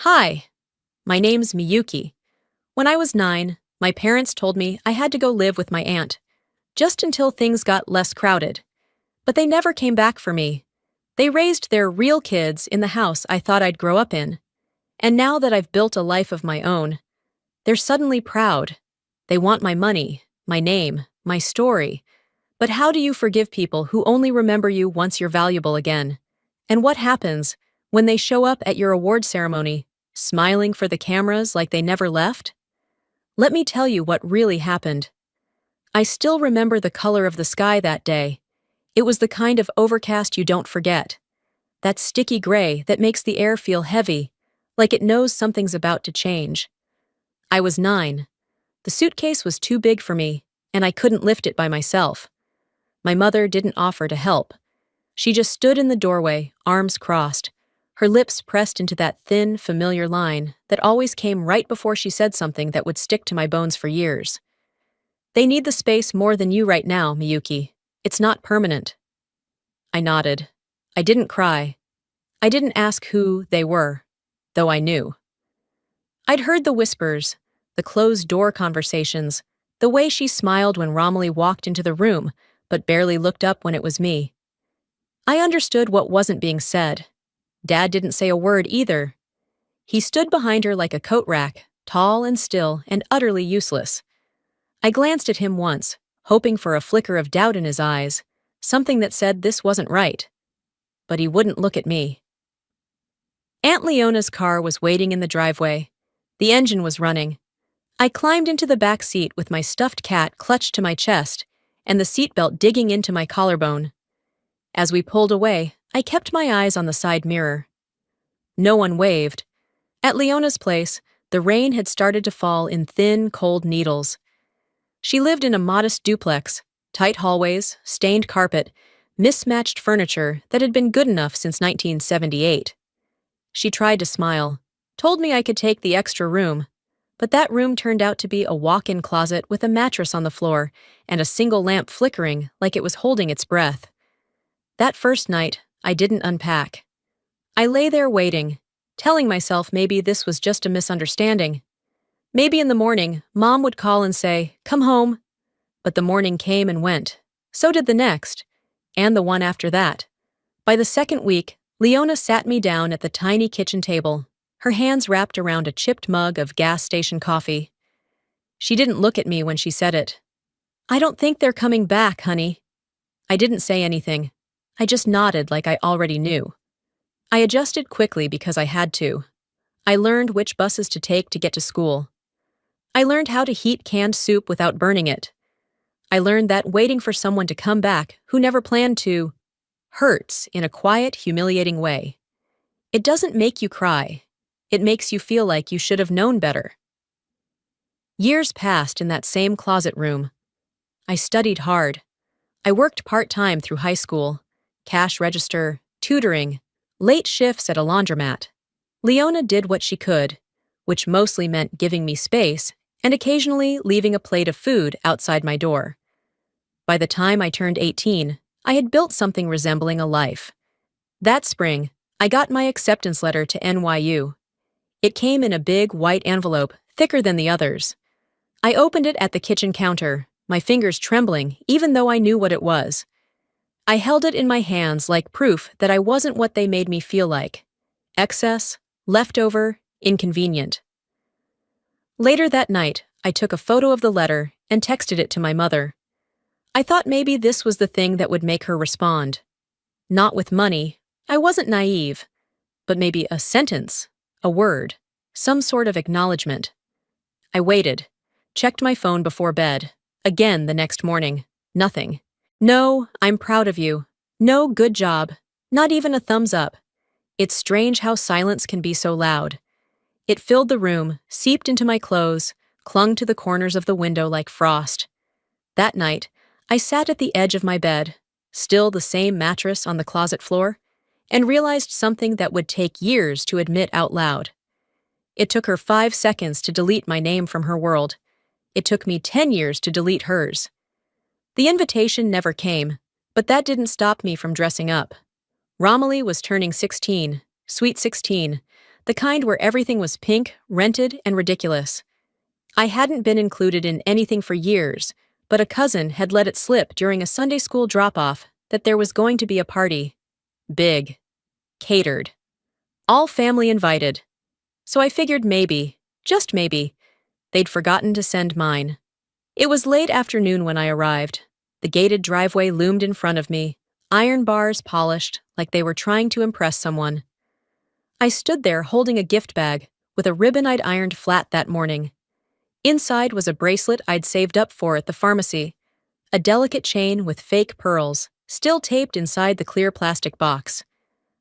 Hi, my name's Miyuki. When I was 9, my parents told me I had to go live with my aunt, just until things got less crowded. But they never came back for me. They raised their real kids in the house I thought I'd grow up in. And now that I've built a life of my own, they're suddenly proud. They want my money, my name, my story. But how do you forgive people who only remember you once you're valuable again? And what happens when they show up at your award ceremony, smiling for the cameras like they never left? Let me tell you what really happened. I still remember the color of the sky that day. It was the kind of overcast you don't forget. That sticky gray that makes the air feel heavy, like it knows something's about to change. I was 9. The suitcase was too big for me, and I couldn't lift it by myself. My mother didn't offer to help. She just stood in the doorway, arms crossed, her lips pressed into that thin, familiar line that always came right before she said something that would stick to my bones for years. "They need the space more than you right now, Miyuki. It's not permanent." I nodded. I didn't cry. I didn't ask who they were, though I knew. I'd heard the whispers, the closed-door conversations, the way she smiled when Romilly walked into the room, but barely looked up when it was me. I understood what wasn't being said. Dad didn't say a word either. He stood behind her like a coat rack, tall and still and utterly useless. I glanced at him once, hoping for a flicker of doubt in his eyes, something that said this wasn't right. But he wouldn't look at me. Aunt Leona's car was waiting in the driveway. The engine was running. I climbed into the back seat with my stuffed cat clutched to my chest and the seatbelt digging into my collarbone. As we pulled away, I kept my eyes on the side mirror. No one waved. At Leona's place, the rain had started to fall in thin, cold needles. She lived in a modest duplex, tight hallways, stained carpet, mismatched furniture that had been good enough since 1978. She tried to smile, told me I could take the extra room, but that room turned out to be a walk-in closet with a mattress on the floor and a single lamp flickering like it was holding its breath. That first night, I didn't unpack. I lay there waiting, telling myself maybe this was just a misunderstanding. Maybe in the morning, Mom would call and say, "Come home." But the morning came and went. So did the next, and the one after that. By the second week, Leona sat me down at the tiny kitchen table, her hands wrapped around a chipped mug of gas station coffee. She didn't look at me when she said it. "I don't think they're coming back, honey." I didn't say anything. I just nodded like I already knew. I adjusted quickly because I had to. I learned which buses to take to get to school. I learned how to heat canned soup without burning it. I learned that waiting for someone to come back who never planned to hurts in a quiet, humiliating way. It doesn't make you cry. It makes you feel like you should have known better. Years passed in that same closet room. I studied hard. I worked part-time through high school, cash register, tutoring, late shifts at a laundromat. Leona did what she could, which mostly meant giving me space and occasionally leaving a plate of food outside my door. By the time I turned 18, I had built something resembling a life. That spring, I got my acceptance letter to NYU. It came in a big white envelope, thicker than the others. I opened it at the kitchen counter, my fingers trembling even though I knew what it was. I held it in my hands like proof that I wasn't what they made me feel like. Excess, leftover, inconvenient. Later that night, I took a photo of the letter and texted it to my mother. I thought maybe this was the thing that would make her respond. Not with money. I wasn't naive. But maybe a sentence, a word, some sort of acknowledgement. I waited, checked my phone before bed. Again the next morning. Nothing. No, I'm proud of you. No, good job. Not even a thumbs up. It's strange how silence can be so loud. It filled the room, seeped into my clothes, clung to the corners of the window like frost. That night, I sat at the edge of my bed, still the same mattress on the closet floor, and realized something that would take years to admit out loud. It took her 5 seconds to delete my name from her world. It took me 10 years to delete hers. The invitation never came, but that didn't stop me from dressing up. Romilly was turning 16, sweet 16, the kind where everything was pink, rented, and ridiculous. I hadn't been included in anything for years, but a cousin had let it slip during a Sunday school drop-off that there was going to be a party. Big. Catered. All family invited. So I figured maybe, just maybe, they'd forgotten to send mine. It was late afternoon when I arrived. The gated driveway loomed in front of me, iron bars polished like they were trying to impress someone. I stood there holding a gift bag with a ribbon I'd ironed flat that morning. Inside was a bracelet I'd saved up for at the pharmacy, a delicate chain with fake pearls, still taped inside the clear plastic box.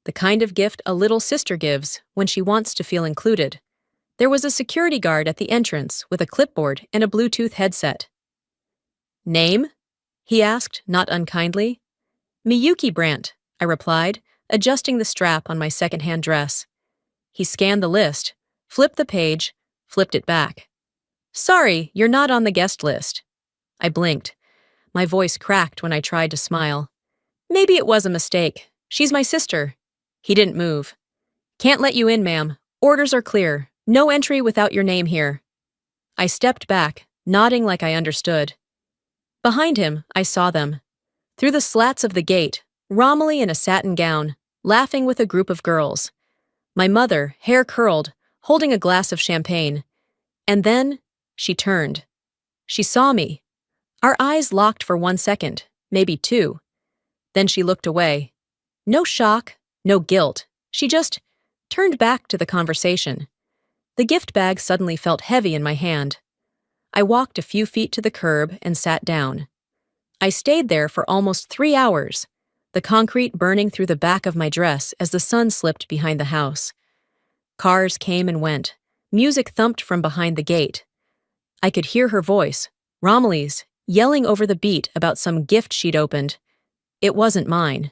The kind of gift a little sister gives when she wants to feel included. There was a security guard at the entrance with a clipboard and a Bluetooth headset. "Name?" he asked, not unkindly. "Miyuki Brandt," I replied, adjusting the strap on my second-hand dress. He scanned the list, flipped the page, flipped it back. "Sorry, you're not on the guest list." I blinked. My voice cracked when I tried to smile. "Maybe it was a mistake. She's my sister." He didn't move. "Can't let you in, ma'am. Orders are clear. No entry without your name here." I stepped back, nodding like I understood. Behind him, I saw them. Through the slats of the gate, Romilly in a satin gown, laughing with a group of girls. My mother, hair curled, holding a glass of champagne. And then, she turned. She saw me. Our eyes locked for 1 second, maybe 2. Then she looked away. No shock, no guilt. She just turned back to the conversation. The gift bag suddenly felt heavy in my hand. I walked a few feet to the curb and sat down. I stayed there for almost 3 hours, the concrete burning through the back of my dress as the sun slipped behind the house. Cars came and went. Music thumped from behind the gate. I could hear her voice, Romilly's, yelling over the beat about some gift she'd opened. It wasn't mine.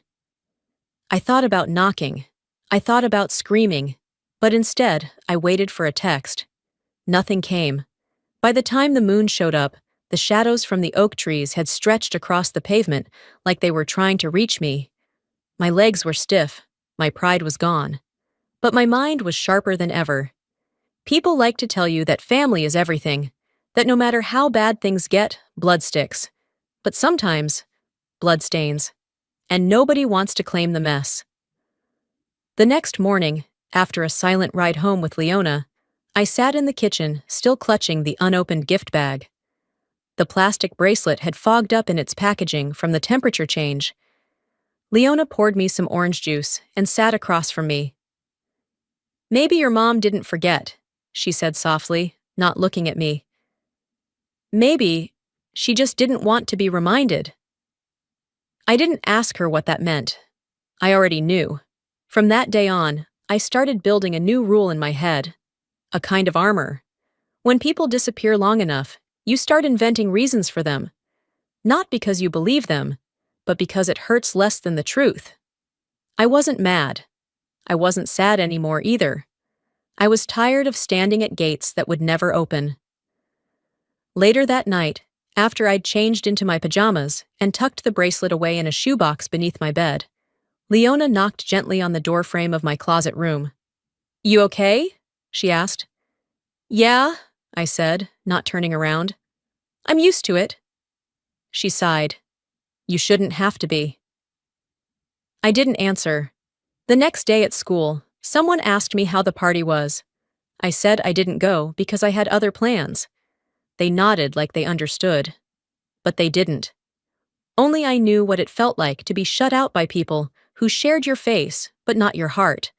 I thought about knocking. I thought about screaming. But instead, I waited for a text. Nothing came. By the time the moon showed up, the shadows from the oak trees had stretched across the pavement like they were trying to reach me. My legs were stiff. My pride was gone. But my mind was sharper than ever. People like to tell you that family is everything, that no matter how bad things get, blood sticks. But sometimes, blood stains. And nobody wants to claim the mess. The next morning, after a silent ride home with Leona, I sat in the kitchen, still clutching the unopened gift bag. The plastic bracelet had fogged up in its packaging from the temperature change. Leona poured me some orange juice and sat across from me. "Maybe your mom didn't forget," she said softly, not looking at me. "Maybe she just didn't want to be reminded." I didn't ask her what that meant. I already knew. From that day on, I started building a new rule in my head. A kind of armor. When people disappear long enough, you start inventing reasons for them. Not because you believe them, but because it hurts less than the truth. I wasn't mad. I wasn't sad anymore either. I was tired of standing at gates that would never open. Later that night, after I'd changed into my pajamas and tucked the bracelet away in a shoebox beneath my bed, Leona knocked gently on the doorframe of my closet room. "You okay?" she asked. "Yeah," I said, not turning around. "I'm used to it." She sighed. "You shouldn't have to be." I didn't answer. The next day at school, someone asked me how the party was. I said I didn't go because I had other plans. They nodded like they understood. But they didn't. Only I knew what it felt like to be shut out by people who shared your face, but not your heart.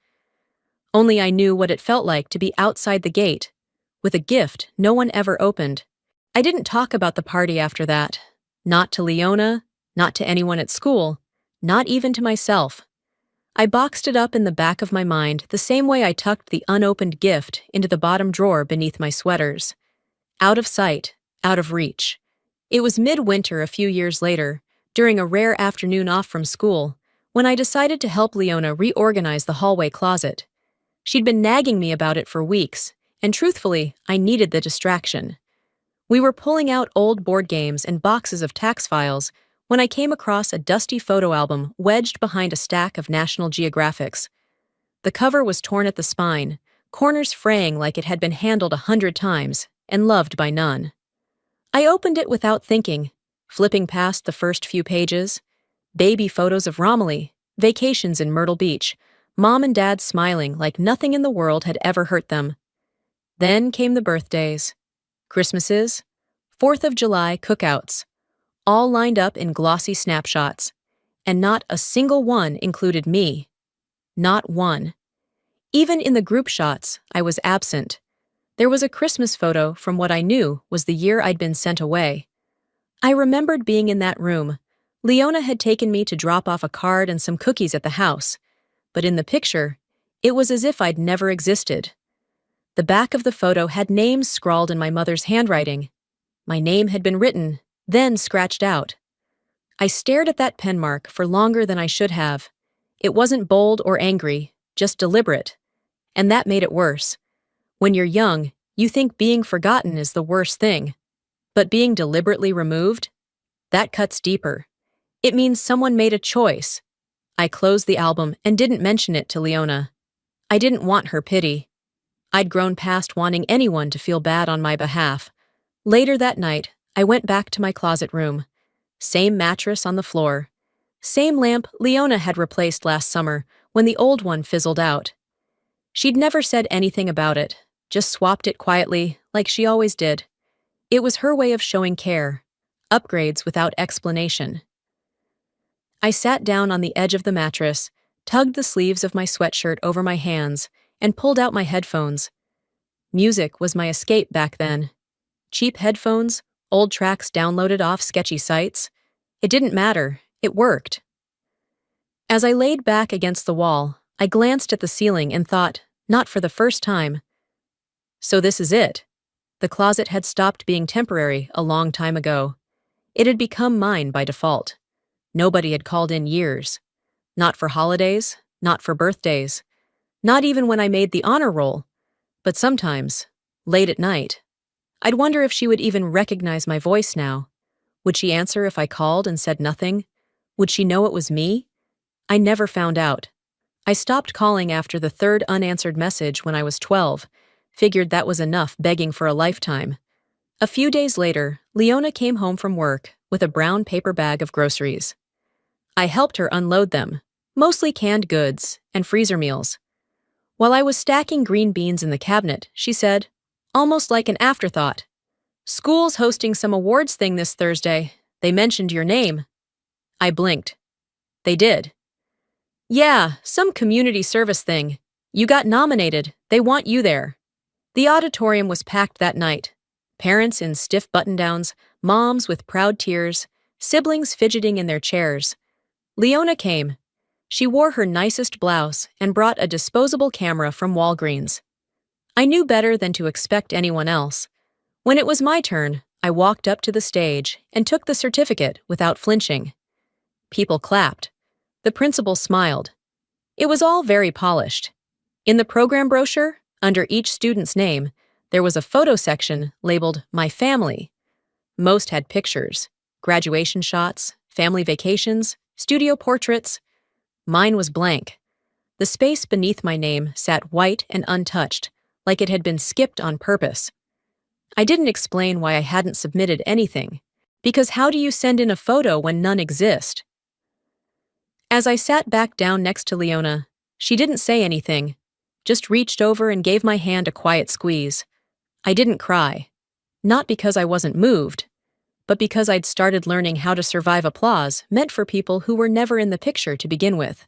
Only I knew what it felt like to be outside the gate, with a gift no one ever opened. I didn't talk about the party after that. Not to Leona, not to anyone at school, not even to myself. I boxed it up in the back of my mind the same way I tucked the unopened gift into the bottom drawer beneath my sweaters. Out of sight, out of reach. It was midwinter a few years later, during a rare afternoon off from school, when I decided to help Leona reorganize the hallway closet. She'd been nagging me about it for weeks, and truthfully, I needed the distraction. We were pulling out old board games and boxes of tax files when I came across a dusty photo album wedged behind a stack of National Geographics. The cover was torn at the spine, corners fraying like it had been handled 100 times and loved by none. I opened it without thinking, flipping past the first few pages. Baby photos of Romilly, vacations in Myrtle Beach, mom and dad smiling like nothing in the world had ever hurt them. Then came the birthdays, Christmases, 4th of July cookouts, all lined up in glossy snapshots, and not a single one included me. Not one. Even in the group shots, I was absent. There was a Christmas photo from what I knew was the year I'd been sent away. I remembered being in that room. Leona had taken me to drop off a card and some cookies at the house, but in the picture, it was as if I'd never existed. The back of the photo had names scrawled in my mother's handwriting. My name had been written, then scratched out. I stared at that pen mark for longer than I should have. It wasn't bold or angry, just deliberate. And that made it worse. When you're young, you think being forgotten is the worst thing. But being deliberately removed? That cuts deeper. It means someone made a choice. I closed the album and didn't mention it to Leona. I didn't want her pity. I'd grown past wanting anyone to feel bad on my behalf. Later that night, I went back to my closet room. Same mattress on the floor. Same lamp Leona had replaced last summer when the old one fizzled out. She'd never said anything about it, just swapped it quietly, like she always did. It was her way of showing care. Upgrades without explanation. I sat down on the edge of the mattress, tugged the sleeves of my sweatshirt over my hands, and pulled out my headphones. Music was my escape back then. Cheap headphones, old tracks downloaded off sketchy sites. It didn't matter. It worked. As I laid back against the wall, I glanced at the ceiling and thought, not for the first time, so this is it. The closet had stopped being temporary a long time ago. It had become mine by default. Nobody had called in years. Not for holidays, not for birthdays, not even when I made the honor roll. But sometimes, late at night, I'd wonder if she would even recognize my voice now. Would she answer if I called and said nothing? Would she know it was me? I never found out. I stopped calling after the third unanswered message when I was 12, figured that was enough begging for a lifetime. A few days later, Leona came home from work with a brown paper bag of groceries. I helped her unload them, mostly canned goods and freezer meals. While I was stacking green beans in the cabinet, she said, almost like an afterthought, "School's hosting some awards thing this Thursday. They mentioned your name." I blinked. They did. "Yeah, some community service thing. You got nominated. They want you there." The auditorium was packed that night. Parents in stiff button-downs, moms with proud tears, siblings fidgeting in their chairs. Leona came. She wore her nicest blouse and brought a disposable camera from Walgreens. I knew better than to expect anyone else. When it was my turn, I walked up to the stage and took the certificate without flinching. People clapped. The principal smiled. It was all very polished. In the program brochure, under each student's name, there was a photo section labeled My Family. Most had pictures, graduation shots, family vacations, studio portraits. Mine was blank. The space beneath my name sat white and untouched, like it had been skipped on purpose. I didn't explain why I hadn't submitted anything, because how do you send in a photo when none exist? As I sat back down next to Leona, she didn't say anything, just reached over and gave my hand a quiet squeeze. I didn't cry. Not because I wasn't moved, but because I'd started learning how to survive applause meant for people who were never in the picture to begin with.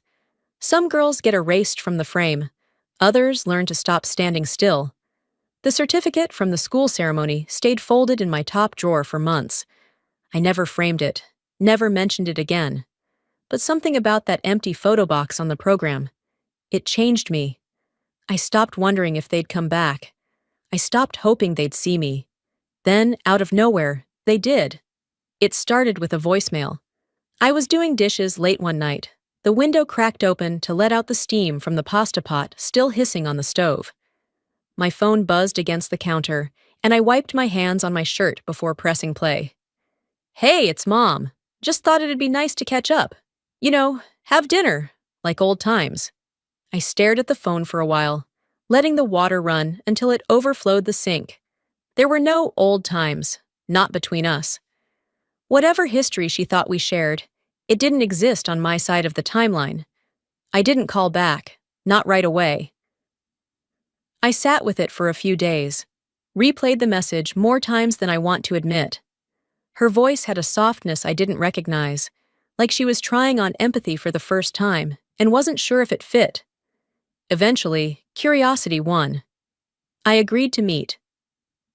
Some girls get erased from the frame. Others learn to stop standing still. The certificate from the school ceremony stayed folded in my top drawer for months. I never framed it, never mentioned it again. But something about that empty photo box on the program, it changed me. I stopped wondering if they'd come back. I stopped hoping they'd see me. Then, out of nowhere, they did. It started with a voicemail. I was doing dishes late one night. The window cracked open to let out the steam from the pasta pot still hissing on the stove. My phone buzzed against the counter, and I wiped my hands on my shirt before pressing play. "Hey, it's Mom. Just thought it'd be nice to catch up. You know, have dinner, like old times." I stared at the phone for a while. letting the water run until it overflowed the sink. There were no old times, not between us. Whatever history she thought we shared, it didn't exist on my side of the timeline. I didn't call back, not right away. I sat with it for a few days, replayed the message more times than I want to admit. Her voice had a softness I didn't recognize, like she was trying on empathy for the first time and wasn't sure if it fit. Eventually, curiosity won. I agreed to meet.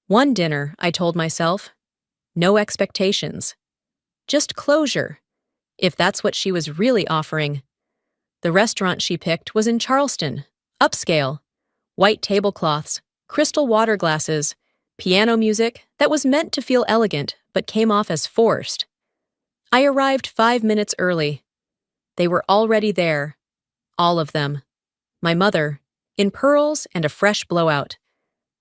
One dinner, I told myself. No expectations. Just closure, if that's what she was really offering. The restaurant she picked was in Charleston, upscale. White tablecloths, crystal water glasses, piano music that was meant to feel elegant but came off as forced. I arrived 5 minutes early. They were already there. All of them. My mother, in pearls and a fresh blowout.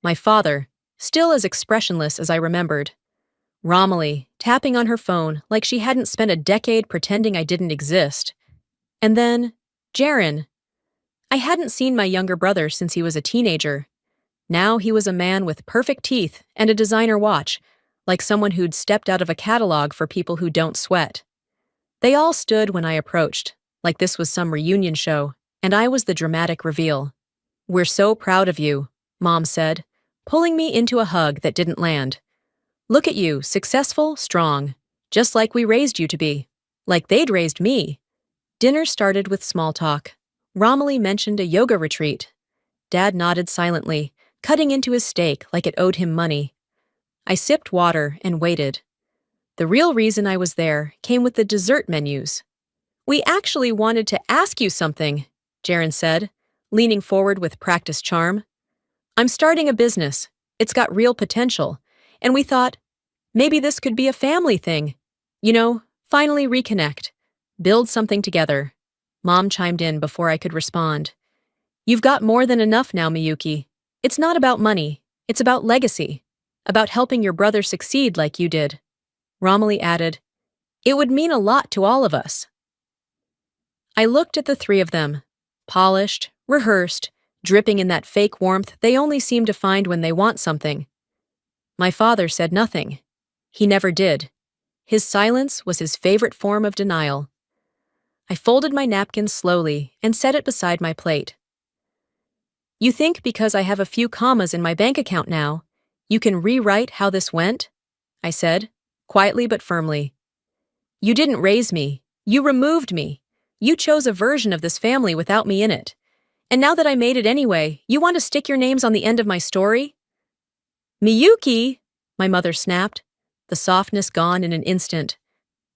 My father, still as expressionless as I remembered. Romilly, tapping on her phone like she hadn't spent a decade pretending I didn't exist. And then, Jaron. I hadn't seen my younger brother since he was a teenager. Now he was a man with perfect teeth and a designer watch, like someone who'd stepped out of a catalog for people who don't sweat. They all stood when I approached, like this was some reunion show, and I was the dramatic reveal. "We're so proud of you," Mom said, pulling me into a hug that didn't land. "Look at you, successful, strong, just like we raised you to be. Like they'd raised me." Dinner started with small talk. Romilly mentioned a yoga retreat. Dad nodded silently, cutting into his steak like it owed him money. I sipped water and waited. The real reason I was there came with the dessert menus. "We actually wanted to ask you something," Jaron said, leaning forward with practiced charm. "I'm starting a business. It's got real potential. And we thought, maybe this could be a family thing. You know, finally reconnect. Build something together." Mom chimed in before I could respond. "You've got more than enough now, Miyuki. It's not about money. It's about legacy. About helping your brother succeed like you did." Romilly added, "It would mean a lot to all of us." I looked at the three of them, polished, rehearsed, dripping in that fake warmth they only seem to find when they want something. My father said nothing. He never did. His silence was his favorite form of denial. I folded my napkin slowly and set it beside my plate. "You think because I have a few commas in my bank account now, you can rewrite how this went?" I said, quietly but firmly. "You didn't raise me. You removed me. You chose a version of this family without me in it. And now that I made it anyway, you want to stick your names on the end of my story?" "Miyuki!" my mother snapped, the softness gone in an instant.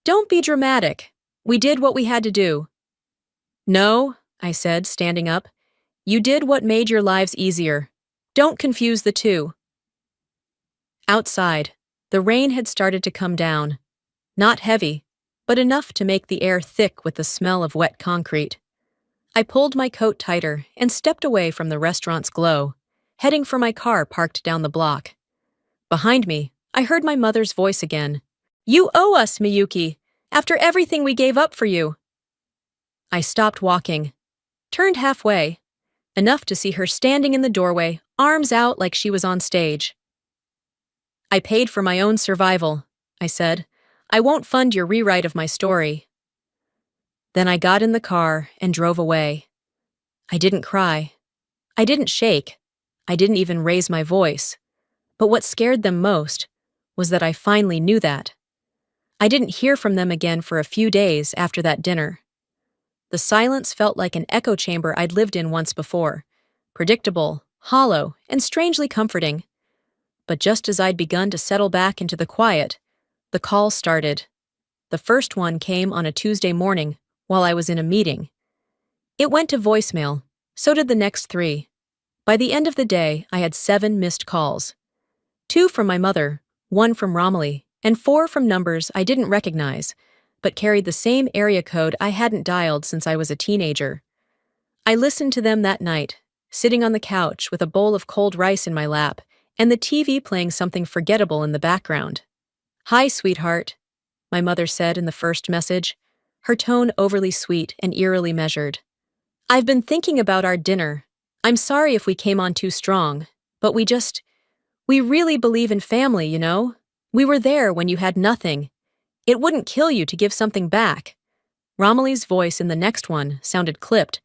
"Don't be dramatic. We did what we had to do." "No," I said, standing up. "You did what made your lives easier. Don't confuse the two." Outside, the rain had started to come down. Not heavy, but enough to make the air thick with the smell of wet concrete. I pulled my coat tighter and stepped away from the restaurant's glow, heading for my car parked down the block. Behind me, I heard my mother's voice again. "You owe us, Miyuki, after everything we gave up for you." I stopped walking, turned halfway, enough to see her standing in the doorway, arms out like she was on stage. "I paid for my own survival," I said. "I won't fund your rewrite of my story." Then I got in the car and drove away. I didn't cry. I didn't shake. I didn't even raise my voice. But what scared them most was that I finally knew that. I didn't hear from them again for a few days after that dinner. The silence felt like an echo chamber I'd lived in once before, predictable, hollow, and strangely comforting. But just as I'd begun to settle back into the quiet, the call started. The first one came on a Tuesday morning while I was in a meeting. It went to voicemail, so did the next 3. By the end of the day, I had 7 missed calls. 2 from my mother, 1 from Romilly, and 4 from numbers I didn't recognize, but carried the same area code I hadn't dialed since I was a teenager. I listened to them that night, sitting on the couch with a bowl of cold rice in my lap and the TV playing something forgettable in the background. "Hi, sweetheart," my mother said in the first message, her tone overly sweet and eerily measured. "I've been thinking about our dinner. I'm sorry if we came on too strong, but we really believe in family, you know? We were there when you had nothing. It wouldn't kill you to give something back." Romilly's voice in the next one sounded clipped,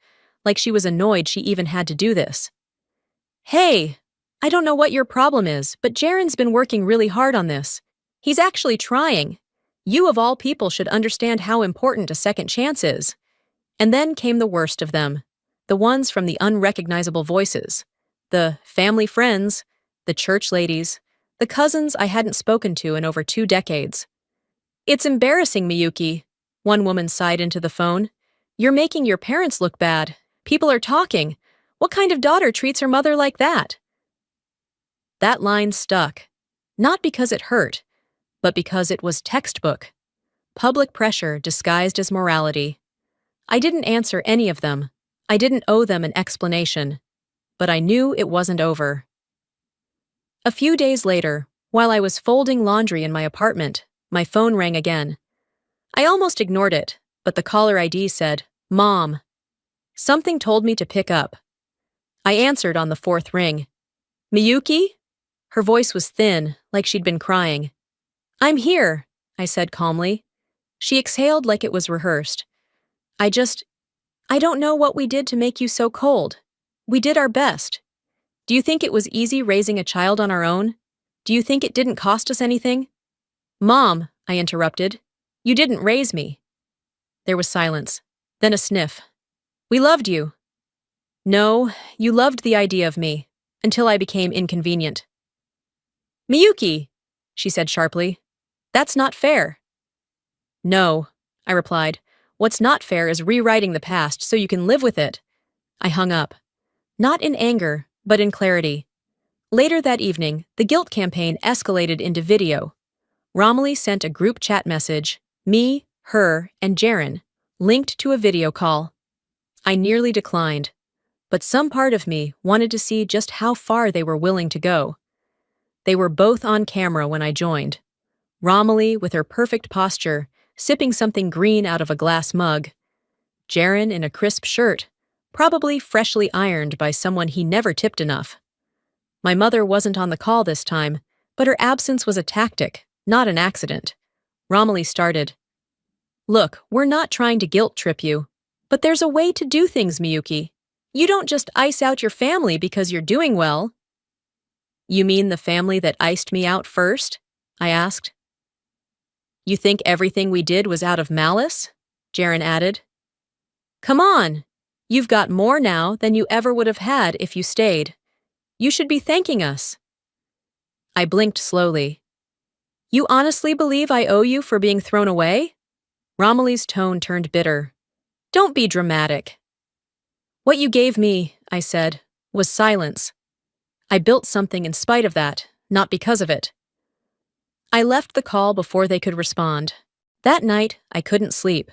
like she was annoyed she even had to do this. "Hey, I don't know what your problem is, but Jaren's been working really hard on this. He's actually trying. You of all people should understand how important a second chance is." And then came the worst of them, the ones from the unrecognizable voices, the family friends, the church ladies, the cousins I hadn't spoken to in over 2 decades. "It's embarrassing, Miyuki," one woman sighed into the phone. "You're making your parents look bad. People are talking. What kind of daughter treats her mother like that?" That line stuck, not because it hurt, but because it was textbook. Public pressure disguised as morality. I didn't answer any of them. I didn't owe them an explanation. But I knew it wasn't over. A few days later, while I was folding laundry in my apartment, my phone rang again. I almost ignored it, but the caller ID said, "Mom." Something told me to pick up. I answered on the 4th ring. "Miyuki?" Her voice was thin, like she'd been crying. "I'm here," I said calmly. She exhaled like it was rehearsed. I don't know what we did to make you so cold. We did our best. Do you think it was easy raising a child on our own? Do you think it didn't cost us anything?" "Mom," I interrupted, "you didn't raise me." There was silence, then a sniff. "We loved you." "No, you loved the idea of me, until I became inconvenient." "Miyuki," she said sharply, "that's not fair." "No," I replied. "What's not fair is rewriting the past so you can live with it." I hung up. Not in anger, but in clarity. Later that evening, the guilt campaign escalated into video. Romilly sent a group chat message, me, her, and Jaren, linked to a video call. I nearly declined, but some part of me wanted to see just how far they were willing to go. They were both on camera when I joined. Romilly with her perfect posture, sipping something green out of a glass mug. Jaren in a crisp shirt, probably freshly ironed by someone he never tipped enough. My mother wasn't on the call this time, but her absence was a tactic, not an accident. Romilly started. "Look, we're not trying to guilt trip you, but there's a way to do things, Miyuki. You don't just ice out your family because you're doing well." "You mean the family that iced me out first?" I asked. "You think everything we did was out of malice?" Jaren added. "Come on! You've got more now than you ever would have had if you stayed. You should be thanking us." I blinked slowly. "You honestly believe I owe you for being thrown away?" Romilly's tone turned bitter. "Don't be dramatic." "What you gave me," I said, "was silence. I built something in spite of that, not because of it." I left the call before they could respond. That night, I couldn't sleep.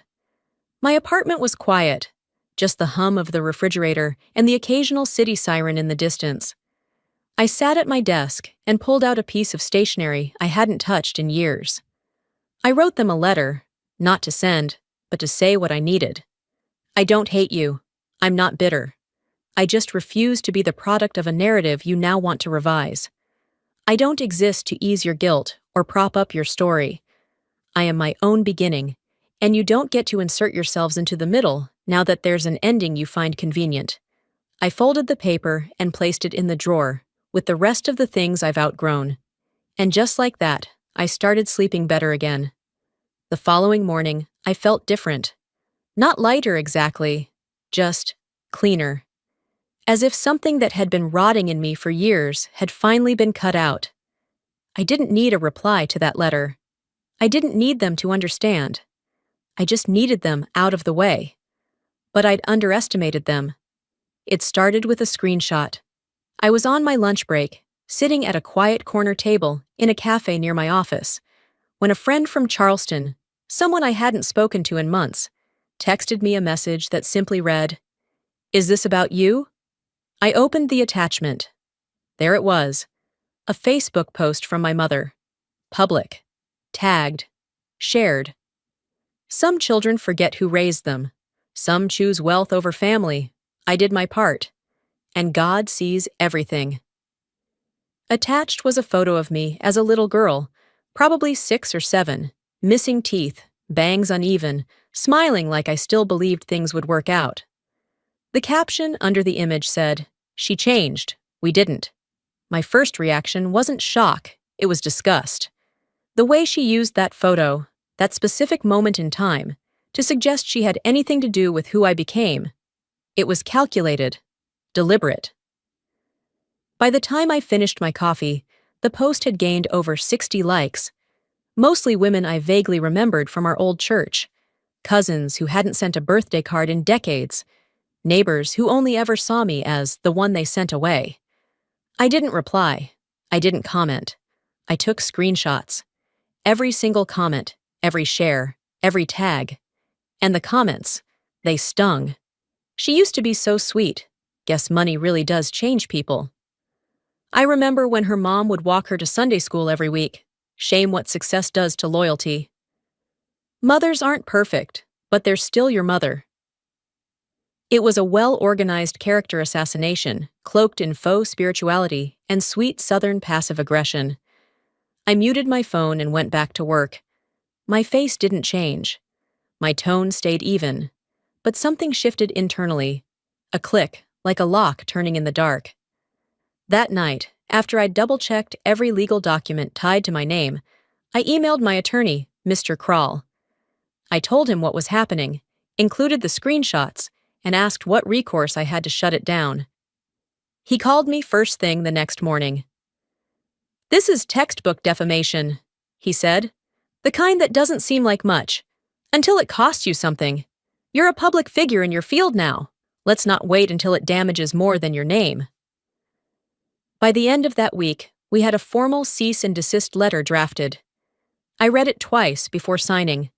My apartment was quiet, just the hum of the refrigerator and the occasional city siren in the distance. I sat at my desk and pulled out a piece of stationery I hadn't touched in years. I wrote them a letter, not to send, but to say what I needed. "I don't hate you. I'm not bitter. I just refuse to be the product of a narrative you now want to revise. I don't exist to ease your guilt or prop up your story. I am my own beginning, and you don't get to insert yourselves into the middle now that there's an ending you find convenient." I folded the paper and placed it in the drawer, with the rest of the things I've outgrown. And just like that, I started sleeping better again. The following morning, I felt different. Not lighter exactly, just cleaner. As if something that had been rotting in me for years had finally been cut out. I didn't need a reply to that letter. I didn't need them to understand. I just needed them out of the way. But I'd underestimated them. It started with a screenshot. I was on my lunch break, sitting at a quiet corner table in a cafe near my office, when a friend from Charleston, someone I hadn't spoken to in months, texted me a message that simply read, "Is this about you?" I opened the attachment. There it was, a Facebook post from my mother. Public. Tagged. Shared. Some children forget who raised them. Some choose wealth over family. I did my part. and God sees everything. Attached was a photo of me as a little girl, probably 6 or 7, missing teeth, bangs uneven, smiling like I still believed things would work out. The caption under the image said, "She changed, we didn't." My first reaction wasn't shock, it was disgust. The way she used that photo, that specific moment in time, to suggest she had anything to do with who I became, it was calculated, deliberate. By the time I finished my coffee, the post had gained over 60 likes, mostly women I vaguely remembered from our old church, cousins who hadn't sent a birthday card in decades, neighbors who only ever saw me as the one they sent away. I didn't reply. I didn't comment. I took screenshots. Every single comment, every share, every tag. And the comments, they stung. She used to be so sweet. Guess money really does change people. I remember when her mom would walk her to Sunday school every week. Shame what success does to loyalty. Mothers aren't perfect, but they're still your mother. It was a well-organized character assassination, cloaked in faux spirituality and sweet Southern passive aggression. I muted my phone and went back to work. My face didn't change. My tone stayed even. But something shifted internally. A click, like a lock turning in the dark. That night, after I'd double-checked every legal document tied to my name, I emailed my attorney, Mr. Kroll. I told him what was happening, included the screenshots, and asked what recourse I had to shut it down. He called me first thing the next morning. "This is textbook defamation," he said. "The kind that doesn't seem like much, until it costs you something. You're a public figure in your field now. Let's not wait until it damages more than your name." By the end of that week, we had a formal cease and desist letter drafted. I read it twice before signing.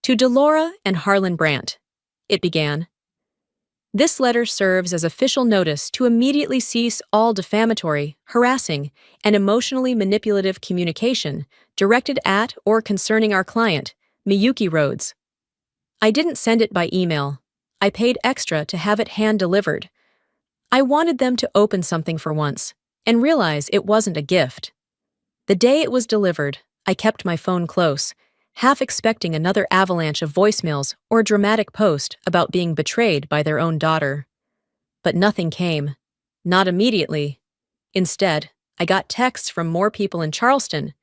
"To Delora and Harlan Brandt," it began. "This letter serves as official notice to immediately cease all defamatory, harassing, and emotionally manipulative communication directed at or concerning our client, Miyuki Rhodes." I didn't send it by email. I paid extra to have it hand-delivered. I wanted them to open something for once and realize it wasn't a gift. The day it was delivered, I kept my phone close, half expecting another avalanche of voicemails or a dramatic post about being betrayed by their own daughter. But nothing came. Not immediately. Instead, I got texts from more people in Charleston,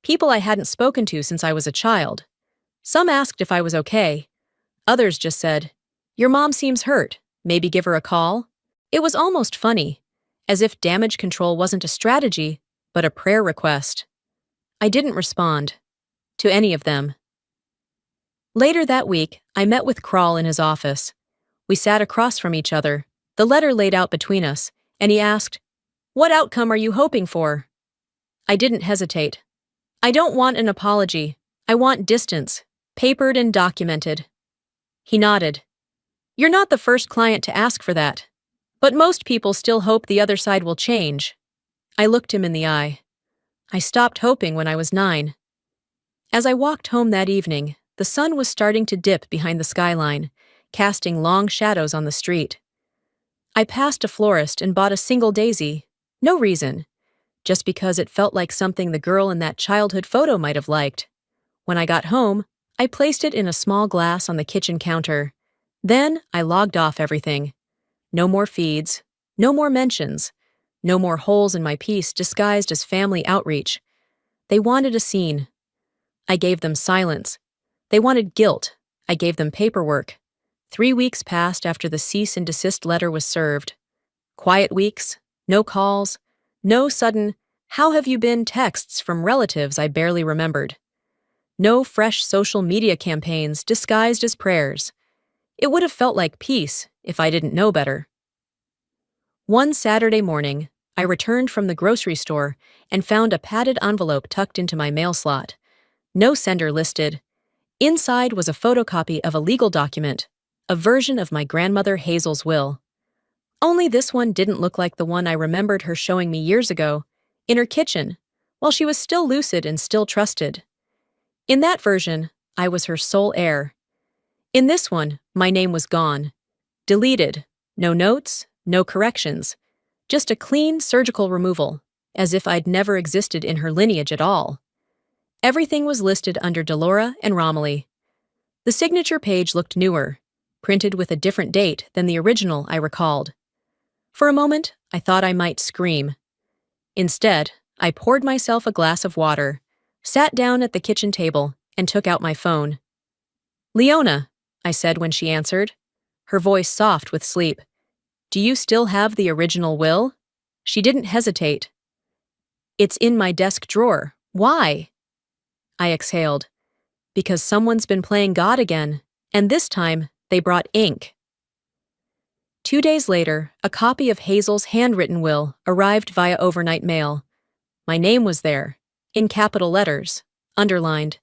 people I hadn't spoken to since I was a child. Some asked if I was okay. Others just said, "Your mom seems hurt. Maybe give her a call?" It was almost funny, as if damage control wasn't a strategy, but a prayer request. I didn't respond to any of them. Later that week, I met with Kroll in his office. We sat across from each other, the letter laid out between us, and he asked, "What outcome are you hoping for?" I didn't hesitate. "I don't want an apology. I want distance, papered and documented." He nodded. "You're not the first client to ask for that. But most people still hope the other side will change." I looked him in the eye. I stopped hoping when I was 9. As I walked home that evening, the sun was starting to dip behind the skyline, casting long shadows on the street. I passed a florist and bought a single daisy. No reason. Just because it felt like something the girl in that childhood photo might have liked. When I got home, I placed it in a small glass on the kitchen counter. Then I logged off everything. No more feeds, no more mentions, no more holes in my piece disguised as family outreach. They wanted a scene. I gave them silence. They wanted guilt. I gave them paperwork. 3 weeks passed after the cease and desist letter was served. Quiet weeks, no calls, no sudden, "How have you been?" texts from relatives I barely remembered. No fresh social media campaigns disguised as prayers. It would have felt like peace if I didn't know better. One Saturday morning, I returned from the grocery store and found a padded envelope tucked into my mail slot. No sender listed. Inside was a photocopy of a legal document, a version of my grandmother Hazel's will. Only this one didn't look like the one I remembered her showing me years ago, in her kitchen, while she was still lucid and still trusted. In that version, I was her sole heir. In this one, my name was gone. Deleted. No notes, no corrections, just a clean surgical removal, as if I'd never existed in her lineage at all. Everything was listed under Delora and Romilly. The signature page looked newer, printed with a different date than the original I recalled. For a moment, I thought I might scream. Instead, I poured myself a glass of water, sat down at the kitchen table, and took out my phone. "Leona," I said when she answered, her voice soft with sleep. "Do you still have the original will?" She didn't hesitate. "It's in my desk drawer. Why?" I exhaled. "Because someone's been playing God again, and this time they brought ink." 2 days later, a copy of Hazel's handwritten will arrived via overnight mail. My name was there, in capital letters, underlined.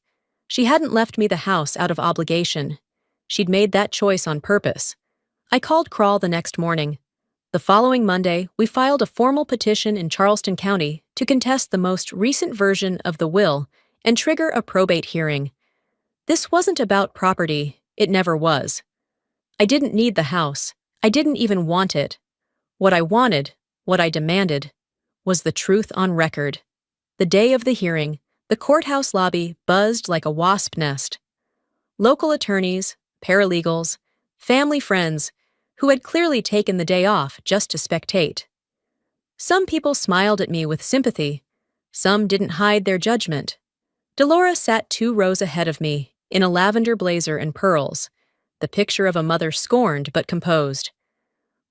She hadn't left me the house out of obligation. She'd made that choice on purpose. I called Kroll the next morning. The following Monday, we filed a formal petition in Charleston County to contest the most recent version of the will and trigger a probate hearing. This wasn't about property. It never was. I didn't need the house. I didn't even want it. What I wanted, what I demanded, was the truth on record. The day of the hearing, the courthouse lobby buzzed like a wasp nest. Local attorneys, paralegals, family friends, who had clearly taken the day off just to spectate. Some people smiled at me with sympathy. Some didn't hide their judgment. Delora sat 2 rows ahead of me, in a lavender blazer and pearls, the picture of a mother scorned but composed.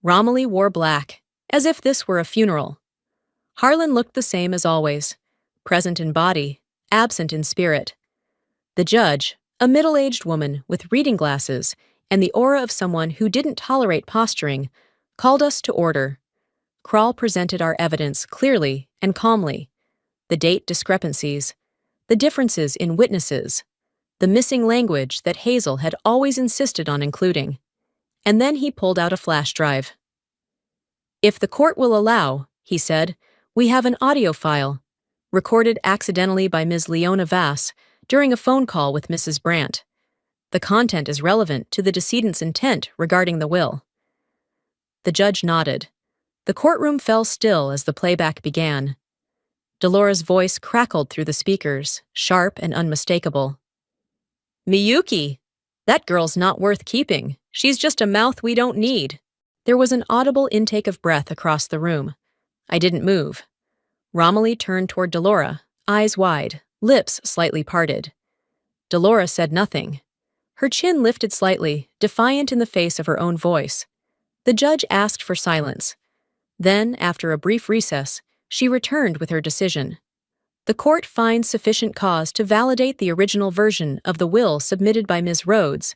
Romilly wore black, as if this were a funeral. Harlan looked the same as always, present in body, absent in spirit. The judge, a middle-aged woman with reading glasses and the aura of someone who didn't tolerate posturing, called us to order. Kroll presented our evidence clearly and calmly. The date discrepancies, the differences in witnesses, the missing language that Hazel had always insisted on including. And then he pulled out a flash drive. "If the court will allow," he said, "we have an audio file, recorded accidentally by Ms. Leona Vass during a phone call with Mrs. Brandt. The content is relevant to the decedent's intent regarding the will." The judge nodded. The courtroom fell still as the playback began. Delora's voice crackled through the speakers, sharp and unmistakable. "Miyuki! That girl's not worth keeping. She's just a mouth we don't need." There was an audible intake of breath across the room. I didn't move. Romilly turned toward Delora, eyes wide, lips slightly parted. Delora said nothing. Her chin lifted slightly, defiant in the face of her own voice. The judge asked for silence. Then, after a brief recess, she returned with her decision. The court finds sufficient cause to validate the original version of the will submitted by Ms. Rhodes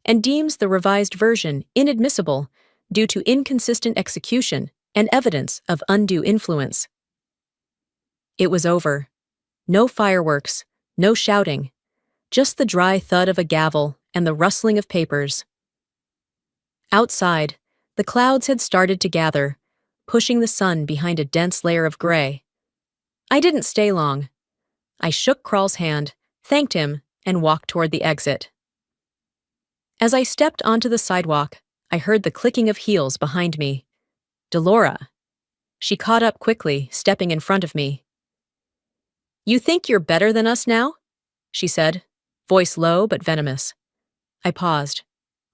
and deems the revised version inadmissible due to inconsistent execution and evidence of undue influence. It was over. No fireworks, no shouting, just the dry thud of a gavel and the rustling of papers. Outside, the clouds had started to gather, pushing the sun behind a dense layer of gray. I didn't stay long. I shook Kroll's hand, thanked him, and walked toward the exit. As I stepped onto the sidewalk, I heard the clicking of heels behind me. Delora. She caught up quickly, stepping in front of me. "You think you're better than us now?" she said, voice low but venomous. I paused,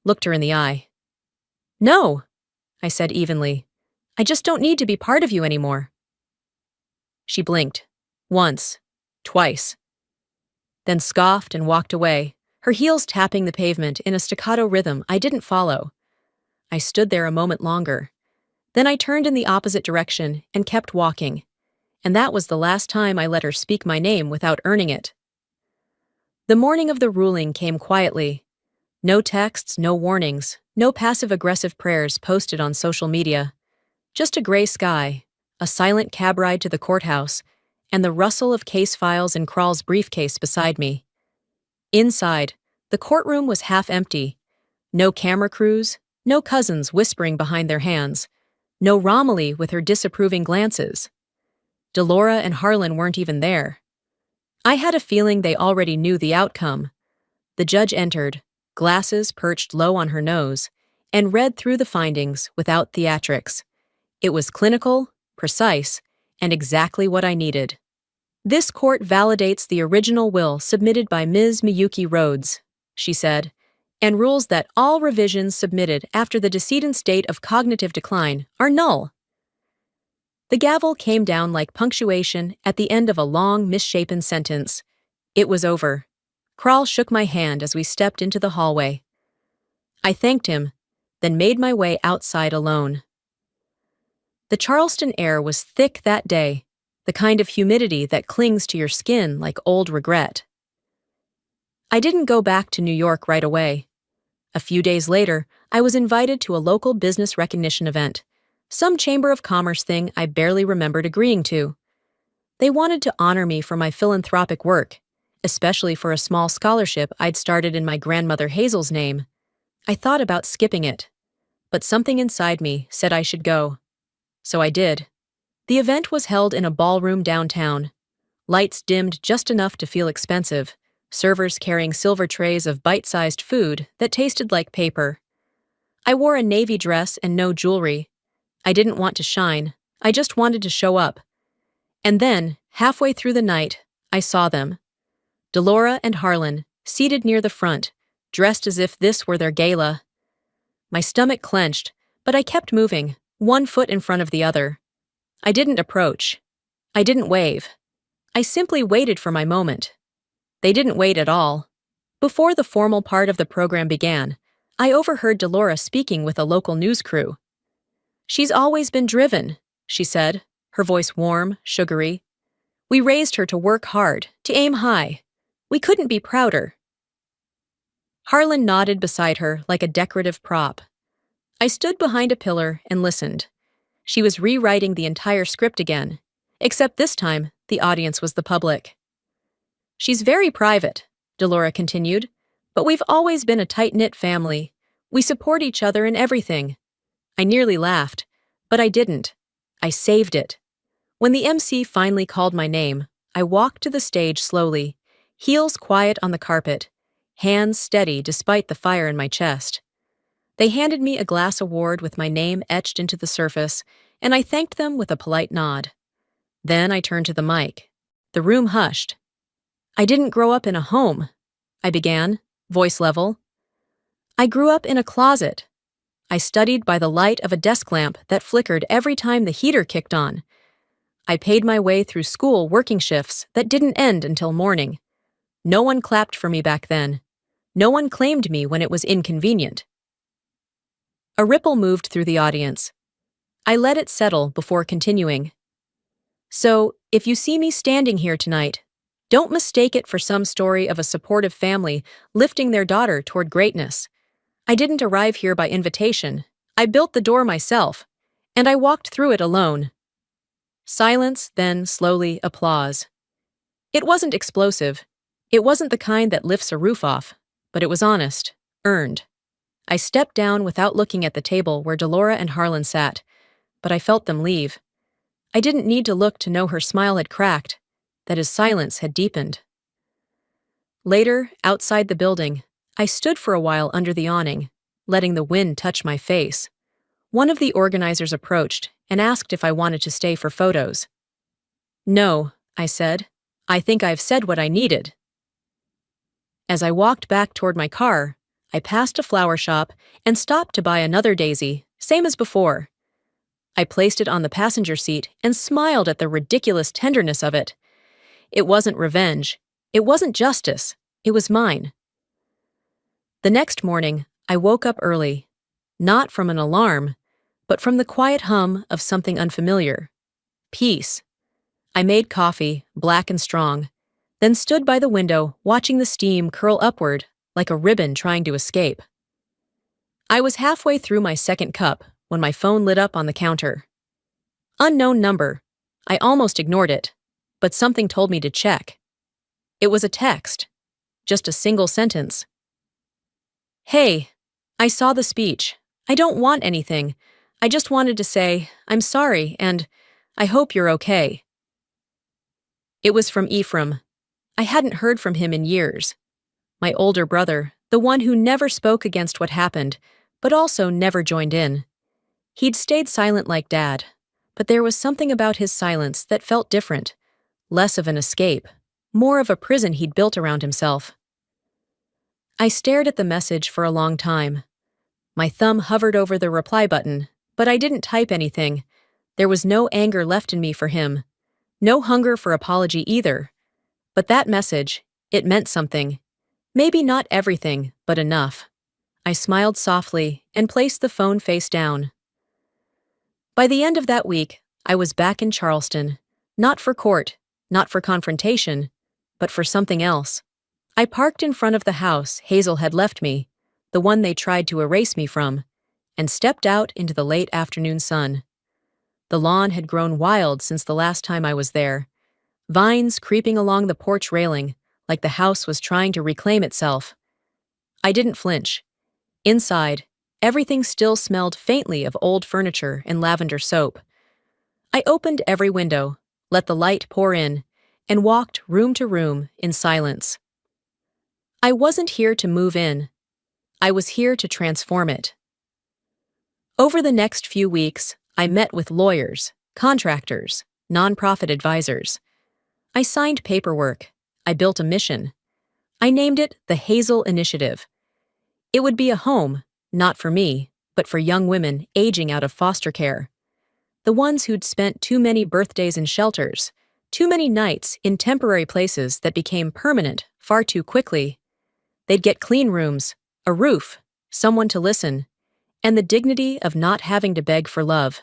looked her in the eye. "No," I said evenly. "I just don't need to be part of you anymore." She blinked. Once. Twice. Then scoffed and walked away, her heels tapping the pavement in a staccato rhythm I didn't follow. I stood there a moment longer. Then I turned in the opposite direction and kept walking, and that was the last time I let her speak my name without earning it. The morning of the ruling came quietly. No texts, no warnings, no passive-aggressive prayers posted on social media. Just a gray sky, a silent cab ride to the courthouse, and the rustle of case files in Kroll's briefcase beside me. Inside, the courtroom was half empty. No camera crews, no cousins whispering behind their hands, no Romilly with her disapproving glances. Delora and Harlan weren't even there. I had a feeling they already knew the outcome. The judge entered, glasses perched low on her nose, and read through the findings without theatrics. It was clinical, precise, and exactly what I needed. This court validates the original will submitted by Ms. Miyuki Rhodes, she said, and rules that all revisions submitted after the decedent's date of cognitive decline are null. The gavel came down like punctuation at the end of a long, misshapen sentence. It was over. Kral shook my hand as we stepped into the hallway. I thanked him, then made my way outside alone. The Charleston air was thick that day, the kind of humidity that clings to your skin like old regret. I didn't go back to New York right away. A few days later, I was invited to a local business recognition event, some Chamber of Commerce thing I barely remembered agreeing to. They wanted to honor me for my philanthropic work, especially for a small scholarship I'd started in my grandmother Hazel's name. I thought about skipping it, but something inside me said I should go. So I did. The event was held in a ballroom downtown. Lights dimmed just enough to feel expensive, servers carrying silver trays of bite-sized food that tasted like paper. I wore a navy dress and no jewelry. I didn't want to shine, I just wanted to show up. And then, halfway through the night, I saw them. Delora and Harlan, seated near the front, dressed as if this were their gala. My stomach clenched, but I kept moving, one foot in front of the other. I didn't approach. I didn't wave. I simply waited for my moment. They didn't wait at all. Before the formal part of the program began, I overheard Delora speaking with a local news crew. "She's always been driven," she said, her voice warm, sugary. "We raised her to work hard, to aim high. We couldn't be prouder." Harlan nodded beside her like a decorative prop. I stood behind a pillar and listened. She was rewriting the entire script again, except this time the audience was the public. "She's very private," Delora continued, "but we've always been a tight-knit family. We support each other in everything." I nearly laughed, but I didn't. I saved it. When the MC finally called my name, I walked to the stage slowly, heels quiet on the carpet, hands steady despite the fire in my chest. They handed me a glass award with my name etched into the surface, and I thanked them with a polite nod. Then I turned to the mic. The room hushed. "I didn't grow up in a home," I began, voice level. "I grew up in a closet. I studied by the light of a desk lamp that flickered every time the heater kicked on. I paid my way through school working shifts that didn't end until morning. No one clapped for me back then. No one claimed me when it was inconvenient." A ripple moved through the audience. I let it settle before continuing. "So, if you see me standing here tonight, don't mistake it for some story of a supportive family lifting their daughter toward greatness. I didn't arrive here by invitation. I built the door myself, and I walked through it alone." Silence, then slowly applause. It wasn't explosive. It wasn't the kind that lifts a roof off, but it was honest, earned. I stepped down without looking at the table where Delora and Harlan sat, but I felt them leave. I didn't need to look to know her smile had cracked, that his silence had deepened. Later, outside the building, I stood for a while under the awning, letting the wind touch my face. One of the organizers approached and asked if I wanted to stay for photos. "No," I said. "I think I've said what I needed." As I walked back toward my car, I passed a flower shop and stopped to buy another daisy, same as before. I placed it on the passenger seat and smiled at the ridiculous tenderness of it. It wasn't revenge. It wasn't justice. It was mine. The next morning, I woke up early, not from an alarm, but from the quiet hum of something unfamiliar. Peace. I made coffee, black and strong, then stood by the window watching the steam curl upward like a ribbon trying to escape. I was halfway through my second cup when my phone lit up on the counter. Unknown number. I almost ignored it, but something told me to check. It was a text. Just a single sentence. "Hey, I saw the speech. I don't want anything. I just wanted to say, I'm sorry, and I hope you're okay." It was from Ephraim. I hadn't heard from him in years. My older brother, the one who never spoke against what happened, but also never joined in. He'd stayed silent like Dad, but there was something about his silence that felt different, less of an escape, more of a prison he'd built around himself. I stared at the message for a long time. My thumb hovered over the reply button, but I didn't type anything. There was no anger left in me for him, no hunger for apology either. But that message, it meant something. Maybe not everything, but enough. I smiled softly and placed the phone face down. By the end of that week, I was back in Charleston, not for court, not for confrontation, but for something else. I parked in front of the house Hazel had left me, the one they tried to erase me from, and stepped out into the late afternoon sun. The lawn had grown wild since the last time I was there, vines creeping along the porch railing like the house was trying to reclaim itself. I didn't flinch. Inside, everything still smelled faintly of old furniture and lavender soap. I opened every window, let the light pour in, and walked room to room in silence. I wasn't here to move in. I was here to transform it. Over the next few weeks, I met with lawyers, contractors, nonprofit advisors. I signed paperwork. I built a mission. I named it the Hazel Initiative. It would be a home, not for me, but for young women aging out of foster care. The ones who'd spent too many birthdays in shelters, too many nights in temporary places that became permanent far too quickly. They'd get clean rooms, a roof, someone to listen, and the dignity of not having to beg for love.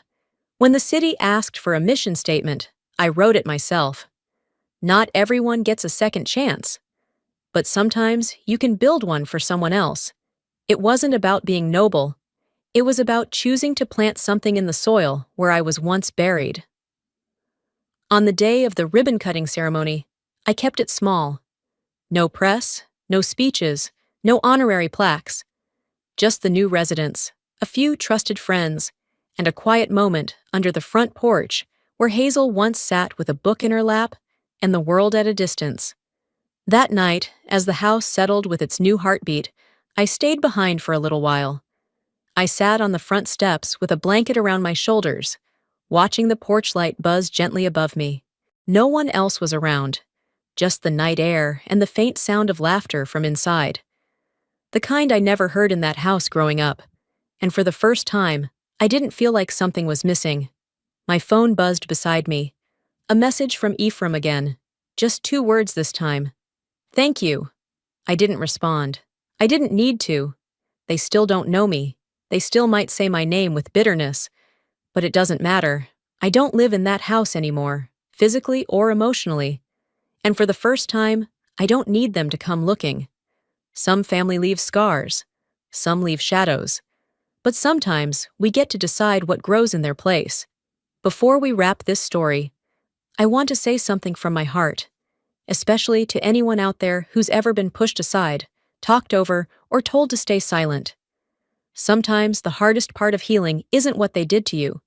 When the city asked for a mission statement, I wrote it myself. Not everyone gets a second chance, but sometimes you can build one for someone else. It wasn't about being noble. It was about choosing to plant something in the soil where I was once buried. On the day of the ribbon-cutting ceremony, I kept it small. No press, no speeches, no honorary plaques. Just the new residents, a few trusted friends, and a quiet moment under the front porch where Hazel once sat with a book in her lap and the world at a distance. That night, as the house settled with its new heartbeat, I stayed behind for a little while. I sat on the front steps with a blanket around my shoulders, watching the porch light buzz gently above me. No one else was around, just the night air and the faint sound of laughter from inside. The kind I never heard in that house growing up. And for the first time, I didn't feel like something was missing. My phone buzzed beside me. A message from Ephraim again. Just 2 words this time. Thank you. I didn't respond. I didn't need to. They still don't know me. They still might say my name with bitterness. But it doesn't matter. I don't live in that house anymore, physically or emotionally. And for the first time, I don't need them to come looking. Some family leaves scars. Some leave shadows. But sometimes we get to decide what grows in their place. Before we wrap this story, I want to say something from my heart, especially to anyone out there who's ever been pushed aside, talked over, or told to stay silent. Sometimes the hardest part of healing isn't what they did to you.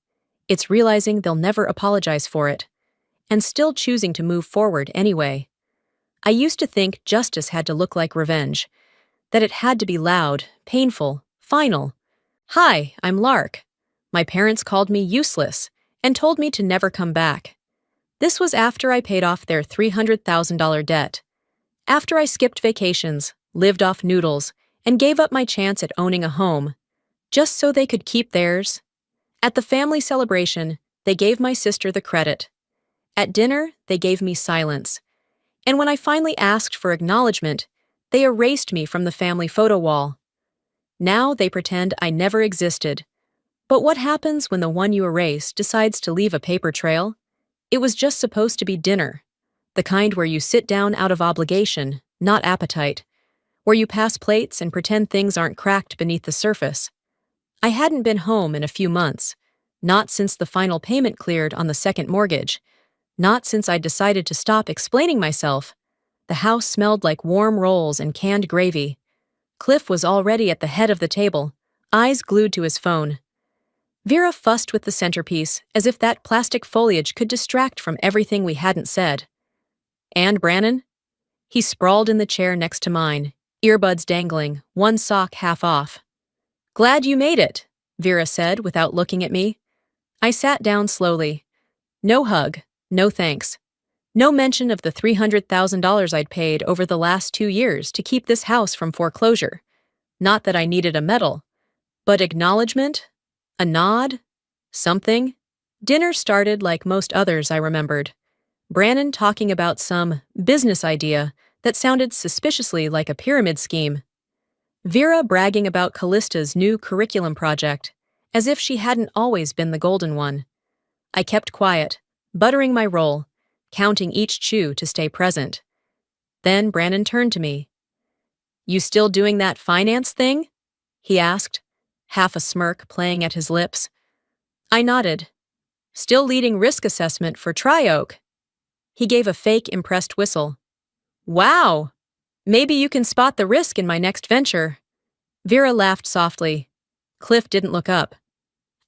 It's realizing they'll never apologize for it, and still choosing to move forward anyway. I used to think justice had to look like revenge, that it had to be loud, painful, final. Hi, I'm Lark. My parents called me useless and told me to never come back. This was after I paid off their $300,000 debt. After I skipped vacations, lived off noodles, and gave up my chance at owning a home, just so they could keep theirs. At the family celebration, they gave my sister the credit. At dinner, they gave me silence. And when I finally asked for acknowledgement, they erased me from the family photo wall. Now they pretend I never existed. But what happens when the one you erase decides to leave a paper trail? It was just supposed to be dinner, the kind where you sit down out of obligation, not appetite, where you pass plates and pretend things aren't cracked beneath the surface. I hadn't been home in a few months, not since the final payment cleared on the second mortgage, not since I'd decided to stop explaining myself. The house smelled like warm rolls and canned gravy. Cliff was already at the head of the table, eyes glued to his phone. Vera fussed with the centerpiece as if that plastic foliage could distract from everything we hadn't said. And Brannon? He sprawled in the chair next to mine, earbuds dangling, one sock half off. Glad you made it, Vera said without looking at me. I sat down slowly. No hug, no thanks. No mention of the $300,000 I'd paid over the last 2 years to keep this house from foreclosure. Not that I needed a medal, but acknowledgement? A nod? Something? Dinner started like most others I remembered. Brannon talking about some business idea that sounded suspiciously like a pyramid scheme. Vera bragging about Callista's new curriculum project, as if she hadn't always been the golden one. I kept quiet, buttering my roll, counting each chew to stay present. Then Brannon turned to me. "You still doing that finance thing?" he asked, half a smirk playing at his lips. I nodded. "Still leading risk assessment for Trioak." He gave a fake impressed whistle. "Wow! Maybe you can spot the risk in my next venture." Vera laughed softly. Cliff didn't look up.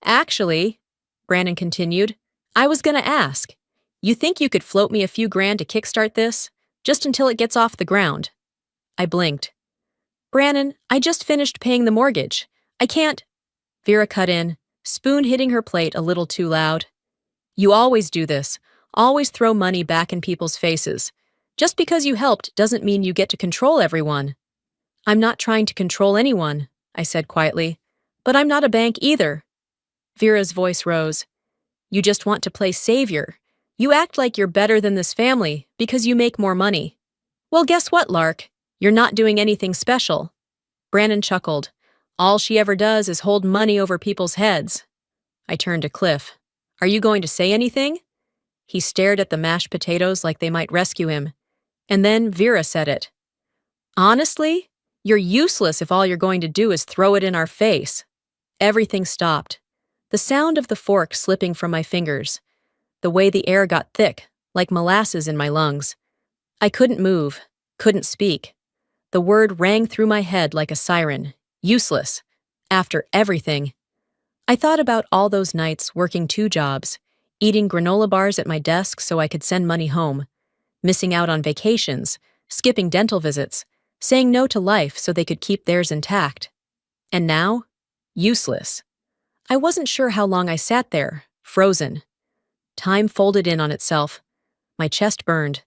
"Actually," Brannon continued, "I was gonna ask. You think you could float me a few grand to kickstart this? Just until it gets off the ground?" I blinked. "Brannon, I just finished paying the mortgage. I can't—" Vera cut in, spoon hitting her plate a little too loud. "You always do this. Always throw money back in people's faces. Just because you helped doesn't mean you get to control everyone." "I'm not trying to control anyone," I said quietly. "But I'm not a bank either." Vera's voice rose. "You just want to play savior. You act like you're better than this family because you make more money." "Well, guess what, Lark? You're not doing anything special." Brannon chuckled. "All she ever does is hold money over people's heads." I turned to Cliff. "Are you going to say anything?" He stared at the mashed potatoes like they might rescue him. And then Vera said it. "Honestly, you're useless if all you're going to do is throw it in our face." Everything stopped. The sound of the fork slipping from my fingers. The way the air got thick, like molasses in my lungs. I couldn't move, couldn't speak. The word rang through my head like a siren. Useless. After everything. I thought about all those nights working 2 jobs, eating granola bars at my desk so I could send money home, missing out on vacations, skipping dental visits, saying no to life so they could keep theirs intact. And now? Useless. I wasn't sure how long I sat there, frozen. Time folded in on itself. My chest burned.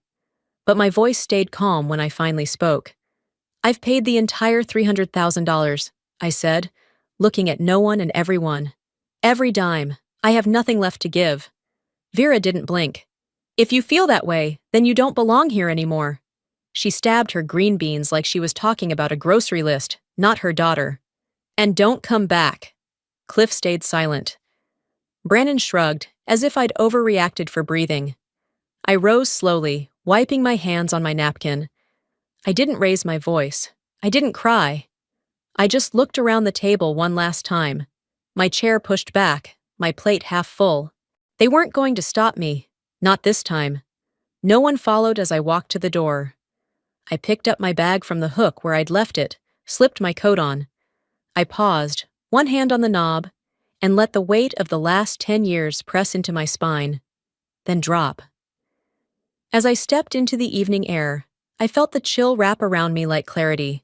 But my voice stayed calm when I finally spoke. "I've paid the entire $300,000, I said, looking at no one and everyone. "Every dime. I have nothing left to give." Vera didn't blink. "If you feel that way, then you don't belong here anymore." She stabbed her green beans like she was talking about a grocery list, not her daughter. "And don't come back." Cliff stayed silent. Brannon shrugged, as if I'd overreacted for breathing. I rose slowly, wiping my hands on my napkin. I didn't raise my voice. I didn't cry. I just looked around the table one last time. My chair pushed back, my plate half full. They weren't going to stop me. Not this time. No one followed as I walked to the door. I picked up my bag from the hook where I'd left it, slipped my coat on. I paused, one hand on the knob, and let the weight of the last 10 years press into my spine, then drop. As I stepped into the evening air, I felt the chill wrap around me like clarity.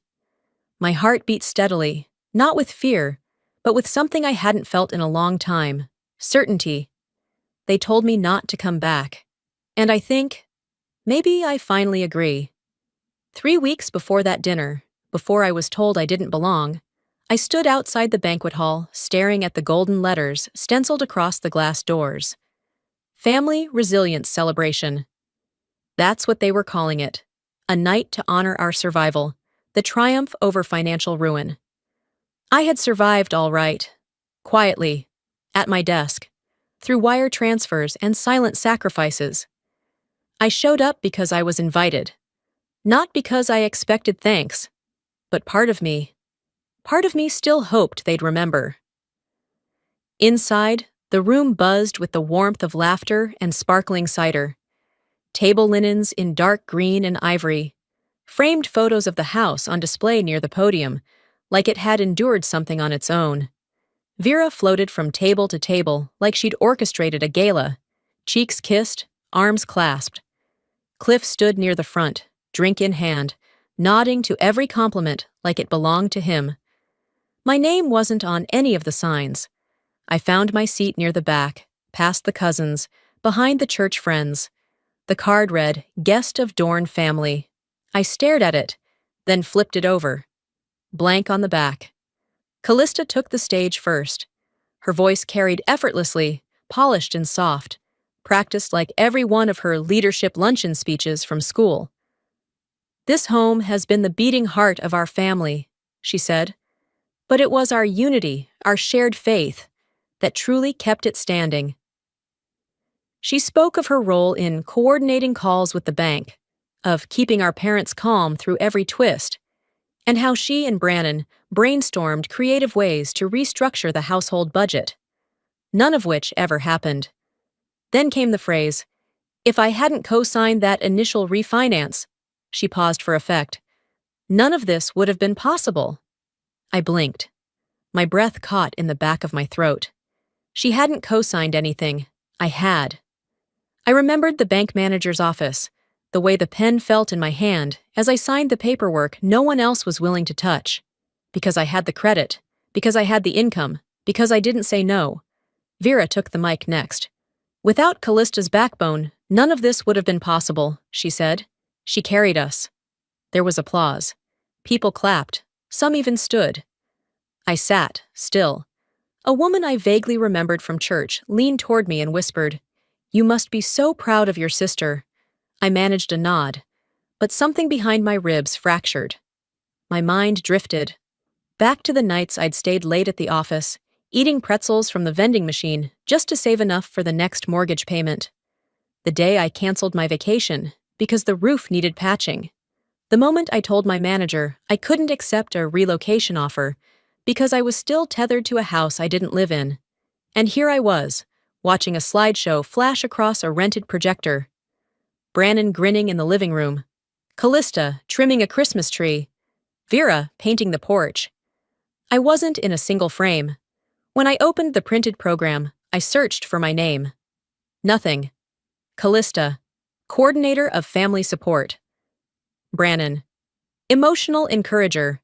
My heart beat steadily, not with fear, but with something I hadn't felt in a long time, certainty. They told me not to come back. And I think, maybe I finally agree. 3 weeks before that dinner, before I was told I didn't belong, I stood outside the banquet hall, staring at the golden letters stenciled across the glass doors. Family Resilience Celebration. That's what they were calling it. A night to honor our survival, the triumph over financial ruin. I had survived all right. Quietly. At my desk. Through wire transfers and silent sacrifices. I showed up because I was invited. Not because I expected thanks. But part of me still hoped they'd remember. Inside, the room buzzed with the warmth of laughter and sparkling cider. Table linens in dark green and ivory. Framed photos of the house on display near the podium, like it had endured something on its own. Vera floated from table to table like she'd orchestrated a gala. Cheeks kissed, arms clasped. Cliff stood near the front, drink in hand, nodding to every compliment like it belonged to him. My name wasn't on any of the signs. I found my seat near the back, past the cousins, behind the church friends. The card read, Guest of Dorn Family. I stared at it, then flipped it over. Blank on the back. Callista took the stage first. Her voice carried effortlessly, polished and soft, practiced like every one of her leadership luncheon speeches from school. This home has been the beating heart of our family, she said. But it was our unity, our shared faith, that truly kept it standing. She spoke of her role in coordinating calls with the bank, of keeping our parents calm through every twist, and how she and Brannon brainstormed creative ways to restructure the household budget, none of which ever happened. Then came the phrase, if I hadn't co-signed that initial refinance, she paused for effect, none of this would have been possible. I blinked. My breath caught in the back of my throat. She hadn't co-signed anything. I had. I remembered the bank manager's office, the way the pen felt in my hand as I signed the paperwork no one else was willing to touch. Because I had the credit, because I had the income, because I didn't say no. Vera took the mic next. Without Callista's backbone, none of this would have been possible, she said. She carried us. There was applause. People clapped. Some even stood. I sat, still. A woman I vaguely remembered from church leaned toward me and whispered, You must be so proud of your sister. I managed a nod, but something behind my ribs fractured. My mind drifted. Back to the nights I'd stayed late at the office, eating pretzels from the vending machine just to save enough for the next mortgage payment. The day I canceled my vacation because the roof needed patching. The moment I told my manager I couldn't accept a relocation offer because I was still tethered to a house I didn't live in. And here I was, watching a slideshow flash across a rented projector. Brannon grinning in the living room. Callista trimming a Christmas tree. Vera painting the porch. I wasn't in a single frame. When I opened the printed program, I searched for my name. Nothing. Callista, Coordinator of Family Support. Brannon, Emotional Encourager.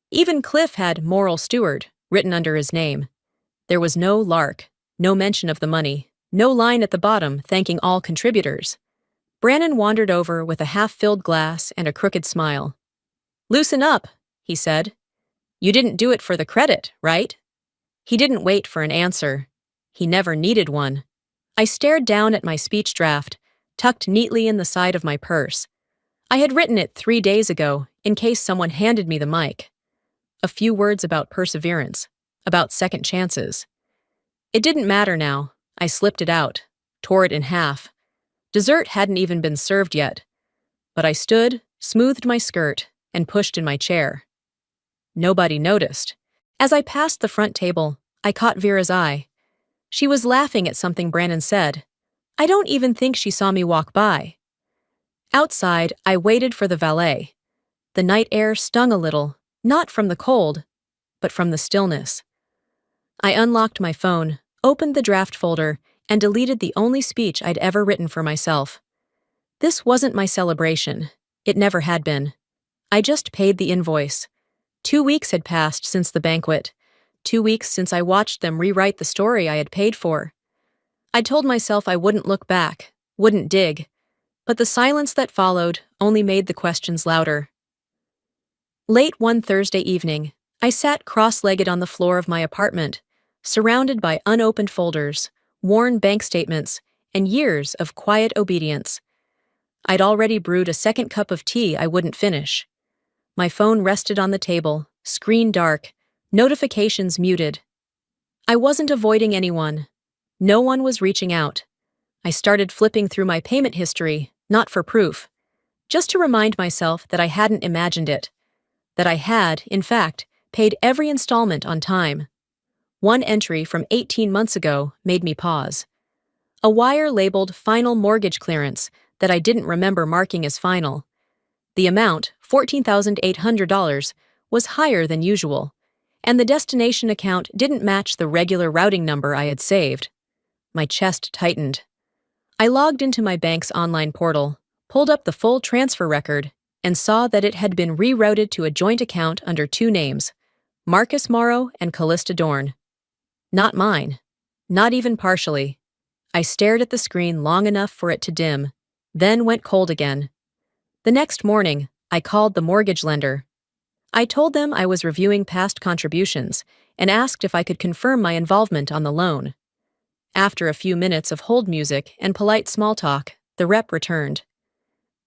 Even Cliff had Moral Steward written under his name. There was no lark, no mention of the money, no line at the bottom thanking all contributors. Brannon wandered over with a half-filled glass and a crooked smile. Loosen up, he said. You didn't do it for the credit, right? He didn't wait for an answer. He never needed one. I stared down at my speech draft, tucked neatly in the side of my purse. I had written it 3 days ago, in case someone handed me the mic. A few words about perseverance, about second chances. It didn't matter now. I slipped it out, tore it in half. Dessert hadn't even been served yet. But I stood, smoothed my skirt, and pushed in my chair. Nobody noticed. As I passed the front table, I caught Vera's eye. She was laughing at something Brannon said. I don't even think she saw me walk by. Outside, I waited for the valet. The night air stung a little, not from the cold, but from the stillness. I unlocked my phone, opened the draft folder, and deleted the only speech I'd ever written for myself. This wasn't my celebration. It never had been. I just paid the invoice. 2 weeks had passed since the banquet. 2 weeks since I watched them rewrite the story I had paid for. I told myself I wouldn't look back, wouldn't dig, but the silence that followed only made the questions louder. Late one Thursday evening, I sat cross-legged on the floor of my apartment, surrounded by unopened folders, worn bank statements, and years of quiet obedience. I'd already brewed a second cup of tea I wouldn't finish. My phone rested on the table, screen dark, notifications muted. I wasn't avoiding anyone. No one was reaching out. I started flipping through my payment history, not for proof, just to remind myself that I hadn't imagined it, that I had, in fact, paid every installment on time. One entry from 18 months ago made me pause. A wire labeled Final Mortgage Clearance that I didn't remember marking as final. The amount, $14,800, was higher than usual, and the destination account didn't match the regular routing number I had saved. My chest tightened. I logged into my bank's online portal, pulled up the full transfer record, and saw that it had been rerouted to a joint account under 2 names, Marcus Morrow and Callista Dorn. Not mine. Not even partially. I stared at the screen long enough for it to dim, then went cold again. The next morning, I called the mortgage lender. I told them I was reviewing past contributions and asked if I could confirm my involvement on the loan. After a few minutes of hold music and polite small talk, the rep returned.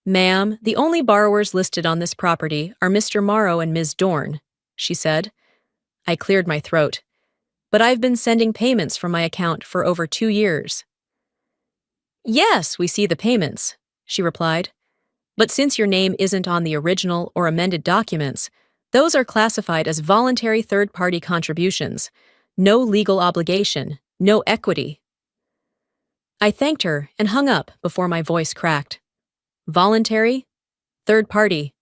"Ma'am, the only borrowers listed on this property are Mr. Morrow and Ms. Dorn," she said. I cleared my throat. "But I've been sending payments from my account for over 2 years." "Yes, we see the payments," she replied. "But since your name isn't on the original or amended documents, those are classified as voluntary third-party contributions. No legal obligation, no equity." I thanked her and hung up before my voice cracked. Voluntary? Third party.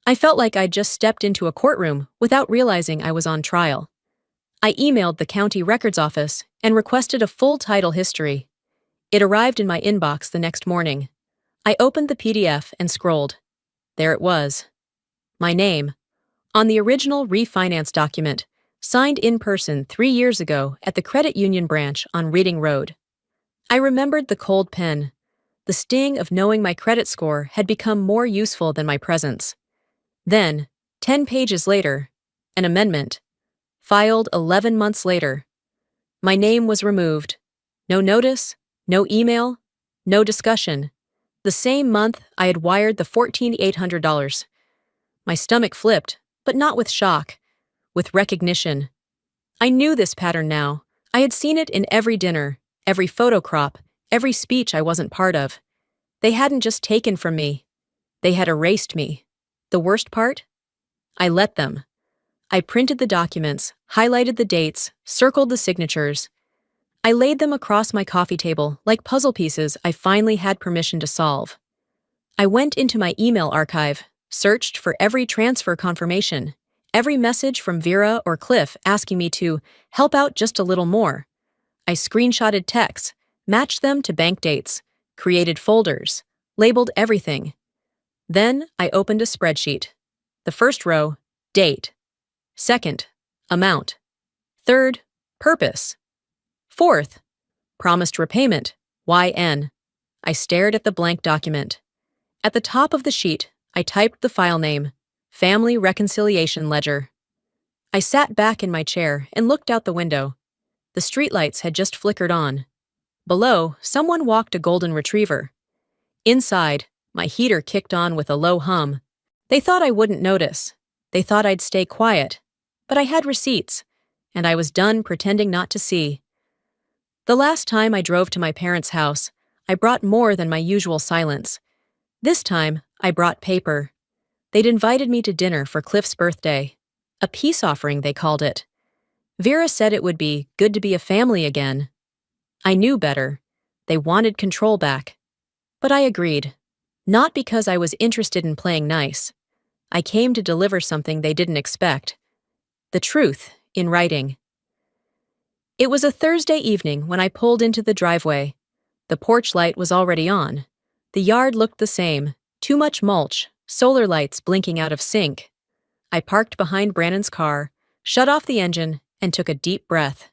I felt like I'd just stepped into a courtroom without realizing I was on trial. I emailed the county records office and requested a full title history. It arrived in my inbox the next morning. I opened the PDF and scrolled. There it was. My name. On the original refinance document, signed in person 3 years ago at the credit union branch on Reading Road. I remembered the cold pen. The sting of knowing my credit score had become more useful than my presence. Then, 10 pages later, an amendment. Filed 11 months later. My name was removed. No notice, no email, no discussion. The same month, I had wired the $14,800. My stomach flipped, but not with shock, with recognition. I knew this pattern now. I had seen it in every dinner, every photo crop, every speech I wasn't part of. They hadn't just taken from me. They had erased me. The worst part? I let them. I printed the documents, highlighted the dates, circled the signatures. I laid them across my coffee table like puzzle pieces I finally had permission to solve. I went into my email archive, searched for every transfer confirmation, every message from Vera or Cliff asking me to help out just a little more. I screenshotted texts, matched them to bank dates, created folders, labeled everything. Then I opened a spreadsheet. The first row, date. Second, amount. Third, purpose. Fourth, promised repayment, YN. I stared at the blank document. At the top of the sheet, I typed the file name, Family Reconciliation Ledger. I sat back in my chair and looked out the window. The streetlights had just flickered on. Below, someone walked a golden retriever. Inside, my heater kicked on with a low hum. They thought I wouldn't notice. They thought I'd stay quiet. But I had receipts, and I was done pretending not to see. The last time I drove to my parents' house, I brought more than my usual silence. This time, I brought paper. They'd invited me to dinner for Cliff's birthday. A peace offering, they called it. Vera said it would be good to be a family again. I knew better. They wanted control back. But I agreed. Not because I was interested in playing nice. I came to deliver something they didn't expect. The truth, in writing. It was a Thursday evening when I pulled into the driveway. The porch light was already on. The yard looked the same, too much mulch, solar lights blinking out of sync. I parked behind Brannon's car, shut off the engine, and took a deep breath.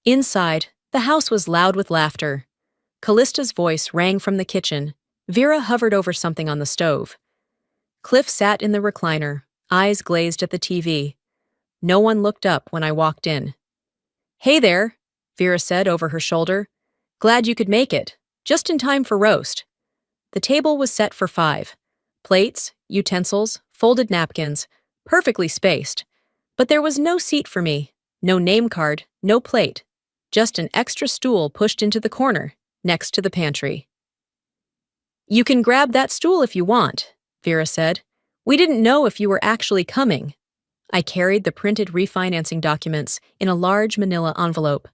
Inside, the house was loud with laughter. Callista's voice rang from the kitchen. Vera hovered over something on the stove. Cliff sat in the recliner, eyes glazed at the TV. No one looked up when I walked in. "Hey there," Vera said over her shoulder. "Glad you could make it. Just in time for roast." The table was set for 5. Plates, utensils, folded napkins, perfectly spaced. But there was no seat for me, no name card, no plate. Just an extra stool pushed into the corner, next to the pantry. "You can grab that stool if you want," Vera said. "We didn't know if you were actually coming." I carried the printed refinancing documents in a large manila envelope.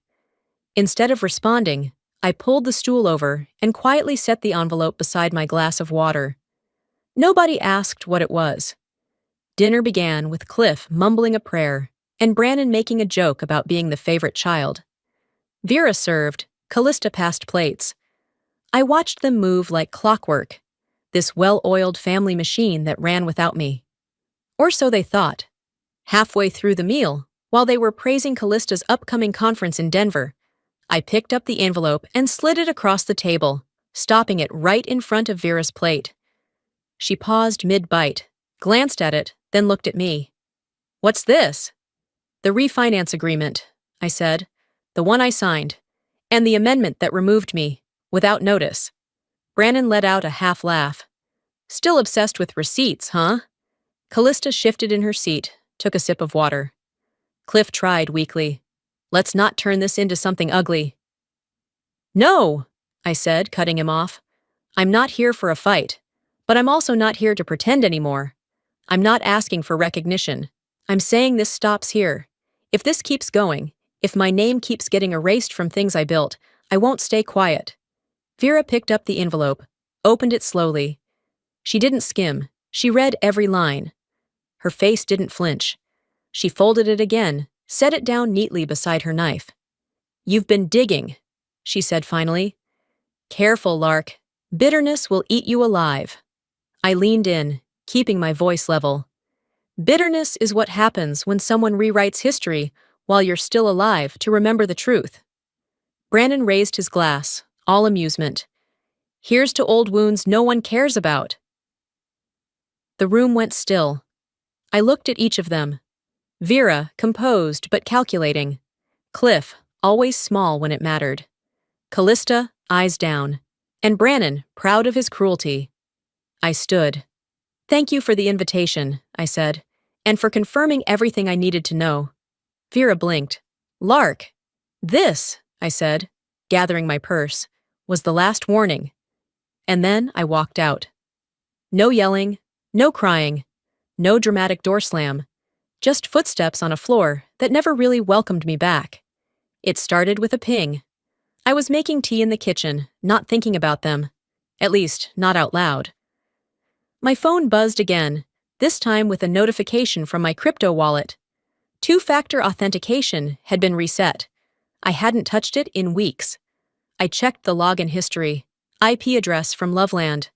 Instead of responding, I pulled the stool over and quietly set the envelope beside my glass of water. Nobody asked what it was. Dinner began with Cliff mumbling a prayer and Brannon making a joke about being the favorite child. Vera served, Callista passed plates. I watched them move like clockwork, this well-oiled family machine that ran without me. Or so they thought. Halfway through the meal, while they were praising Callista's upcoming conference in Denver, I picked up the envelope and slid it across the table, stopping it right in front of Vera's plate. She paused mid-bite, glanced at it, then looked at me. "What's this?" "The refinance agreement," I said. "The one I signed. And the amendment that removed me, without notice." Brannon let out a half laugh. "Still obsessed with receipts, huh?" Callista shifted in her seat, took a sip of water. Cliff tried weakly. "Let's not turn this into something ugly." "No," I said, cutting him off. "I'm not here for a fight, but I'm also not here to pretend anymore. I'm not asking for recognition. I'm saying this stops here. If this keeps going, if my name keeps getting erased from things I built, I won't stay quiet." Vera picked up the envelope, opened it slowly. She didn't skim. She read every line. Her face didn't flinch. She folded it again, set it down neatly beside her knife. "You've been digging," she said finally. "Careful, Lark. Bitterness will eat you alive." I leaned in, keeping my voice level. "Bitterness is what happens when someone rewrites history while you're still alive to remember the truth." Brannon raised his glass, all amusement. "Here's to old wounds no one cares about." The room went still. I looked at each of them. Vera, composed but calculating. Cliff, always small when it mattered. Callista, eyes down. And Brannon, proud of his cruelty. I stood. "Thank you for the invitation," I said, "and for confirming everything I needed to know." Vera blinked. "Lark, this," I said, gathering my purse, "was the last warning." And then I walked out. No yelling, no crying, no dramatic door slam, just footsteps on a floor that never really welcomed me back. It started with a ping. I was making tea in the kitchen, not thinking about them. At least, not out loud. My phone buzzed again, this time with a notification from my crypto wallet. Two-factor authentication had been reset. I hadn't touched it in weeks. I checked the login history, IP address from Loveland.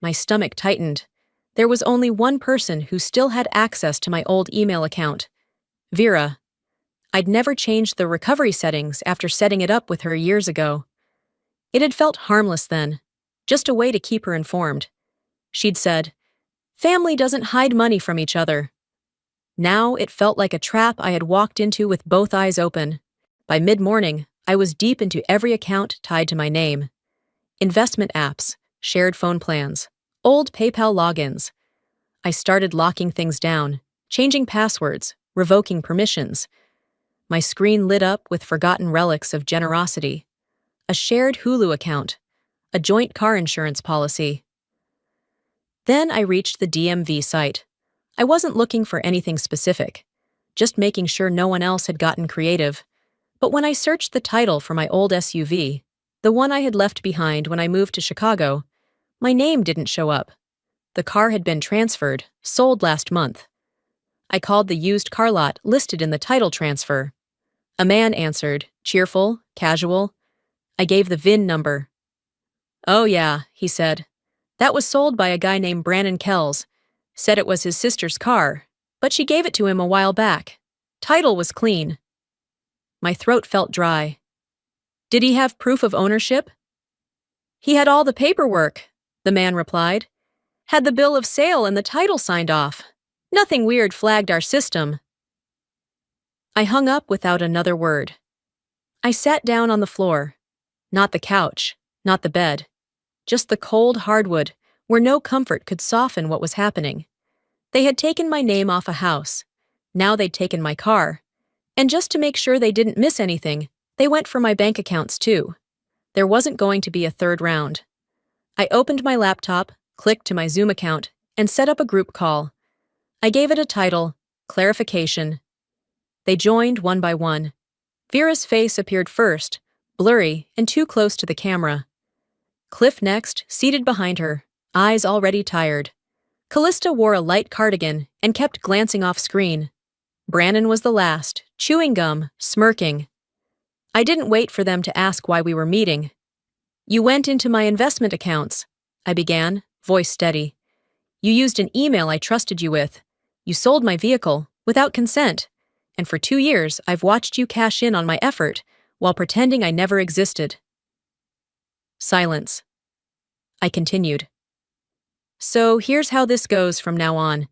My stomach tightened. There was only one person who still had access to my old email account. Vera. I'd never changed the recovery settings after setting it up with her years ago. It had felt harmless then, just a way to keep her informed. She'd said, "Family doesn't hide money from each other." Now it felt like a trap I had walked into with both eyes open. By mid-morning, I was deep into every account tied to my name. Investment apps, shared phone plans, old PayPal logins. I started locking things down, changing passwords, revoking permissions. My screen lit up with forgotten relics of generosity. A shared Hulu account, a joint car insurance policy. Then I reached the DMV site. I wasn't looking for anything specific, just making sure no one else had gotten creative. But when I searched the title for my old SUV, the one I had left behind when I moved to Chicago, my name didn't show up. The car had been transferred, sold last month. I called the used car lot listed in the title transfer. A man answered, cheerful, casual. I gave the VIN number. "Oh yeah," he said. "That was sold by a guy named Brannon Kells. Said it was his sister's car, but she gave it to him a while back. Title was clean." My throat felt dry. "Did he have proof of ownership?" "He had all the paperwork," the man replied. "Had the bill of sale and the title signed off. Nothing weird flagged our system." I hung up without another word. I sat down on the floor. Not the couch, not the bed. Just the cold hardwood, where no comfort could soften what was happening. They had taken my name off a house. Now they'd taken my car. And just to make sure they didn't miss anything, they went for my bank accounts too. There wasn't going to be a third round. I opened my laptop, clicked to my Zoom account, and set up a group call. I gave it a title, Clarification. They joined one by one. Vera's face appeared first, blurry and too close to the camera. Cliff next, seated behind her, eyes already tired. Callista wore a light cardigan and kept glancing off screen. Brannon was the last, chewing gum, smirking. I didn't wait for them to ask why we were meeting. "You went into my investment accounts," I began, voice steady. "You used an email I trusted you with. You sold my vehicle. without consent, and for 2 years I've watched you cash in on my effort while pretending I never existed. Silence. I continued. So here's how this goes from now on.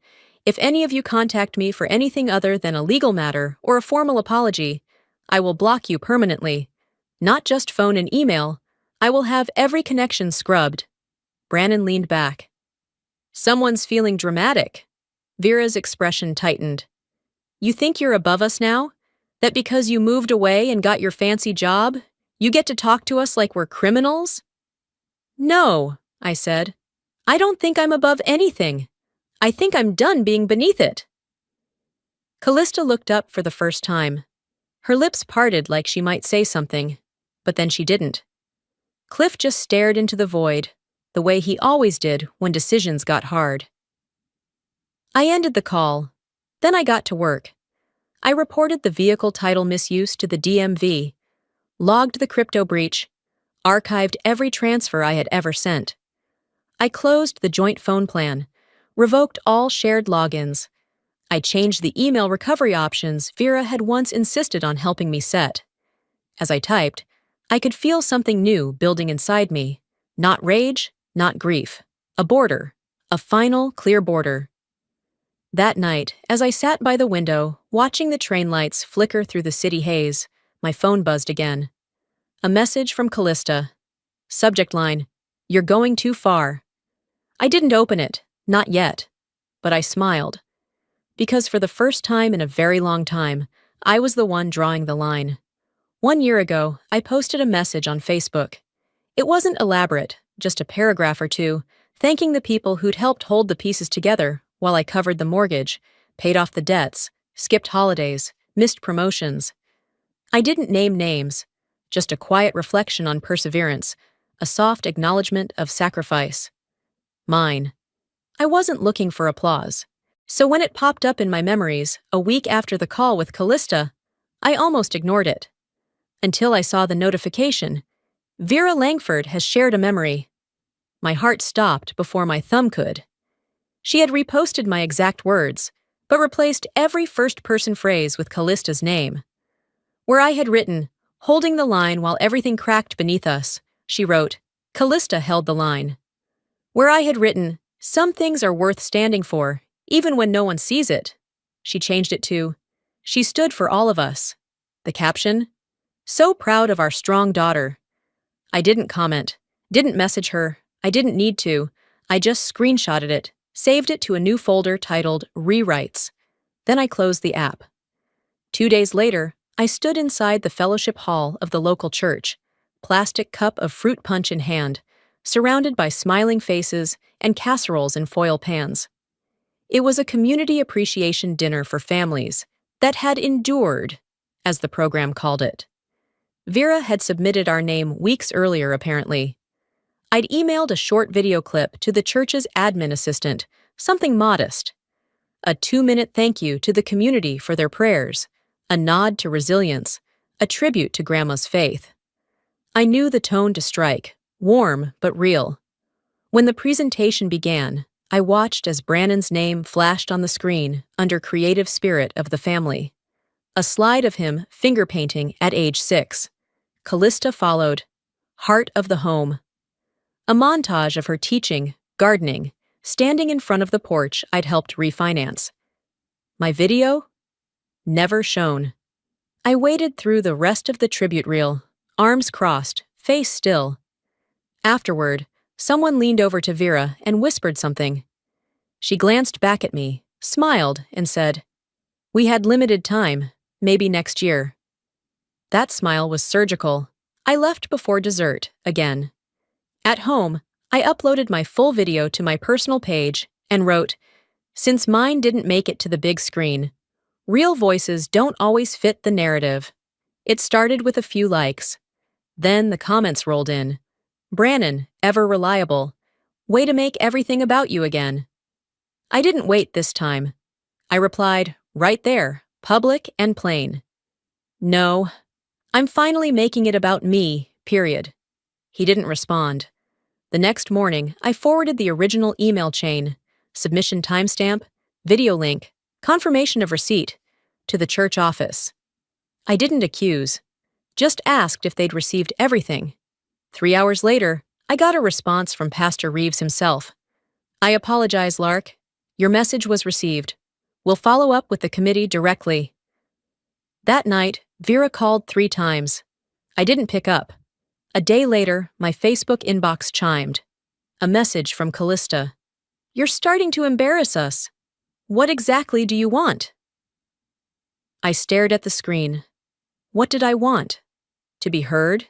If any of you contact me for anything other than a legal matter or a formal apology, I will block you permanently. Not just phone and email. I will have every connection scrubbed. Brannon leaned back. Someone's feeling dramatic. Vera's expression tightened. You think you're above us now? That because you moved away and got your fancy job, you get to talk to us like we're criminals? No, I said. I don't think I'm above anything. I think I'm done being beneath it. Callista looked up for the first time. Her lips parted like she might say something, but then she didn't. Cliff just stared into the void, the way he always did when decisions got hard. I ended the call. Then I got to work. I reported the vehicle title misuse to the DMV, logged the crypto breach, archived every transfer I had ever sent. I closed the joint phone plan, revoked all shared logins. I changed the email recovery options Vera had once insisted on helping me set. As I typed, I could feel something new building inside me. Not rage, not grief. A border. A final, clear border. That night, as I sat by the window, watching the train lights flicker through the city haze, my phone buzzed again. A message from Callista. Subject line, "You're going too far." I didn't open it, not yet, but I smiled. Because for the first time in a very long time, I was the one drawing the line. 1 year ago, I posted a message on Facebook. It wasn't elaborate, just a paragraph or two, thanking the people who'd helped hold the pieces together while I covered the mortgage, paid off the debts, skipped holidays, missed promotions. I didn't name names, just a quiet reflection on perseverance, a soft acknowledgement of sacrifice. Mine. I wasn't looking for applause. So when it popped up in my memories, a week after the call with Callista, I almost ignored it. Until I saw the notification. Vera Langford has shared a memory. My heart stopped before my thumb could. She had reposted my exact words, but replaced every first-person phrase with Callista's name. Where I had written, "Holding the line while everything cracked beneath us," she wrote, "Callista held the line." Where I had written, "Some things are worth standing for, even when no one sees it," she changed it to, "She stood for all of us." The caption, "So proud of our strong daughter." I didn't comment, didn't message her, I didn't need to. I just screenshotted it, saved it to a new folder titled Rewrites. Then I closed the app. 2 days later, I stood inside the fellowship hall of the local church, plastic cup of fruit punch in hand, surrounded by smiling faces and casseroles in foil pans. It was a community appreciation dinner for families that had endured, as the program called it. Vera had submitted our name weeks earlier, apparently. I'd emailed a short video clip to the church's admin assistant, something modest. A 2-minute thank you to the community for their prayers, a nod to resilience, a tribute to Grandma's faith. I knew the tone to strike, warm but real. When the presentation began, I watched as Brannon's name flashed on the screen under creative spirit of the family. A slide of him finger painting at age 6. Callista followed, heart of the home. A montage of her teaching, gardening, standing in front of the porch I'd helped refinance. My video? Never shown. I waded through the rest of the tribute reel, arms crossed, face still. Afterward, someone leaned over to Vera and whispered something. She glanced back at me, smiled, and said, "We had limited time, maybe next year." That smile was surgical. I left before dessert, again. At home, I uploaded my full video to my personal page and wrote, "Since mine didn't make it to the big screen, real voices don't always fit the narrative." It started with a few likes. Then the comments rolled in. "Brannon, ever reliable. Way to make everything about you again." I didn't wait this time. I replied, right there, public and plain. "No, I'm finally making it about me, period." He didn't respond. The next morning, I forwarded the original email chain, submission timestamp, video link, Confirmation of receipt. To the church office. I didn't accuse, just asked if they'd received everything. 3 hours later, I got a response from Pastor Reeves himself. I apologize, Lark. Your message was received. We'll follow up with the committee directly. That night, Vera called 3 times. I didn't pick up. A day later, my Facebook inbox chimed. A message from Callista. You're starting to embarrass us. What exactly do you want? I stared at the screen. What did I want? To be heard?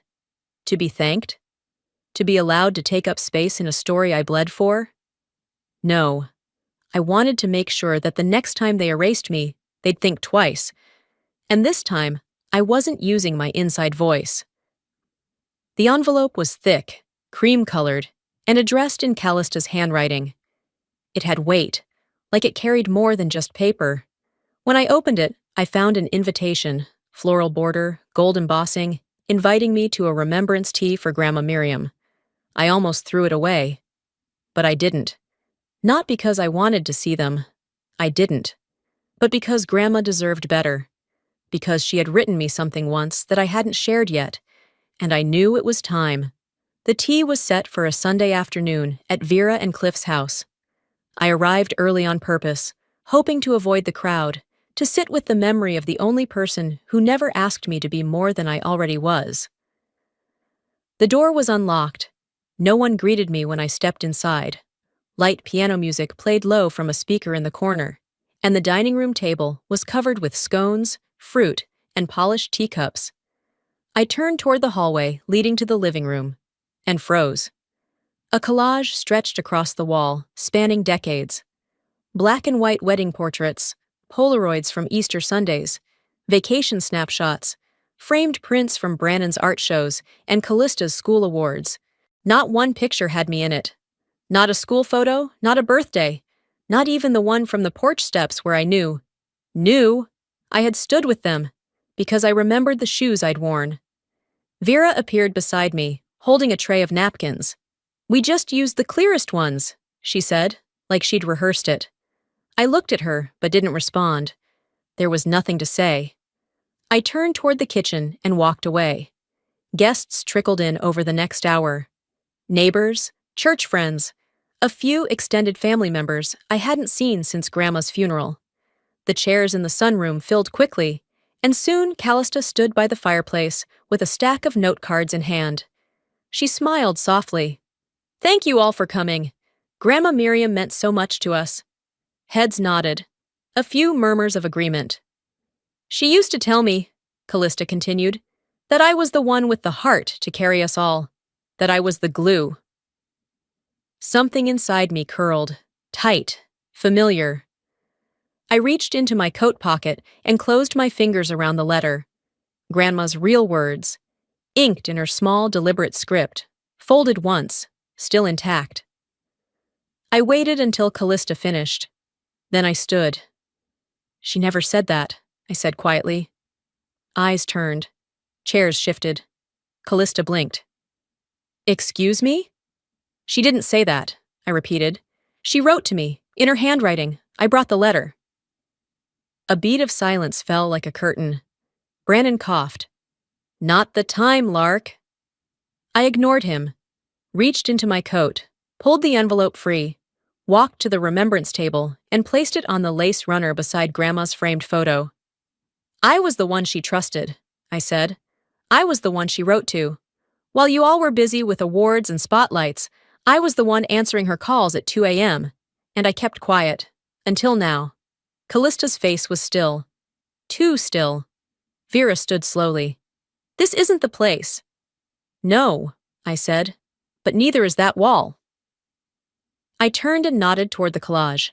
To be thanked? To be allowed to take up space in a story I bled for? No. I wanted to make sure that the next time they erased me, they'd think twice. And this time, I wasn't using my inside voice. The envelope was thick, cream-colored, and addressed in Callista's handwriting. It had weight, like it carried more than just paper. When I opened it, I found an invitation, floral border, gold embossing, inviting me to a remembrance tea for Grandma Miriam. I almost threw it away. But I didn't. Not because I wanted to see them. I didn't. But because Grandma deserved better. Because she had written me something once that I hadn't shared yet, and I knew it was time. The tea was set for a Sunday afternoon at Vera and Cliff's house. I arrived early on purpose, hoping to avoid the crowd, to sit with the memory of the only person who never asked me to be more than I already was. The door was unlocked. No one greeted me when I stepped inside. Light piano music played low from a speaker in the corner, and the dining room table was covered with scones, fruit, and polished teacups. I turned toward the hallway leading to the living room, and froze. A collage stretched across the wall, spanning decades. Black and white wedding portraits, Polaroids from Easter Sundays, vacation snapshots, framed prints from Brannon's art shows and Callista's school awards. Not one picture had me in it. Not a school photo, not a birthday, not even the one from the porch steps where I knew I had stood with them, because I remembered the shoes I'd worn. Vera appeared beside me, holding a tray of napkins. We just used the clearest ones, she said, like she'd rehearsed it. I looked at her, but didn't respond. There was nothing to say. I turned toward the kitchen and walked away. Guests trickled in over the next hour. Neighbors, church friends, a few extended family members I hadn't seen since Grandma's funeral. The chairs in the sunroom filled quickly, and soon Callista stood by the fireplace with a stack of note cards in hand. She smiled softly. Thank you all for coming. Grandma Miriam meant so much to us. Heads nodded. A few murmurs of agreement. She used to tell me, Callista continued, that I was the one with the heart to carry us all, that I was the glue. Something inside me curled, tight, familiar. I reached into my coat pocket and closed my fingers around the letter. Grandma's real words, inked in her small, deliberate script, folded once, still intact. I waited until Callista finished. Then I stood. She never said that, I said quietly. Eyes turned. Chairs shifted. Callista blinked. Excuse me? She didn't say that, I repeated. She wrote to me, in her handwriting. I brought the letter. A bead of silence fell like a curtain. Brannon coughed. Not the time, Lark. I ignored him, reached into my coat, pulled the envelope free, walked to the remembrance table, and placed it on the lace runner beside Grandma's framed photo. I was the one she trusted, I said. I was the one she wrote to. While you all were busy with awards and spotlights, I was the one answering her calls at 2 a.m., and I kept quiet. Until now. Callista's face was still. Too still. Vera stood slowly. This isn't the place. No, I said, but neither is that wall. I turned and nodded toward the collage.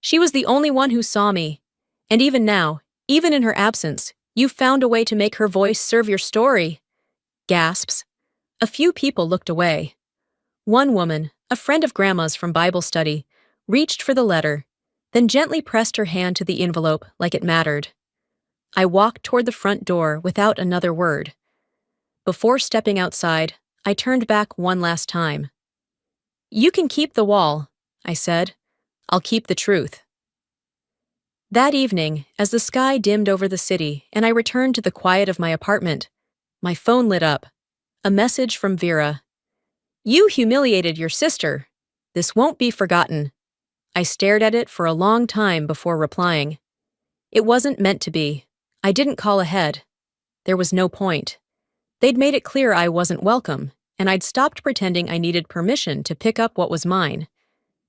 She was the only one who saw me, and even now, even in her absence, you've found a way to make her voice serve your story. Gasps. A few people looked away. One woman, a friend of Grandma's from Bible study, reached for the letter, then gently pressed her hand to the envelope like it mattered. I walked toward the front door without another word. Before stepping outside, I turned back one last time. You can keep the wall, I said. I'll keep the truth. That evening, as the sky dimmed over the city and I returned to the quiet of my apartment, my phone lit up. A message from Vera. "You humiliated your sister. This won't be forgotten." I stared at it for a long time before replying. It wasn't meant to be. I didn't call ahead. There was no point. They'd made it clear I wasn't welcome, and I'd stopped pretending I needed permission to pick up what was mine.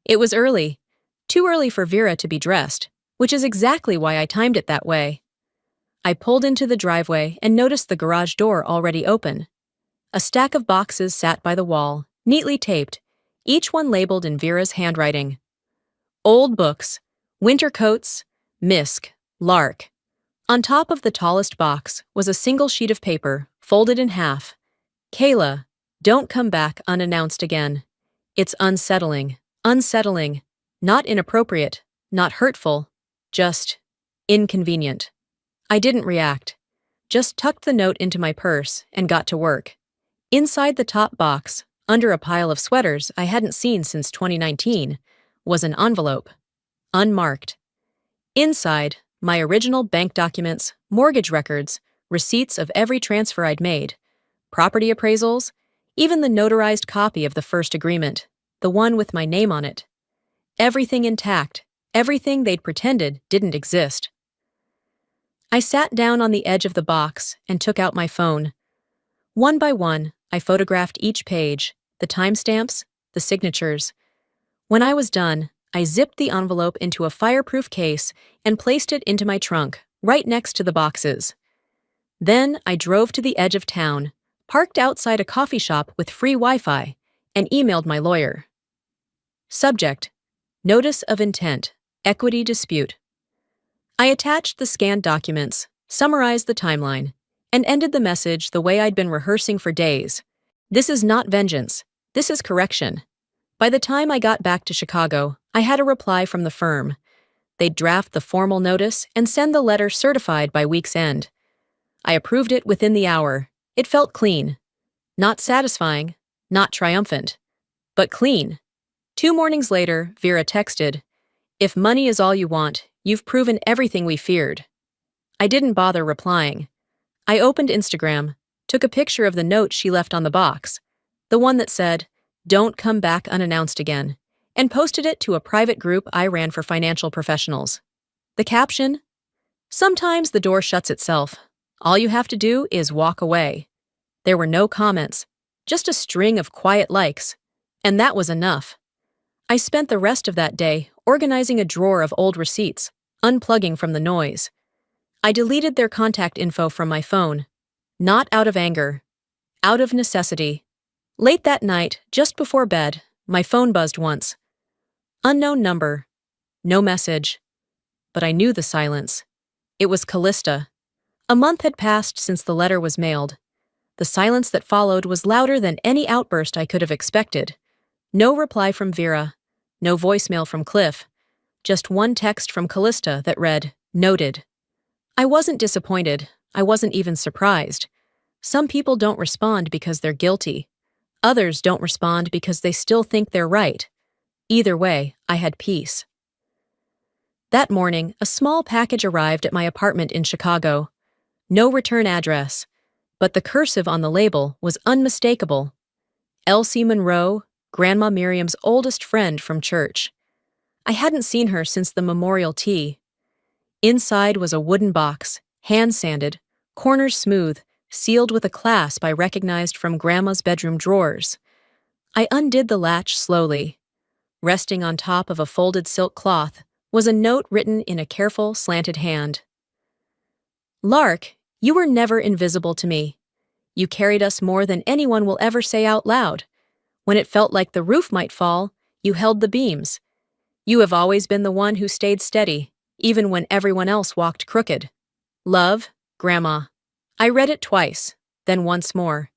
It was early. Too early for Vera to be dressed, which is exactly why I timed it that way. I pulled into the driveway and noticed the garage door already open. A stack of boxes sat by the wall, neatly taped, each one labeled in Vera's handwriting. Old books, winter coats, Misk, Lark. On top of the tallest box was a single sheet of paper, folded in half. "Kayla, don't come back unannounced again. It's unsettling, unsettling, not inappropriate, not hurtful, just inconvenient." I didn't react, just tucked the note into my purse and got to work. Inside the top box, under a pile of sweaters I hadn't seen since 2019, was an envelope, unmarked. Inside, my original bank documents, mortgage records, receipts of every transfer I'd made, property appraisals, even the notarized copy of the first agreement, the one with my name on it. Everything intact, everything they'd pretended didn't exist. I sat down on the edge of the box and took out my phone. One by one, I photographed each page, the timestamps, the signatures. When I was done, I zipped the envelope into a fireproof case and placed it into my trunk, right next to the boxes. Then I drove to the edge of town, parked outside a coffee shop with free Wi-Fi, and emailed my lawyer. Subject: Notice of Intent, Equity Dispute. I attached the scanned documents, summarized the timeline, and ended the message the way I'd been rehearsing for days. This is not vengeance. This is correction. By the time I got back to Chicago, I had a reply from the firm. They'd draft the formal notice and send the letter certified by week's end. I approved it within the hour. It felt clean. Not satisfying, not triumphant, but clean. 2 mornings later, Vera texted, "If money is all you want, you've proven everything we feared." I didn't bother replying. I opened Instagram, took a picture of the note she left on the box, the one that said, "Don't come back unannounced again," and posted it to a private group I ran for financial professionals. The caption: "Sometimes the door shuts itself. All you have to do is walk away." There were no comments, just a string of quiet likes, and that was enough. I spent the rest of that day organizing a drawer of old receipts, unplugging from the noise. I deleted their contact info from my phone, not out of anger, out of necessity. Late that night, just before bed, my phone buzzed once. Unknown number. No message. But I knew the silence. It was Callista. A month had passed since the letter was mailed. The silence that followed was louder than any outburst I could have expected. No reply from Vera. No voicemail from Cliff. Just one text from Callista that read, "Noted." I wasn't disappointed. I wasn't even surprised. Some people don't respond because they're guilty. Others don't respond because they still think they're right. Either way, I had peace. That morning, a small package arrived at my apartment in Chicago. No return address, but the cursive on the label was unmistakable. Elsie Monroe, Grandma Miriam's oldest friend from church. I hadn't seen her since the memorial tea. Inside was a wooden box, hand-sanded, corners smooth, sealed with a clasp I recognized from Grandma's bedroom drawers. I undid the latch slowly. Resting on top of a folded silk cloth was a note written in a careful, slanted hand. "Lark, you were never invisible to me. You carried us more than anyone will ever say out loud. When it felt like the roof might fall, you held the beams. You have always been the one who stayed steady, even when everyone else walked crooked. Love, Grandma." I read it twice, then once more.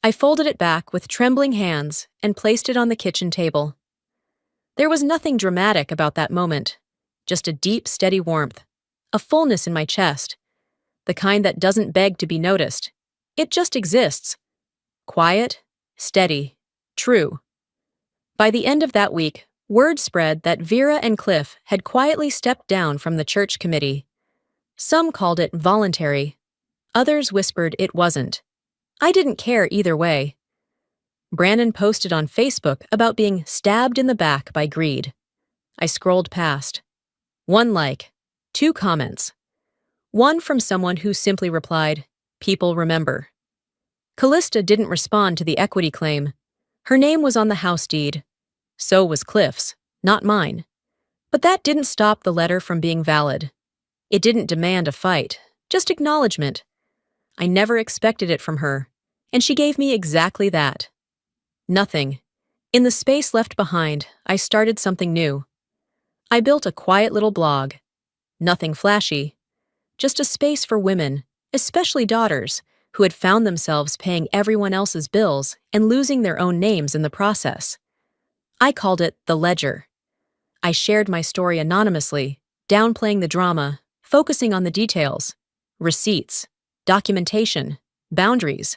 I folded it back with trembling hands and placed it on the kitchen table. There was nothing dramatic about that moment, just a deep, steady warmth, a fullness in my chest, the kind that doesn't beg to be noticed. It just exists. Quiet, steady, true. By the end of that week, Word spread that Vera and Cliff had quietly stepped down from the church committee. Some called it voluntary. Others whispered it wasn't. I didn't care either way. Brannon posted on Facebook about being stabbed in the back by greed. I scrolled past. 1 like, 2 comments. One from someone who simply replied, "People remember." Callista didn't respond to the equity claim. Her name was on the house deed. So was Cliff's, not mine. But that didn't stop the letter from being valid. It didn't demand a fight, just acknowledgement. I never expected it from her, and she gave me exactly that. Nothing. In the space left behind, I started something new. I built a quiet little blog. Nothing flashy. Just a space for women, especially daughters, who had found themselves paying everyone else's bills and losing their own names in the process. I called it The Ledger. I shared my story anonymously, downplaying the drama, focusing on the details, receipts, documentation, boundaries.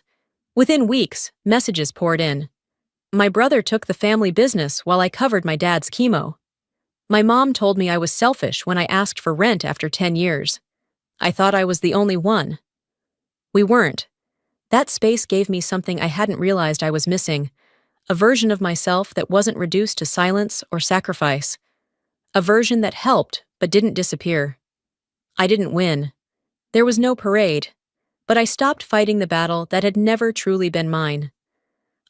Within weeks, messages poured in. My brother took the family business while I covered my dad's chemo. My mom told me I was selfish when I asked for rent after 10 years. I thought I was the only one. We weren't. That space gave me something I hadn't realized I was missing, a version of myself that wasn't reduced to silence or sacrifice, a version that helped but didn't disappear. I didn't win. There was no parade, but I stopped fighting the battle that had never truly been mine.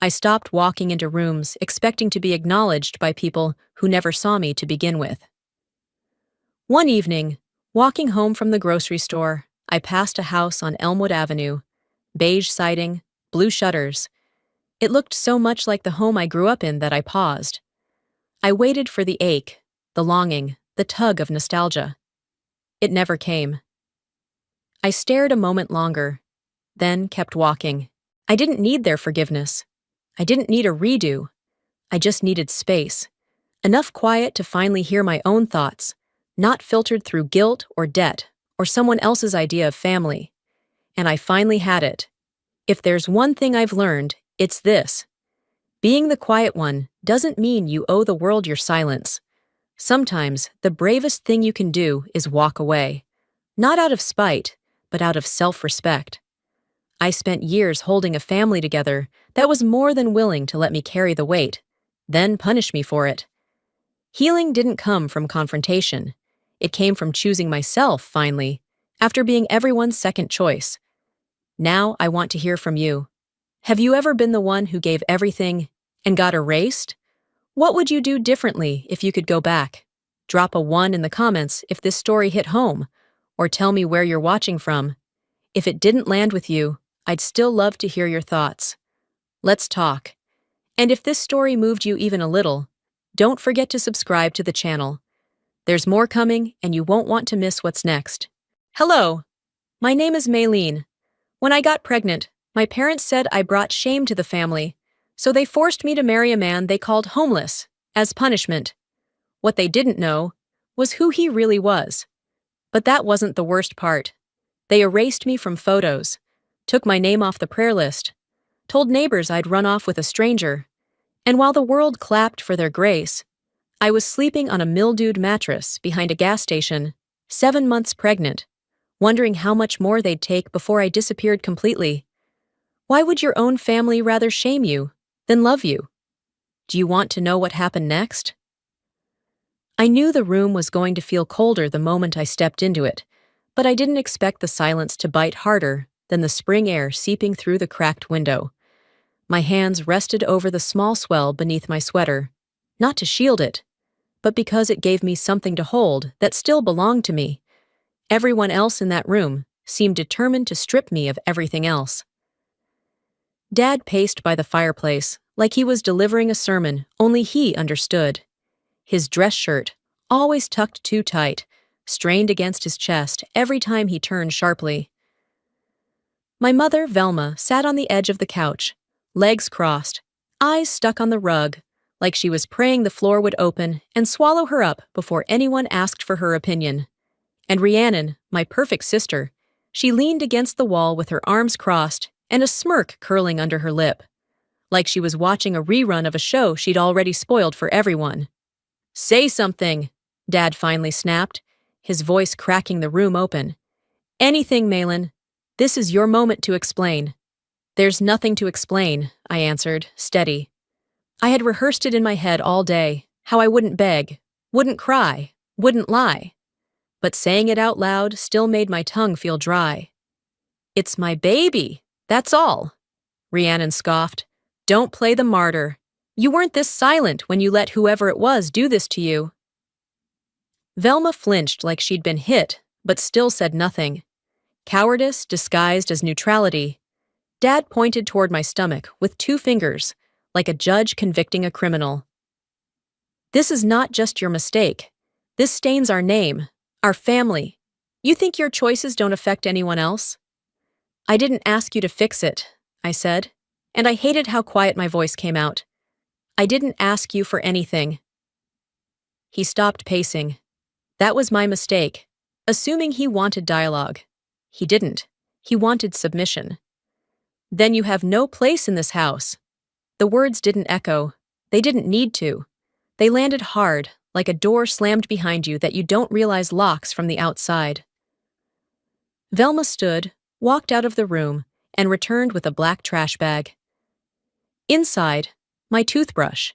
I stopped walking into rooms expecting to be acknowledged by people who never saw me to begin with. One evening, walking home from the grocery store, I passed a house on Elmwood Avenue, beige siding, blue shutters. It looked so much like the home I grew up in that I paused. I waited for the ache, the longing, the tug of nostalgia. It never came. I stared a moment longer, then kept walking. I didn't need their forgiveness. I didn't need a redo. I just needed space. Enough quiet to finally hear my own thoughts, not filtered through guilt or debt or someone else's idea of family. And I finally had it. If there's one thing I've learned, it's this. Being the quiet one doesn't mean you owe the world your silence. Sometimes the bravest thing you can do is walk away. Not out of spite, but out of self-respect. I spent years holding a family together that was more than willing to let me carry the weight, then punish me for it. Healing didn't come from confrontation. It came from choosing myself, finally, after being everyone's second choice. Now I want to hear from you. Have you ever been the one who gave everything and got erased? What would you do differently if you could go back? Drop a 1 in the comments if this story hit home, or tell me where you're watching from. If it didn't land with you, I'd still love to hear your thoughts. Let's talk. And if this story moved you even a little, don't forget to subscribe to the channel. There's more coming, and you won't want to miss what's next. Hello, my name is Maylene. When I got pregnant, my parents said I brought shame to the family, so they forced me to marry a man they called homeless, as punishment. What they didn't know was who he really was. But that wasn't the worst part. They erased me from photos, took my name off the prayer list, told neighbors I'd run off with a stranger, and while the world clapped for their grace, I was sleeping on a mildewed mattress behind a gas station, 7 months pregnant, wondering how much more they'd take before I disappeared completely. Why would your own family rather shame you than love you? Do you want to know what happened next? I knew the room was going to feel colder the moment I stepped into it, but I didn't expect the silence to bite harder than the spring air seeping through the cracked window. My hands rested over the small swell beneath my sweater, not to shield it, but because it gave me something to hold that still belonged to me. Everyone else in that room seemed determined to strip me of everything else. Dad paced by the fireplace like he was delivering a sermon only he understood. His dress shirt, always tucked too tight, strained against his chest every time he turned sharply. My mother, Velma, sat on the edge of the couch, legs crossed, eyes stuck on the rug, like she was praying the floor would open and swallow her up before anyone asked for her opinion. And Rhiannon, my perfect sister, she leaned against the wall with her arms crossed and a smirk curling under her lip, like she was watching a rerun of a show she'd already spoiled for everyone. Say something, Dad finally snapped, his voice cracking the room open. Anything, Malin. This is your moment to explain. There's nothing to explain, I answered, steady. I had rehearsed it in my head all day, how I wouldn't beg, wouldn't cry, wouldn't lie. But saying it out loud still made my tongue feel dry. It's my baby, that's all. Rhiannon scoffed. Don't play the martyr. You weren't this silent when you let whoever it was do this to you. Velma flinched like she'd been hit, but still said nothing. Cowardice disguised as neutrality. Dad pointed toward my stomach with 2 fingers, like a judge convicting a criminal. This is not just your mistake. This stains our name, our family. You think your choices don't affect anyone else? I didn't ask you to fix it, I said, and I hated how quiet my voice came out. I didn't ask you for anything. He stopped pacing. That was my mistake, assuming he wanted dialogue. He didn't. He wanted submission. Then you have no place in this house. The words didn't echo. They didn't need to. They landed hard, like a door slammed behind you that you don't realize locks from the outside. Velma stood, walked out of the room, and returned with a black trash bag. Inside, my toothbrush,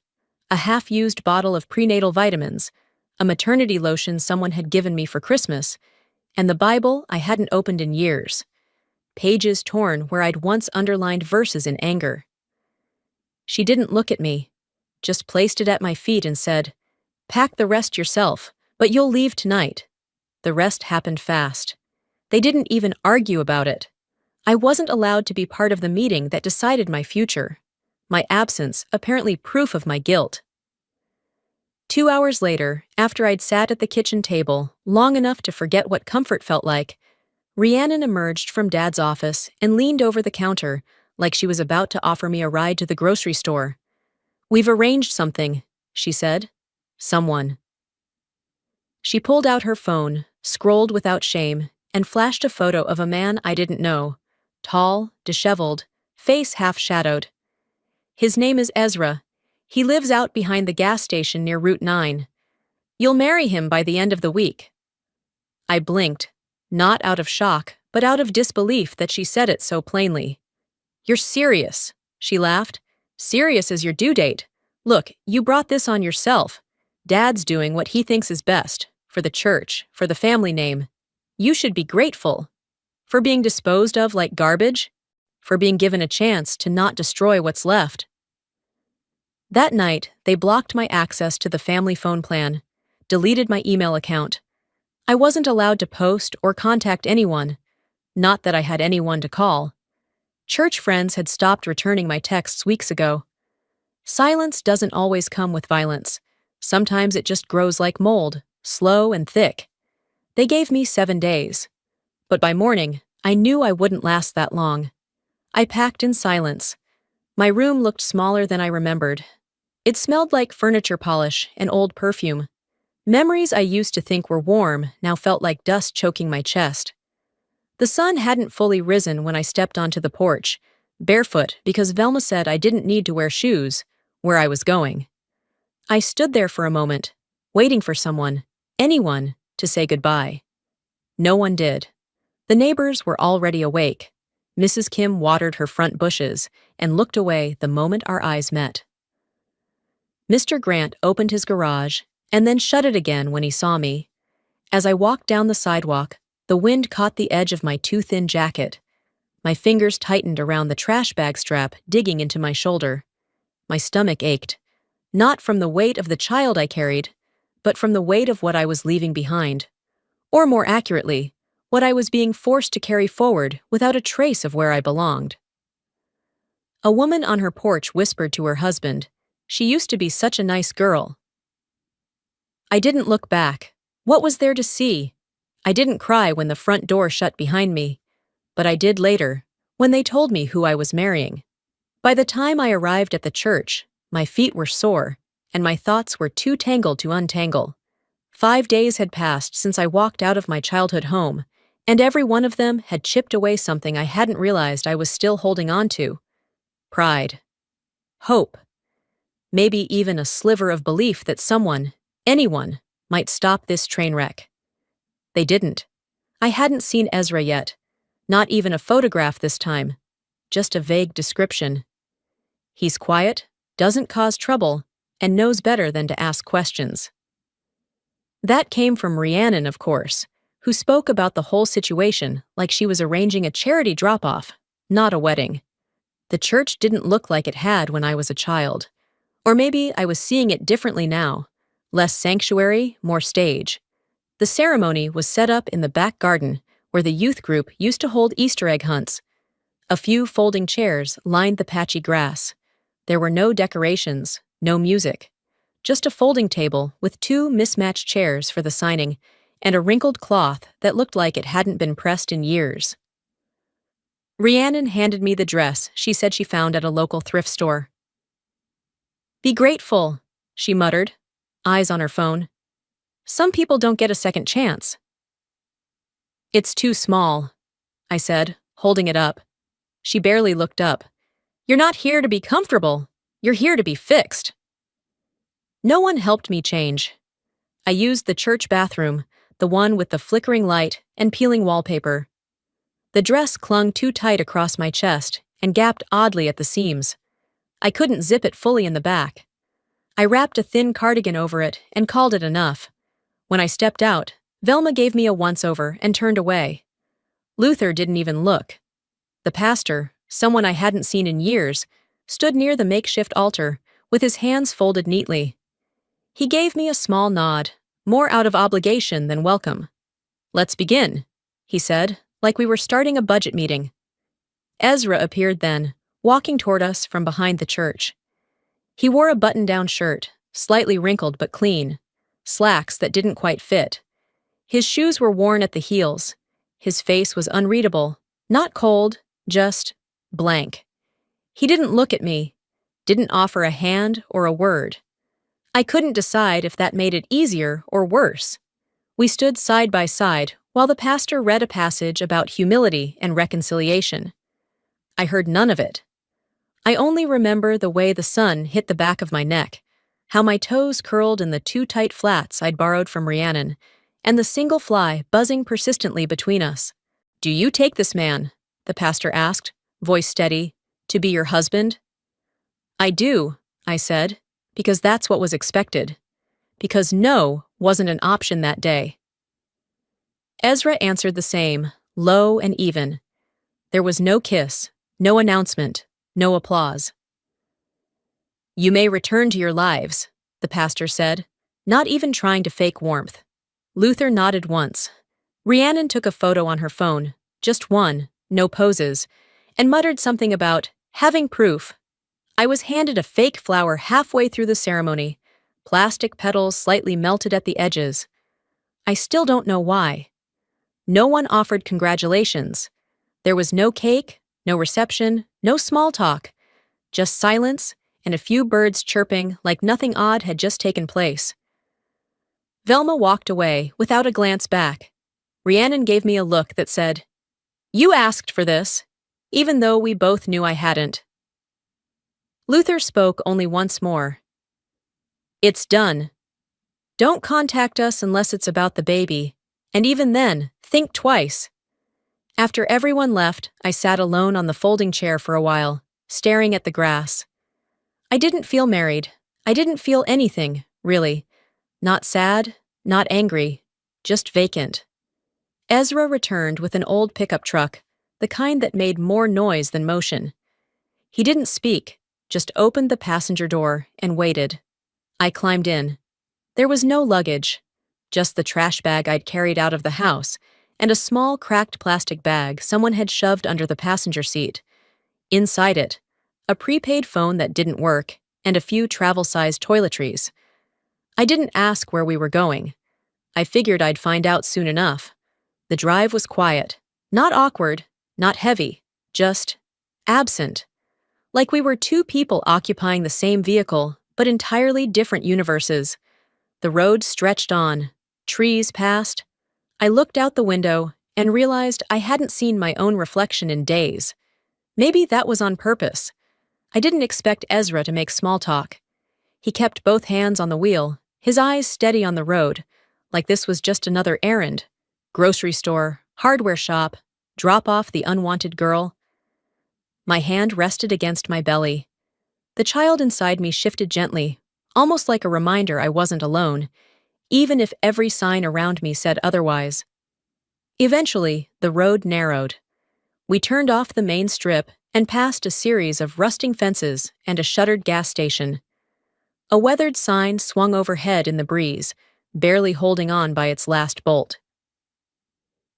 a half-used bottle of prenatal vitamins, a maternity lotion someone had given me for Christmas, and the Bible I hadn't opened in years, pages torn where I'd once underlined verses in anger. She didn't look at me, just placed it at my feet and said, "Pack the rest yourself, but you'll leave tonight." The rest happened fast. They didn't even argue about it. I wasn't allowed to be part of the meeting that decided my future. My absence, apparently proof of my guilt. 2 hours later, after I'd sat at the kitchen table, long enough to forget what comfort felt like, Rhiannon emerged from Dad's office and leaned over the counter like she was about to offer me a ride to the grocery store. "We've arranged something," she said. "Someone." She pulled out her phone, scrolled without shame, and flashed a photo of a man I didn't know, tall, disheveled, face half-shadowed. His name is Ezra. He lives out behind the gas station near Route 9. You'll marry him by the end of the week. I blinked, not out of shock, but out of disbelief that she said it so plainly. "You're serious," she laughed. "Serious as your due date. Look, you brought this on yourself. Dad's doing what he thinks is best, for the church, for the family name. You should be grateful. For being disposed of like garbage? For being given a chance to not destroy what's left." That night, they blocked my access to the family phone plan, deleted my email account. I wasn't allowed to post or contact anyone, not that I had anyone to call. Church friends had stopped returning my texts weeks ago. Silence doesn't always come with violence. Sometimes it just grows like mold, slow and thick. They gave me 7 days. But by morning, I knew I wouldn't last that long. I packed in silence. My room looked smaller than I remembered. It smelled like furniture polish and old perfume. Memories I used to think were warm now felt like dust choking my chest. The sun hadn't fully risen when I stepped onto the porch, barefoot because Velma said I didn't need to wear shoes, where I was going. I stood there for a moment, waiting for someone, anyone, to say goodbye. No one did. The neighbors were already awake. Mrs. Kim watered her front bushes and looked away the moment our eyes met. Mr. Grant opened his garage and then shut it again when he saw me. As I walked down the sidewalk, the wind caught the edge of my too-thin jacket. My fingers tightened around the trash bag strap digging into my shoulder. My stomach ached, not from the weight of the child I carried, but from the weight of what I was leaving behind. Or more accurately, what I was being forced to carry forward without a trace of where I belonged. A woman on her porch whispered to her husband, "She used to be such a nice girl." I didn't look back. What was there to see? I didn't cry when the front door shut behind me, but I did later, when they told me who I was marrying. By the time I arrived at the church, my feet were sore, and my thoughts were too tangled to untangle. 5 days had passed since I walked out of my childhood home, and every one of them had chipped away something I hadn't realized I was still holding on to. Pride. Hope. Maybe even a sliver of belief that someone, Anyone might stop this train wreck. They didn't. I hadn't seen Ezra yet. Not even a photograph this time. Just a vague description. He's quiet, doesn't cause trouble, and knows better than to ask questions. That came from Rhiannon, of course, who spoke about the whole situation like she was arranging a charity drop-off, not a wedding. The church didn't look like it had when I was a child. Or maybe I was seeing it differently now. Less sanctuary, more stage. The ceremony was set up in the back garden where the youth group used to hold Easter egg hunts. A few folding chairs lined the patchy grass. There were no decorations, no music. Just a folding table with two mismatched chairs for the signing and a wrinkled cloth that looked like it hadn't been pressed in years. Rhiannon handed me the dress she said she found at a local thrift store. "Be grateful," she muttered, eyes on her phone. "Some people don't get a second chance." "It's too small," I said, holding it up. She barely looked up. "You're not here to be comfortable. You're here to be fixed." No one helped me change. I used the church bathroom, the one with the flickering light and peeling wallpaper. The dress clung too tight across my chest and gapped oddly at the seams. I couldn't zip it fully in the back. I wrapped a thin cardigan over it and called it enough. When I stepped out, Velma gave me a once-over and turned away. Luther didn't even look. The pastor, someone I hadn't seen in years, stood near the makeshift altar with his hands folded neatly. He gave me a small nod, more out of obligation than welcome. "Let's begin," he said, like we were starting a budget meeting. Ezra appeared then, walking toward us from behind the church. He wore a button-down shirt, slightly wrinkled but clean, slacks that didn't quite fit. His shoes were worn at the heels. His face was unreadable, not cold, just blank. He didn't look at me, didn't offer a hand or a word. I couldn't decide if that made it easier or worse. We stood side by side while the pastor read a passage about humility and reconciliation. I heard none of it. I only remember the way the sun hit the back of my neck, how my toes curled in the two tight flats I'd borrowed from Rhiannon, and the single fly buzzing persistently between us. "Do you take this man?" the pastor asked, voice steady, "to be your husband?" "I do," I said, because that's what was expected. Because no wasn't an option that day. Ezra answered the same, low and even. There was no kiss, no announcement, no applause. "You may return to your lives," the pastor said, not even trying to fake warmth. Luther nodded once. Rhiannon took a photo on her phone, just one, no poses, and muttered something about having proof. I was handed a fake flower halfway through the ceremony, plastic petals slightly melted at the edges. I still don't know why. No one offered congratulations. There was no cake, no reception, no small talk, just silence and a few birds chirping like nothing odd had just taken place. Velma walked away without a glance back. Rhiannon gave me a look that said, "You asked for this," even though we both knew I hadn't. Luther spoke only once more. "It's done. Don't contact us unless it's about the baby, and even then, think twice." After everyone left, I sat alone on the folding chair for a while, staring at the grass. I didn't feel married. I didn't feel anything, really. Not sad, not angry, just vacant. Ezra returned with an old pickup truck, the kind that made more noise than motion. He didn't speak, just opened the passenger door and waited. I climbed in. There was no luggage, just the trash bag I'd carried out of the house and a small cracked plastic bag someone had shoved under the passenger seat. Inside it, a prepaid phone that didn't work and a few travel-sized toiletries. I didn't ask where we were going. I figured I'd find out soon enough. The drive was quiet, not awkward, not heavy, just absent. Like we were two people occupying the same vehicle, but entirely different universes. The road stretched on, trees passed. I looked out the window and realized I hadn't seen my own reflection in days. Maybe that was on purpose. I didn't expect Ezra to make small talk. He kept both hands on the wheel, his eyes steady on the road, like this was just another errand. Grocery store, hardware shop, drop off the unwanted girl. My hand rested against my belly. The child inside me shifted gently, almost like a reminder I wasn't alone, even if every sign around me said otherwise. Eventually, the road narrowed. We turned off the main strip and passed a series of rusting fences and a shuttered gas station. A weathered sign swung overhead in the breeze, barely holding on by its last bolt.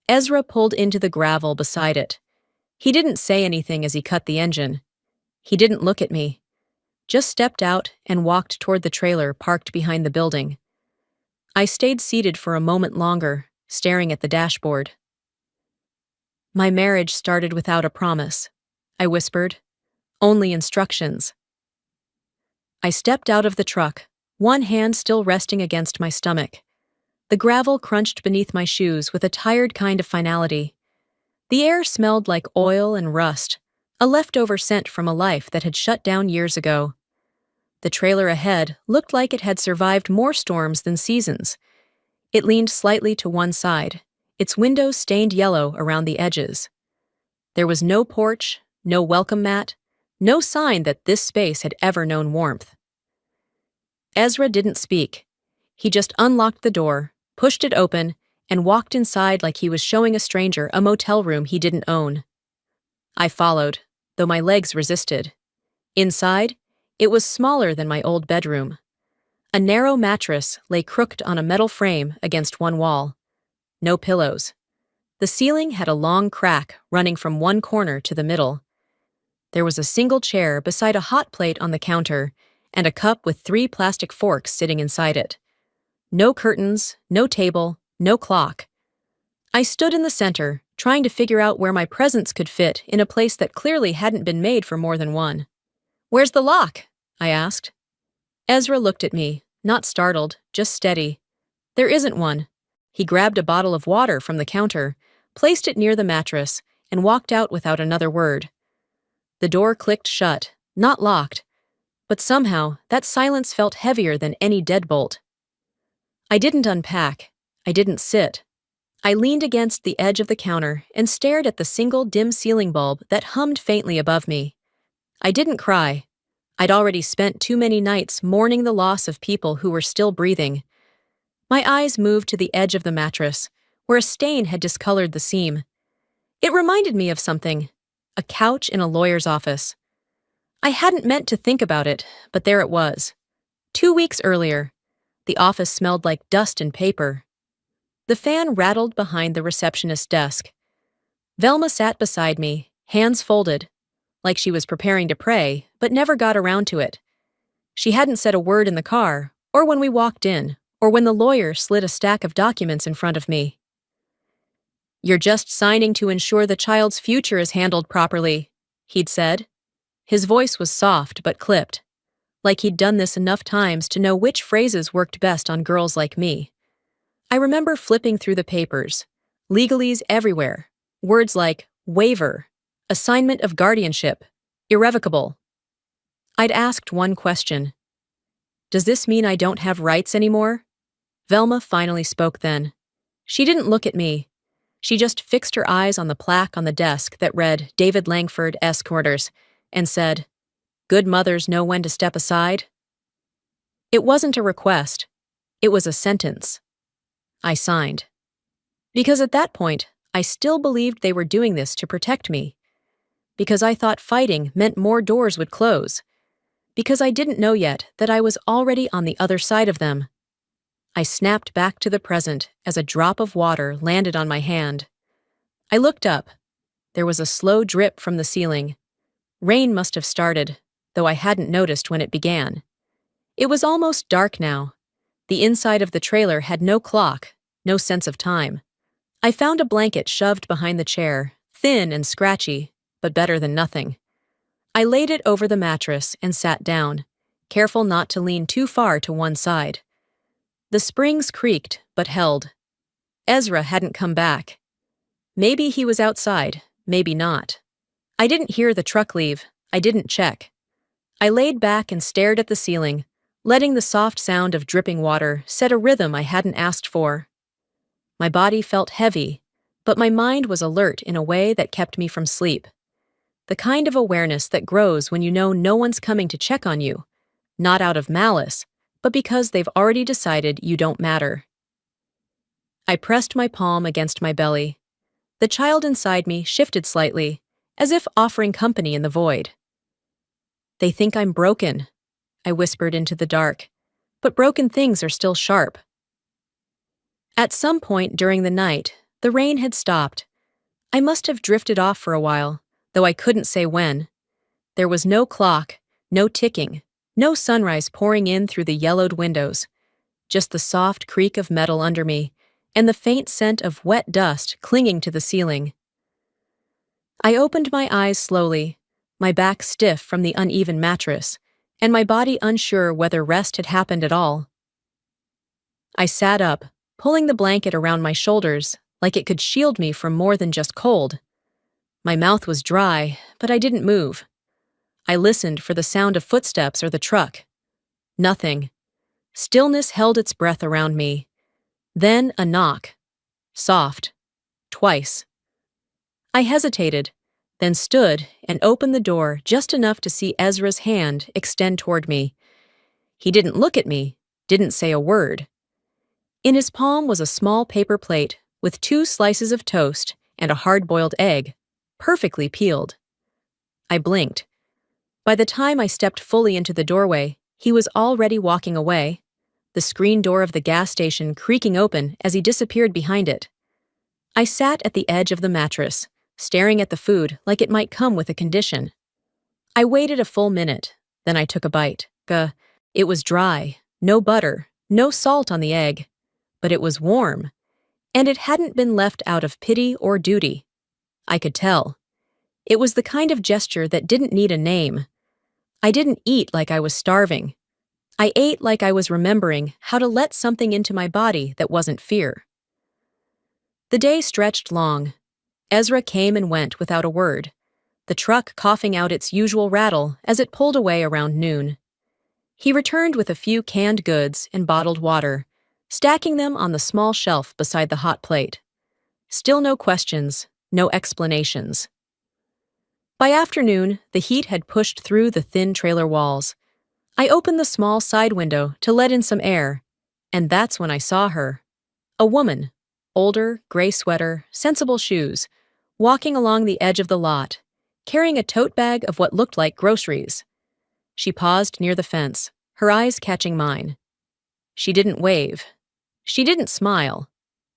Ezra pulled into the gravel beside it. He didn't say anything as he cut the engine. He didn't look at me, just stepped out and walked toward the trailer parked behind the building. I stayed seated for a moment longer, staring at the dashboard. My marriage started without a promise, I whispered. Only instructions. I stepped out of the truck, one hand still resting against my stomach. The gravel crunched beneath my shoes with a tired kind of finality. The air smelled like oil and rust, a leftover scent from a life that had shut down years ago. The trailer ahead looked like it had survived more storms than seasons. It leaned slightly to one side, its windows stained yellow around the edges. There was no porch, no welcome mat, no sign that this space had ever known warmth. Ezra didn't speak. He just unlocked the door, pushed it open, and walked inside like he was showing a stranger a motel room he didn't own. I followed, though my legs resisted. Inside, it was smaller than my old bedroom. A narrow mattress lay crooked on a metal frame against one wall. No pillows. The ceiling had a long crack running from one corner to the middle. There was a single chair beside a hot plate on the counter and a cup with 3 plastic forks sitting inside it. No curtains, no table, no clock. I stood in the center, trying to figure out where my presence could fit in a place that clearly hadn't been made for more than one. "Where's the lock?" I asked. Ezra looked at me, not startled, just steady. "There isn't one." He grabbed a bottle of water from the counter, placed it near the mattress, and walked out without another word. The door clicked shut, not locked, but somehow that silence felt heavier than any deadbolt. I didn't unpack. I didn't sit. I leaned against the edge of the counter and stared at the single dim ceiling bulb that hummed faintly above me. I didn't cry. I'd already spent too many nights mourning the loss of people who were still breathing. My eyes moved to the edge of the mattress, where a stain had discolored the seam. It reminded me of something, a couch in a lawyer's office. I hadn't meant to think about it, but there it was. 2 weeks earlier, the office smelled like dust and paper. The fan rattled behind the receptionist's desk. Velma sat beside me, hands folded, like she was preparing to pray, but never got around to it. She hadn't said a word in the car, or when we walked in, or when the lawyer slid a stack of documents in front of me. "You're just signing to ensure the child's future is handled properly," he'd said. His voice was soft but clipped, like he'd done this enough times to know which phrases worked best on girls like me. I remember flipping through the papers, legalese everywhere, words like waiver, assignment of guardianship, irrevocable. I'd asked one question. "Does this mean I don't have rights anymore?" Velma finally spoke then. She didn't look at me. She just fixed her eyes on the plaque on the desk that read David Langford S. Quarters and said, "Good mothers know when to step aside." It wasn't a request. It was a sentence. I signed. Because at that point, I still believed they were doing this to protect me. Because I thought fighting meant more doors would close. Because I didn't know yet that I was already on the other side of them. I snapped back to the present as a drop of water landed on my hand. I looked up. There was a slow drip from the ceiling. Rain must have started, though I hadn't noticed when it began. It was almost dark now. The inside of the trailer had no clock, no sense of time. I found a blanket shoved behind the chair, thin and scratchy, but better than nothing. I laid it over the mattress and sat down, careful not to lean too far to one side. The springs creaked, but held. Ezra hadn't come back. Maybe he was outside, maybe not. I didn't hear the truck leave. I didn't check. I laid back and stared at the ceiling, letting the soft sound of dripping water set a rhythm I hadn't asked for. My body felt heavy, but my mind was alert in a way that kept me from sleep. The kind of awareness that grows when you know no one's coming to check on you, not out of malice, but because they've already decided you don't matter. I pressed my palm against my belly. The child inside me shifted slightly, as if offering company in the void. "They think I'm broken," I whispered into the dark, "but broken things are still sharp." At some point during the night, the rain had stopped. I must have drifted off for a while, though I couldn't say when. There was no clock, no ticking, no sunrise pouring in through the yellowed windows, just the soft creak of metal under me and the faint scent of wet dust clinging to the ceiling. I opened my eyes slowly, my back stiff from the uneven mattress, and my body unsure whether rest had happened at all. I sat up, pulling the blanket around my shoulders like it could shield me from more than just cold. My mouth was dry, but I didn't move. I listened for the sound of footsteps or the truck. Nothing. Stillness held its breath around me. Then a knock. Soft. Twice. I hesitated, then stood and opened the door just enough to see Ezra's hand extend toward me. He didn't look at me, didn't say a word. In his palm was a small paper plate with 2 slices of toast and a hard-boiled egg, perfectly peeled. I blinked. By the time I stepped fully into the doorway, he was already walking away, the screen door of the gas station creaking open as he disappeared behind it. I sat at the edge of the mattress, staring at the food like it might come with a condition. I waited a full minute, then I took a bite. It was dry, no butter, no salt on the egg, but it was warm, and it hadn't been left out of pity or duty. I could tell. It was the kind of gesture that didn't need a name. I didn't eat like I was starving. I ate like I was remembering how to let something into my body that wasn't fear. The day stretched long. Ezra came and went without a word, the truck coughing out its usual rattle as it pulled away around noon. He returned with a few canned goods and bottled water, stacking them on the small shelf beside the hot plate. Still no questions, no explanations. By afternoon, the heat had pushed through the thin trailer walls. I opened the small side window to let in some air, and that's when I saw her. A woman, older, gray sweater, sensible shoes, walking along the edge of the lot, carrying a tote bag of what looked like groceries. She paused near the fence, her eyes catching mine. She didn't wave. She didn't smile.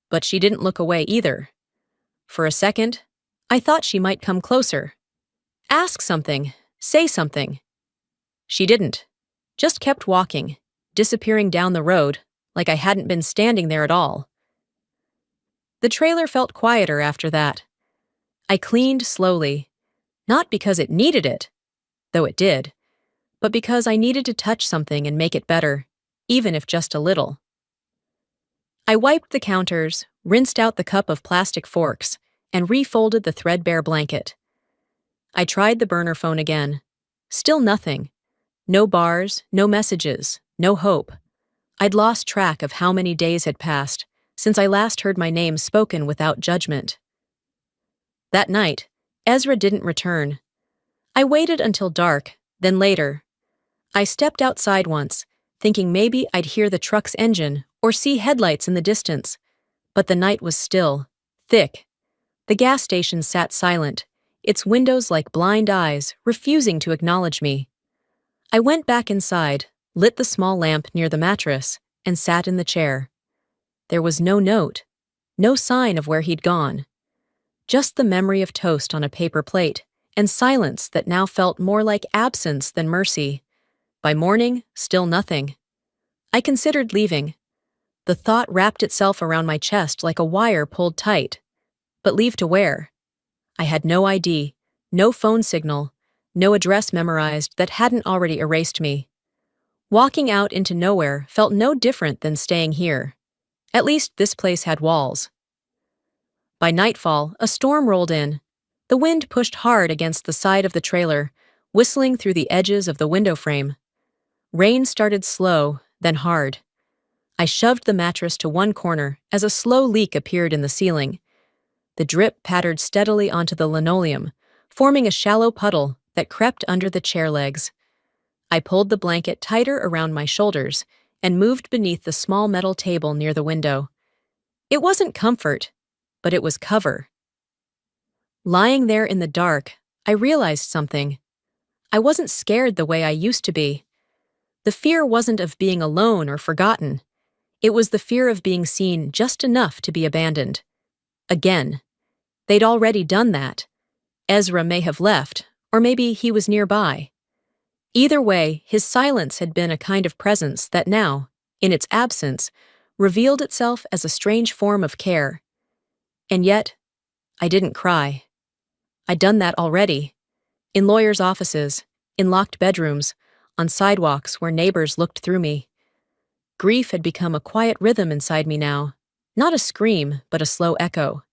But she didn't look away either. For a second, I thought she might come closer. Ask something, say something. She didn't. Just kept walking, disappearing down the road, like I hadn't been standing there at all. The trailer felt quieter after that. I cleaned slowly, not because it needed it, though it did, but because I needed to touch something and make it better, even if just a little. I wiped the counters, rinsed out the cup of plastic forks, and refolded the threadbare blanket. I tried the burner phone again. Still nothing. No bars, no messages, no hope. I'd lost track of how many days had passed since I last heard my name spoken without judgment. That night, Ezra didn't return. I waited until dark, then later. I stepped outside once, thinking maybe I'd hear the truck's engine or see headlights in the distance, but the night was still, thick. The gas station sat silent, its windows like blind eyes, refusing to acknowledge me. I went back inside, lit the small lamp near the mattress, and sat in the chair. There was no note, no sign of where he'd gone. Just the memory of toast on a paper plate, and silence that now felt more like absence than mercy. By morning, still nothing. I considered leaving. The thought wrapped itself around my chest like a wire pulled tight. But leave to where? I had no ID, no phone signal, no address memorized that hadn't already erased me. Walking out into nowhere felt no different than staying here. At least this place had walls. By nightfall, a storm rolled in. The wind pushed hard against the side of the trailer, whistling through the edges of the window frame. Rain started slow, then hard. I shoved the mattress to one corner as a slow leak appeared in the ceiling. The drip pattered steadily onto the linoleum, forming a shallow puddle that crept under the chair legs. I pulled the blanket tighter around my shoulders and moved beneath the small metal table near the window. It wasn't comfort, but it was cover. Lying there in the dark, I realized something. I wasn't scared the way I used to be. The fear wasn't of being alone or forgotten. It was the fear of being seen just enough to be abandoned. Again. They'd already done that. Ezra may have left, or maybe he was nearby. Either way, his silence had been a kind of presence that now, in its absence, revealed itself as a strange form of care. And yet, I didn't cry. I'd done that already. In lawyers' offices, in locked bedrooms, on sidewalks where neighbors looked through me. Grief had become a quiet rhythm inside me now, not a scream, but a slow echo.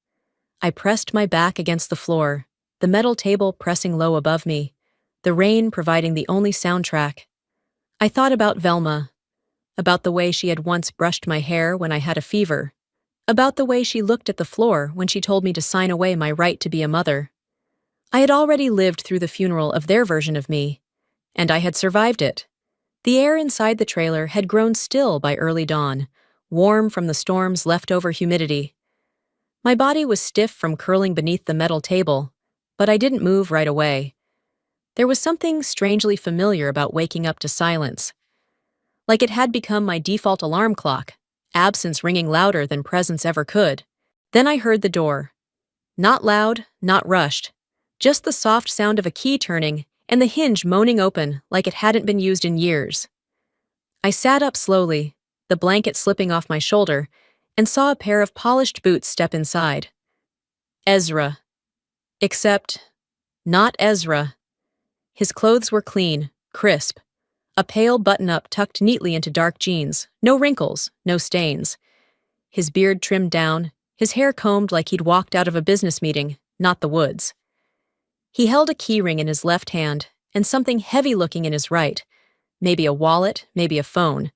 I pressed my back against the floor, the metal table pressing low above me, the rain providing the only soundtrack. I thought about Velma, about the way she had once brushed my hair when I had a fever, about the way she looked at the floor when she told me to sign away my right to be a mother. I had already lived through the funeral of their version of me, and I had survived it. The air inside the trailer had grown still by early dawn, warm from the storm's leftover humidity. My body was stiff from curling beneath the metal table, but I didn't move right away. There was something strangely familiar about waking up to silence. Like it had become my default alarm clock, absence ringing louder than presence ever could. Then I heard the door. Not loud, not rushed. Just the soft sound of a key turning and the hinge moaning open like it hadn't been used in years. I sat up slowly, the blanket slipping off my shoulder, and saw a pair of polished boots step inside. Ezra. Except, not Ezra. His clothes were clean, crisp. A pale button-up tucked neatly into dark jeans, no wrinkles, no stains. His beard trimmed down, his hair combed like he'd walked out of a business meeting, not the woods. He held a keyring in his left hand and something heavy-looking in his right, maybe a wallet, maybe a phone.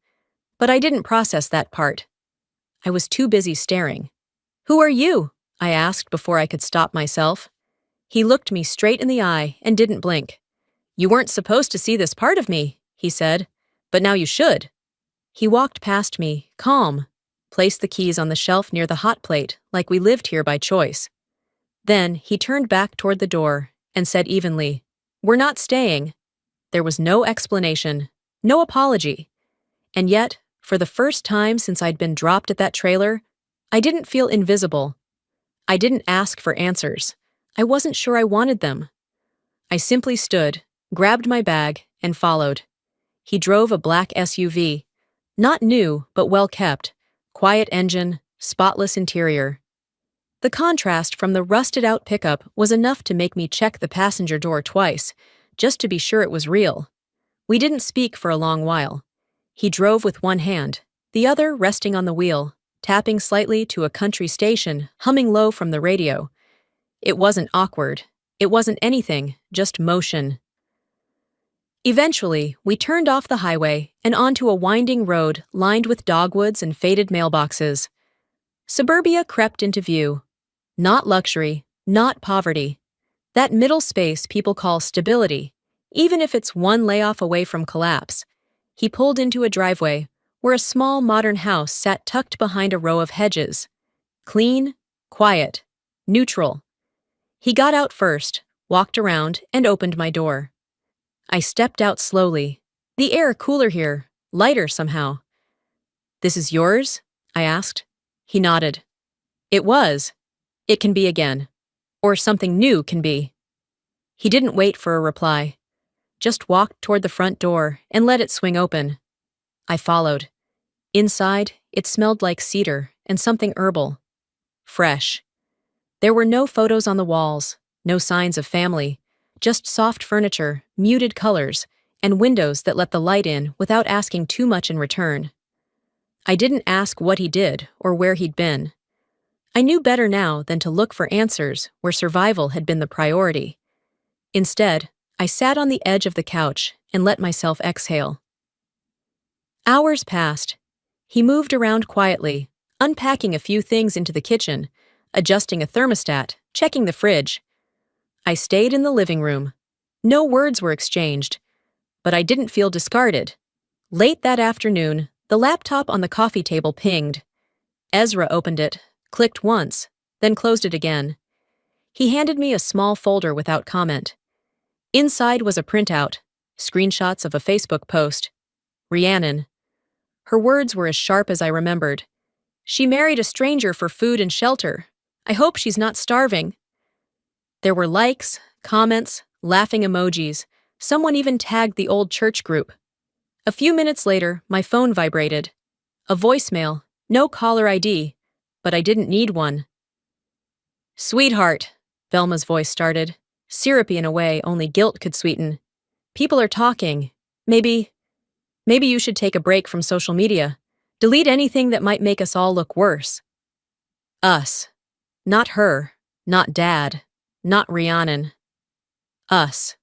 But I didn't process that part. I was too busy staring. "Who are you?" I asked before I could stop myself. He looked me straight in the eye and didn't blink. "You weren't supposed to see this part of me," he said, "but now you should." He walked past me, calm, placed the keys on the shelf near the hot plate like we lived here by choice. Then he turned back toward the door and said evenly, "We're not staying." There was no explanation, no apology. And yet, for the first time since I'd been dropped at that trailer, I didn't feel invisible. I didn't ask for answers. I wasn't sure I wanted them. I simply stood, grabbed my bag, and followed. He drove a black SUV. Not new, but well-kept. Quiet engine, spotless interior. The contrast from the rusted-out pickup was enough to make me check the passenger door twice, just to be sure it was real. We didn't speak for a long while. He drove with one hand, the other resting on the wheel, tapping slightly to a country station, humming low from the radio. It wasn't awkward. It wasn't anything, just motion. Eventually, we turned off the highway and onto a winding road lined with dogwoods and faded mailboxes. Suburbia crept into view. Not luxury, not poverty. That middle space people call stability, even if it's one layoff away from collapse. He pulled into a driveway where a small modern house sat tucked behind a row of hedges. Clean, quiet, neutral. He got out first, walked around, and opened my door. I stepped out slowly. The air cooler here, lighter somehow. "This is yours?" I asked. He nodded. "It was. It can be again. Or something new can be." He didn't wait for a reply. Just walked toward the front door and let it swing open. I followed. Inside, it smelled like cedar and something herbal. Fresh. There were no photos on the walls, no signs of family, just soft furniture, muted colors, and windows that let the light in without asking too much in return. I didn't ask what he did or where he'd been. I knew better now than to look for answers where survival had been the priority. Instead, I sat on the edge of the couch and let myself exhale. Hours passed. He moved around quietly, unpacking a few things into the kitchen, adjusting a thermostat, checking the fridge. I stayed in the living room. No words were exchanged, but I didn't feel discarded. Late that afternoon, the laptop on the coffee table pinged. Ezra opened it, clicked once, then closed it again. He handed me a small folder without comment. Inside was a printout, screenshots of a Facebook post. Rhiannon. Her words were as sharp as I remembered. She married a stranger for food and shelter. I hope she's not starving. There were likes, comments, laughing emojis. Someone even tagged the old church group. A few minutes later, my phone vibrated. A voicemail, no caller ID, but I didn't need one. "Sweetheart," Velma's voice started, syrupy in a way only guilt could sweeten. "People are talking. Maybe you should take a break from social media. Delete anything that might make us all look worse." Us. Not her. Not Dad. Not Rhiannon. Us.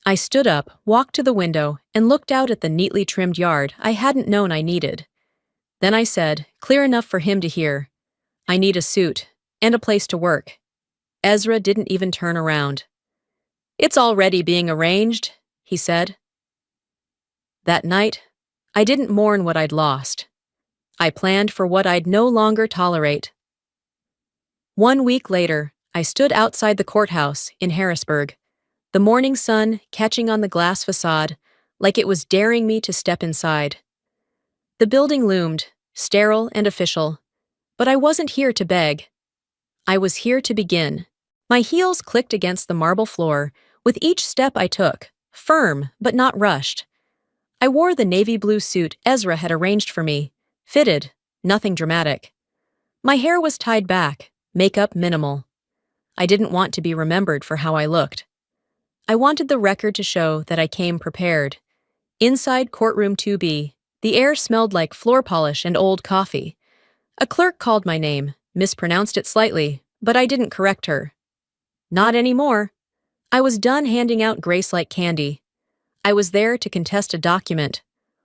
I stood up, walked to the window, and looked out at the neatly trimmed yard I hadn't known I needed. Then I said, clear enough for him to hear, "I need a suit, and a place to work." Ezra didn't even turn around. "It's already being arranged," he said. That night, I didn't mourn what I'd lost. I planned for what I'd no longer tolerate. 1 week later, I stood outside the courthouse in Harrisburg, the morning sun catching on the glass facade like it was daring me to step inside. The building loomed, sterile and official, but I wasn't here to beg. I was here to begin. My heels clicked against the marble floor with each step I took, firm but not rushed. I wore the navy blue suit Ezra had arranged for me, fitted, nothing dramatic. My hair was tied back, makeup minimal. I didn't want to be remembered for how I looked. I wanted the record to show that I came prepared. Inside courtroom 2B, the air smelled like floor polish and old coffee. A clerk called my name, mispronounced it slightly, but I didn't correct her. Not anymore. I was done handing out grace-like candy. I was there to contest a document,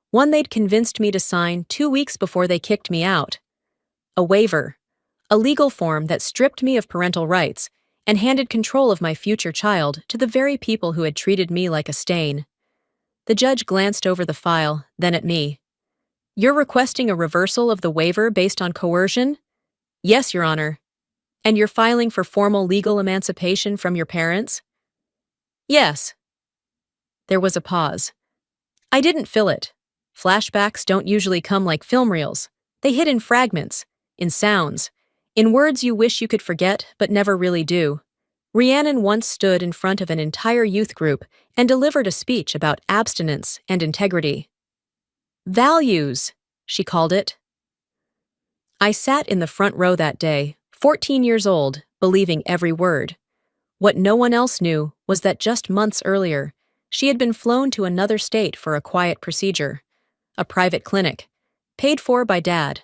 one they'd convinced me to sign 2 weeks before they kicked me out. A waiver, a legal form that stripped me of parental rights and handed control of my future child to the very people who had treated me like a stain. The judge glanced over the file, then at me. "You're requesting a reversal of the waiver based on coercion?" "Yes, Your Honor." "And you're filing for formal legal emancipation from your parents?" "Yes." There was a pause. I didn't fill it. Flashbacks don't usually come like film reels. They hit in fragments, in sounds, in words you wish you could forget but never really do. Rhiannon once stood in front of an entire youth group and delivered a speech about abstinence and integrity. Values, she called it. I sat in the front row that day, 14 years old, believing every word. What no one else knew was that just months earlier, she had been flown to another state for a quiet procedure, a private clinic, paid for by Dad.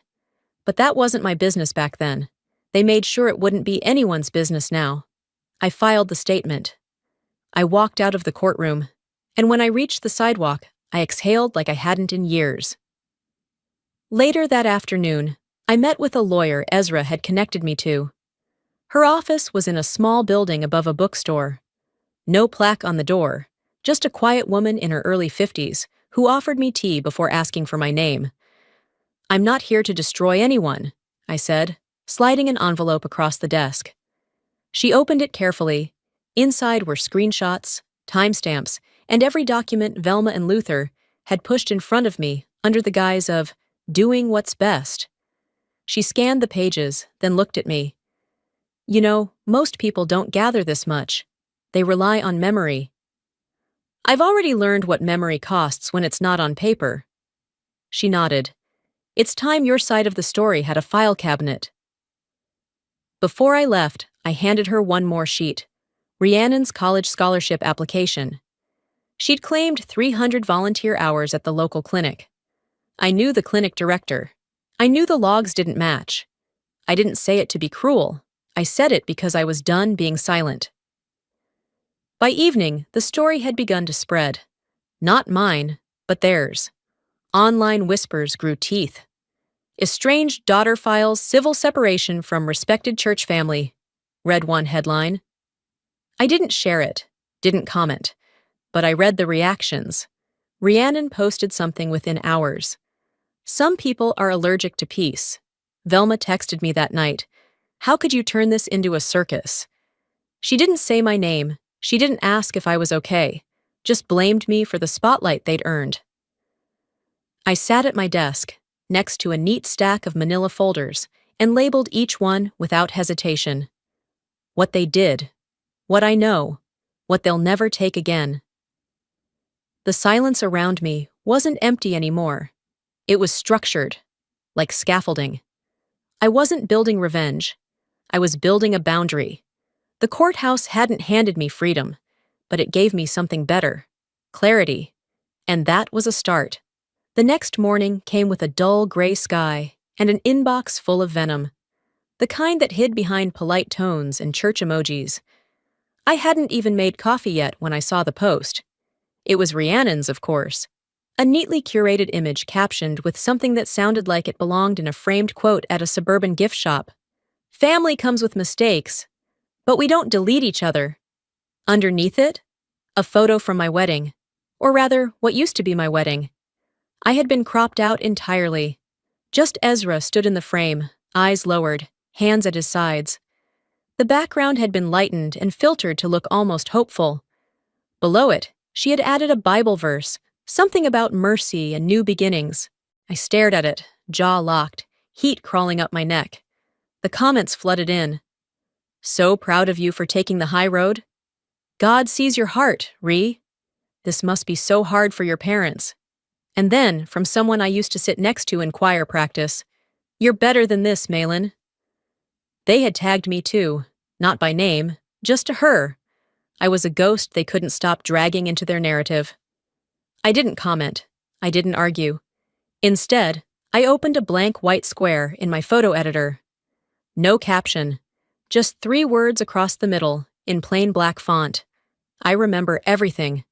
But that wasn't my business back then. They made sure it wouldn't be anyone's business now. I filed the statement. I walked out of the courtroom, and when I reached the sidewalk, I exhaled like I hadn't in years. Later that afternoon, I met with a lawyer Ezra had connected me to. Her office was in a small building above a bookstore. No plaque on the door, just a quiet woman in her early 50s who offered me tea before asking for my name. "I'm not here to destroy anyone," I said, sliding an envelope across the desk. She opened it carefully. Inside were screenshots, timestamps, and every document Velma and Luther had pushed in front of me under the guise of doing what's best. She scanned the pages, then looked at me. "You know, most people don't gather this much. They rely on memory." "I've already learned what memory costs when it's not on paper." She nodded. "It's time your side of the story had a file cabinet." Before I left, I handed her one more sheet, Rhiannon's college scholarship application. She'd claimed 300 volunteer hours at the local clinic. I knew the clinic director. I knew the logs didn't match. I didn't say it to be cruel. I said it because I was done being silent. By evening, the story had begun to spread. Not mine, but theirs. Online whispers grew teeth. Estranged daughter files civil separation from respected church family, read one headline. I didn't share it, didn't comment, but I read the reactions. Rhiannon posted something within hours. Some people are allergic to peace. Velma texted me that night. How could you turn this into a circus? She didn't say my name. She didn't ask if I was okay. Just blamed me for the spotlight they'd earned. I sat at my desk, next to a neat stack of manila folders, and labeled each one without hesitation. What they did, what I know, what they'll never take again. The silence around me wasn't empty anymore. It was structured, like scaffolding. I wasn't building revenge. I was building a boundary. The courthouse hadn't handed me freedom, but it gave me something better, clarity. And that was a start. The next morning came with a dull gray sky and an inbox full of venom, the kind that hid behind polite tones and church emojis. I hadn't even made coffee yet when I saw the post. It was Rhiannon's, of course. A neatly curated image captioned with something that sounded like it belonged in a framed quote at a suburban gift shop. Family comes with mistakes, but we don't delete each other. Underneath it, a photo from my wedding, or rather, what used to be my wedding. I had been cropped out entirely. Just Ezra stood in the frame, eyes lowered, hands at his sides. The background had been lightened and filtered to look almost hopeful. Below it, she had added a Bible verse, something about mercy and new beginnings. I stared at it, jaw locked, heat crawling up my neck. The comments flooded in. So proud of you for taking the high road. God sees your heart, Rhi. This must be so hard for your parents. And then, from someone I used to sit next to in choir practice, you're better than this, Malin. They had tagged me too, not by name, just to her. I was a ghost they couldn't stop dragging into their narrative. I didn't comment. I didn't argue. Instead, I opened a blank white square in my photo editor. No caption, just 3 words across the middle, in plain black font. I remember everything.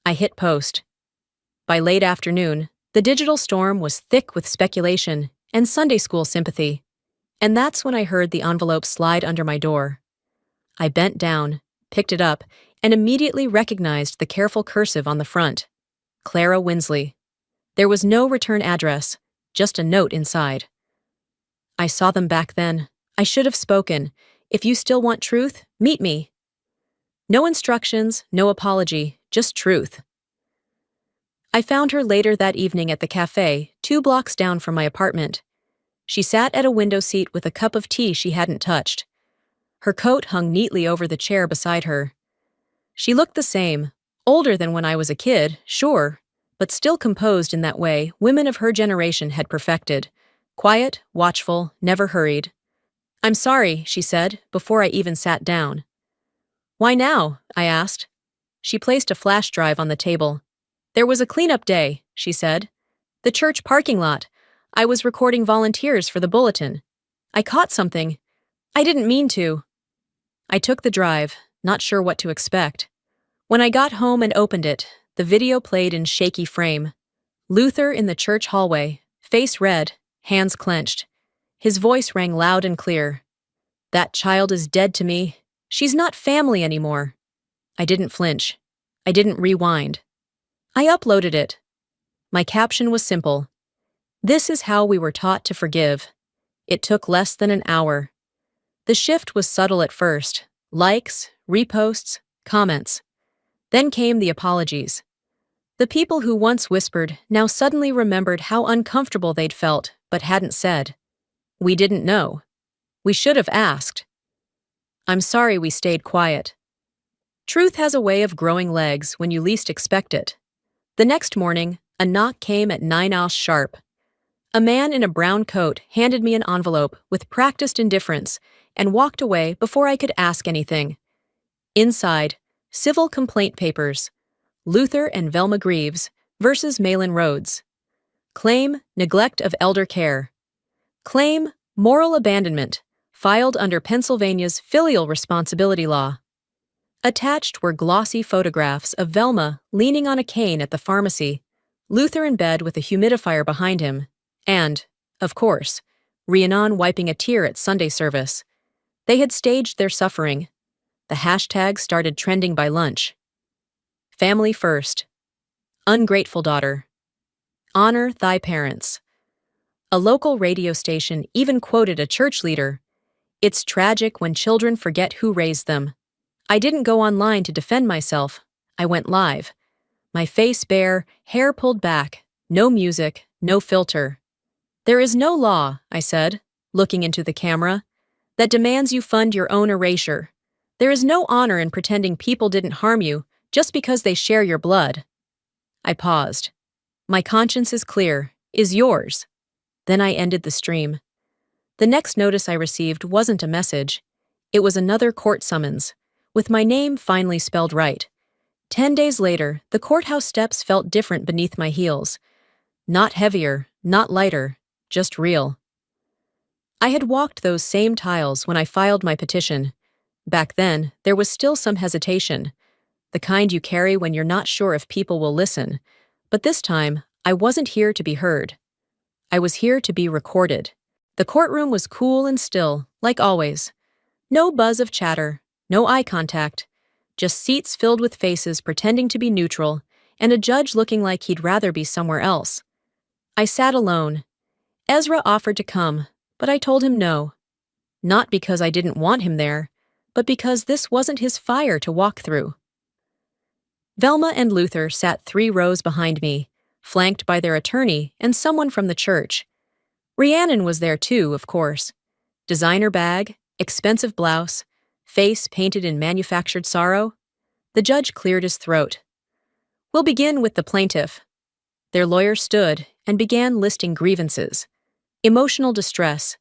I hit post. By late afternoon, the digital storm was thick with speculation and Sunday school sympathy, and that's when I heard the envelope slide under my door. I bent down, picked it up, and immediately recognized the careful cursive on the front. Clara Winsley. There was no return address, just a note inside. I saw them back then. I should have spoken. If you still want truth, meet me. No instructions, no apology, just truth. I found her later that evening at the cafe, 2 blocks down from my apartment. She sat at a window seat with a cup of tea she hadn't touched. Her coat hung neatly over the chair beside her. She looked the same, older than when I was a kid, sure, but still composed in that way women of her generation had perfected. Quiet, watchful, never hurried. I'm sorry, she said, before I even sat down. Why now? I asked. She placed a flash drive on the table. There was a cleanup day, she said. The church parking lot. I was recording volunteers for the bulletin. I caught something. I didn't mean to. I took the drive, not sure what to expect. When I got home and opened it, the video played in shaky frame. Luther in the church hallway, face red, hands clenched. His voice rang loud and clear. That child is dead to me. She's not family anymore. I didn't flinch. I didn't rewind. I uploaded it. My caption was simple. This is how we were taught to forgive. It took less than an hour. The shift was subtle at first. Likes, reposts, comments. Then came the apologies. The people who once whispered now suddenly remembered how uncomfortable they'd felt but hadn't said. We didn't know. We should have asked. I'm sorry we stayed quiet. Truth has a way of growing legs when you least expect it. The next morning, a knock came at 9 hours sharp. A man in a brown coat handed me an envelope with practiced indifference and walked away before I could ask anything. Inside, civil complaint papers. Luther and Velma Greaves versus Malin Rhodes. Claim, neglect of elder care. Claim, moral abandonment, filed under Pennsylvania's filial responsibility law. Attached were glossy photographs of Velma leaning on a cane at the pharmacy, Luther in bed with a humidifier behind him, and, of course, Rhiannon wiping a tear at Sunday service. They had staged their suffering. The hashtag started trending by lunch. Family first. Ungrateful daughter. Honor thy parents. A local radio station even quoted a church leader. It's tragic when children forget who raised them. I didn't go online to defend myself. I went live. My face bare, hair pulled back, no music, no filter. There is no law, I said, looking into the camera, that demands you fund your own erasure. There is no honor in pretending people didn't harm you just because they share your blood. I paused. My conscience is clear. Is yours? Then I ended the stream. The next notice I received wasn't a message. It was another court summons, with my name finally spelled right. 10 days later, the courthouse steps felt different beneath my heels. Not heavier, not lighter, just real. I had walked those same tiles when I filed my petition. Back then, there was still some hesitation, the kind you carry when you're not sure if people will listen. But this time, I wasn't here to be heard. I was here to be recorded. The courtroom was cool and still, like always. No buzz of chatter, no eye contact, just seats filled with faces pretending to be neutral, and a judge looking like he'd rather be somewhere else. I sat alone. Ezra offered to come, but I told him no. Not because I didn't want him there, but because this wasn't his fire to walk through. Velma and Luther sat 3 rows behind me, flanked by their attorney and someone from the church. Rhiannon was there too, of course. Designer bag, expensive blouse, face painted in manufactured sorrow. The judge cleared his throat. We'll begin with the plaintiff. Their lawyer stood and began listing grievances. Emotional distress,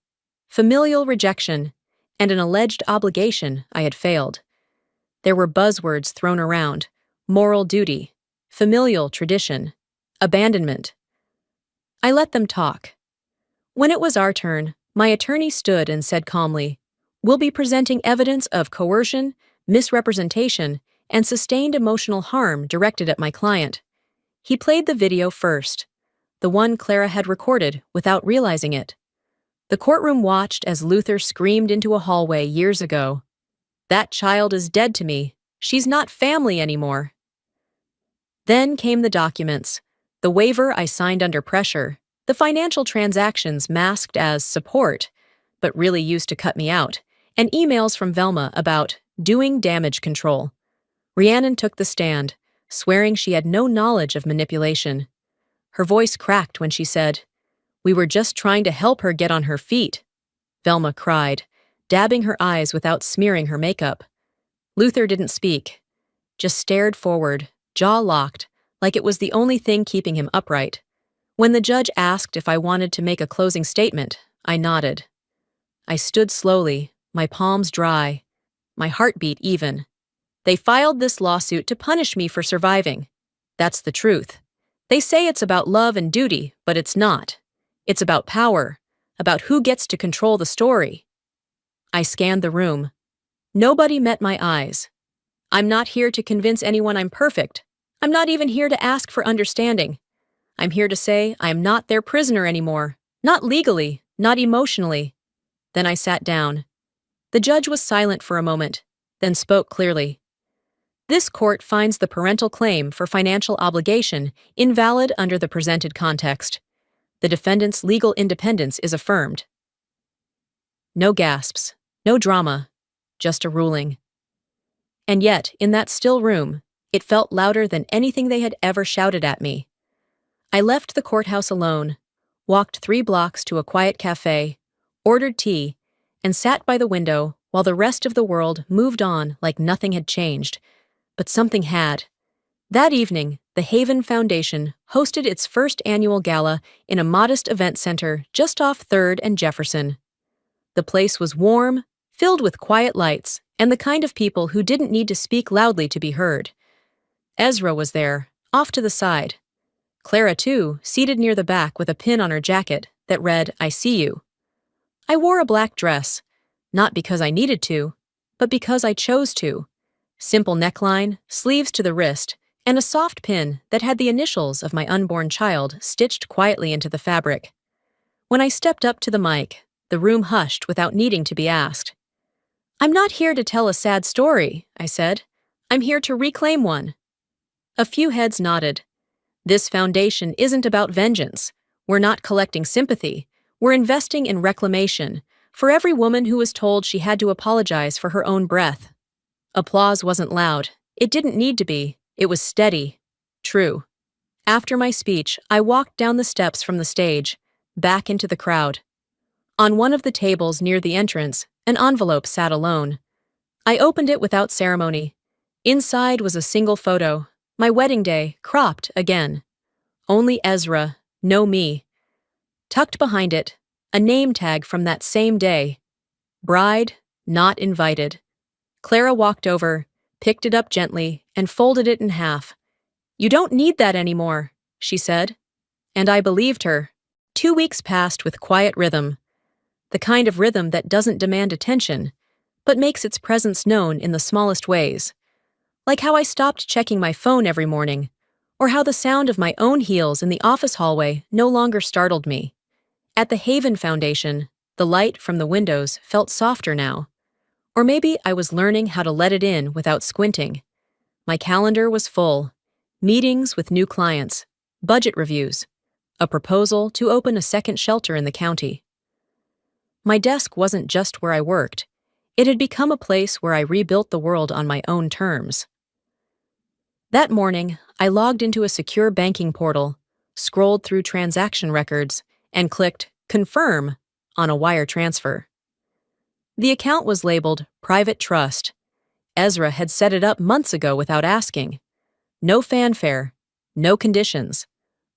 familial rejection, and an alleged obligation I had failed. There were buzzwords thrown around: moral duty, familial tradition, abandonment. I let them talk. When it was our turn, my attorney stood and said calmly, "We'll be presenting evidence of coercion, misrepresentation, and sustained emotional harm directed at my client." He played the video first, the one Clara had recorded without realizing it. The courtroom watched as Luther screamed into a hallway years ago. "That child is dead to me. She's not family anymore." Then came the documents, the waiver I signed under pressure, the financial transactions masked as support, but really used to cut me out, and emails from Velma about doing damage control. Rhiannon took the stand, swearing she had no knowledge of manipulation. Her voice cracked when she said, "We were just trying to help her get on her feet." Velma cried, dabbing her eyes without smearing her makeup. Luther didn't speak, just stared forward, jaw locked, like it was the only thing keeping him upright. When the judge asked if I wanted to make a closing statement, I nodded. I stood slowly, my palms dry, my heartbeat even. They filed this lawsuit to punish me for surviving. That's the truth. They say it's about love and duty, but it's not. It's about power, about who gets to control the story. I scanned the room. Nobody met my eyes. I'm not here to convince anyone I'm perfect. I'm not even here to ask for understanding. I'm here to say I am not their prisoner anymore. Not legally, not emotionally. Then I sat down. The judge was silent for a moment, then spoke clearly. This court finds the parental claim for financial obligation invalid under the presented context. The defendant's legal independence is affirmed. No gasps, no drama, just a ruling. And yet, in that still room, it felt louder than anything they had ever shouted at me. I left the courthouse alone, walked 3 blocks to a quiet cafe, ordered tea, and sat by the window while the rest of the world moved on like nothing had changed. But something had. That evening, the Haven Foundation hosted its first annual gala in a modest event center just off 3rd and Jefferson. The place was warm, filled with quiet lights, and the kind of people who didn't need to speak loudly to be heard. Ezra was there, off to the side. Clara, too, seated near the back with a pin on her jacket that read, "I see you." I wore a black dress, not because I needed to, but because I chose to. Simple neckline, sleeves to the wrist, and a soft pin that had the initials of my unborn child stitched quietly into the fabric. When I stepped up to the mic, the room hushed without needing to be asked. "I'm not here to tell a sad story," I said. "I'm here to reclaim one." A few heads nodded. This foundation isn't about vengeance. We're not collecting sympathy. We're investing in reclamation for every woman who was told she had to apologize for her own breath. Applause wasn't loud. It didn't need to be. It was steady. True. After my speech, I walked down the steps from the stage, back into the crowd. On one of the tables near the entrance, an envelope sat alone. I opened it without ceremony. Inside was a single photo, my wedding day, cropped again. Only Ezra, no me. Tucked behind it, a name tag from that same day. Bride, not invited. Clara walked over, picked it up gently, and folded it in half. "You don't need that anymore," she said. And I believed her. 2 weeks passed with quiet rhythm. The kind of rhythm that doesn't demand attention, but makes its presence known in the smallest ways. Like how I stopped checking my phone every morning, or how the sound of my own heels in the office hallway no longer startled me. At the Haven Foundation, the light from the windows felt softer now. Or maybe I was learning how to let it in without squinting. My calendar was full. Meetings with new clients, budget reviews, a proposal to open a second shelter in the county. My desk wasn't just where I worked. It had become a place where I rebuilt the world on my own terms. That morning, I logged into a secure banking portal, scrolled through transaction records, and clicked Confirm on a wire transfer. The account was labeled Private Trust. Ezra had set it up months ago without asking. No fanfare, no conditions.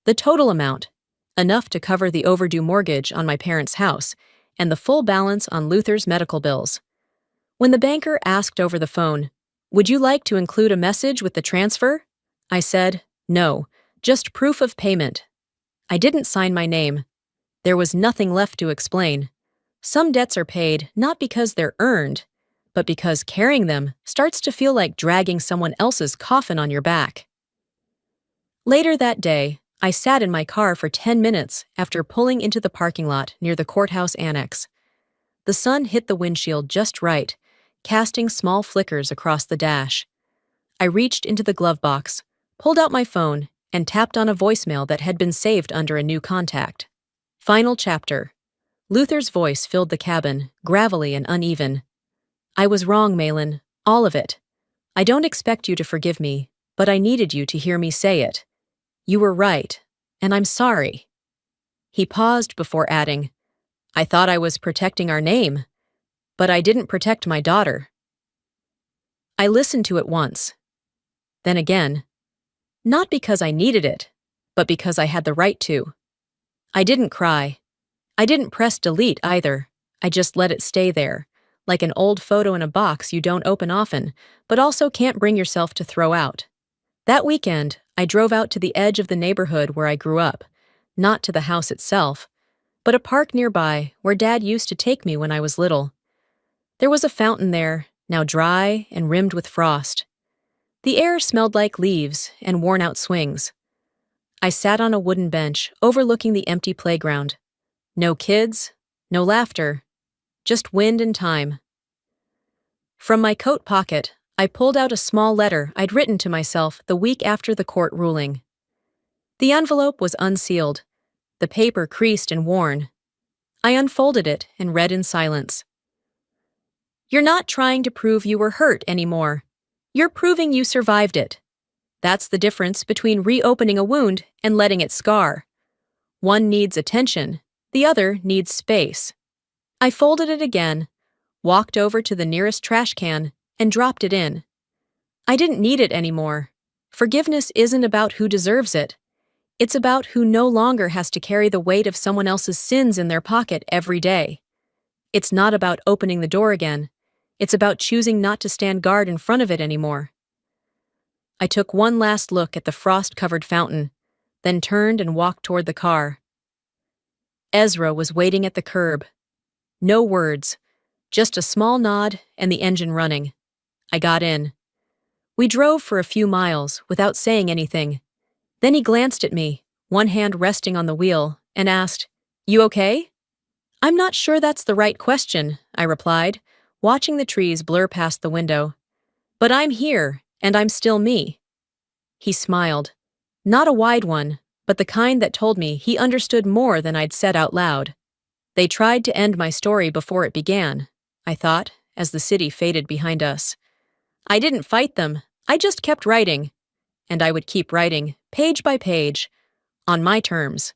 The total amount, enough to cover the overdue mortgage on my parents' house and the full balance on Luther's medical bills. When the banker asked over the phone, "Would you like to include a message with the transfer?" I said, "No, just proof of payment." I didn't sign my name. There was nothing left to explain. Some debts are paid not because they're earned, but because carrying them starts to feel like dragging someone else's coffin on your back. Later that day, I sat in my car for 10 minutes after pulling into the parking lot near the courthouse annex. The sun hit the windshield just right, casting small flickers across the dash. I reached into the glove box, pulled out my phone, and tapped on a voicemail that had been saved under a new contact. Final chapter. Luther's voice filled the cabin, gravelly and uneven. "I was wrong, Malin, all of it. I don't expect you to forgive me, but I needed you to hear me say it. You were right, and I'm sorry." He paused before adding, "I thought I was protecting our name, but I didn't protect my daughter." I listened to it once, then again, not because I needed it, but because I had the right to. I didn't cry. I didn't press delete either. I just let it stay there, like an old photo in a box you don't open often, but also can't bring yourself to throw out. That weekend, I drove out to the edge of the neighborhood where I grew up, not to the house itself, but a park nearby where Dad used to take me when I was little. There was a fountain there, now dry and rimmed with frost. The air smelled like leaves and worn-out swings. I sat on a wooden bench overlooking the empty playground. No kids, no laughter, just wind and time. From my coat pocket, I pulled out a small letter I'd written to myself the week after the court ruling. The envelope was unsealed, the paper creased and worn. I unfolded it and read in silence. "You're not trying to prove you were hurt anymore. You're proving you survived it. That's the difference between reopening a wound and letting it scar. One needs attention, the other needs space." I folded it again, walked over to the nearest trash can, and dropped it in. I didn't need it anymore. Forgiveness isn't about who deserves it. It's about who no longer has to carry the weight of someone else's sins in their pocket every day. It's not about opening the door again. It's about choosing not to stand guard in front of it anymore. I took one last look at the frost-covered fountain, then turned and walked toward the car. Ezra was waiting at the curb. No words, just a small nod and the engine running. I got in. We drove for a few miles without saying anything. Then he glanced at me, one hand resting on the wheel, and asked, "You okay?" "I'm not sure that's the right question," I replied, watching the trees blur past the window. "But I'm here, and I'm still me." He smiled. Not a wide one, but the kind that told me he understood more than I'd said out loud. They tried to end my story before it began, I thought, as the city faded behind us. I didn't fight them, I just kept writing. And I would keep writing, page by page, on my terms.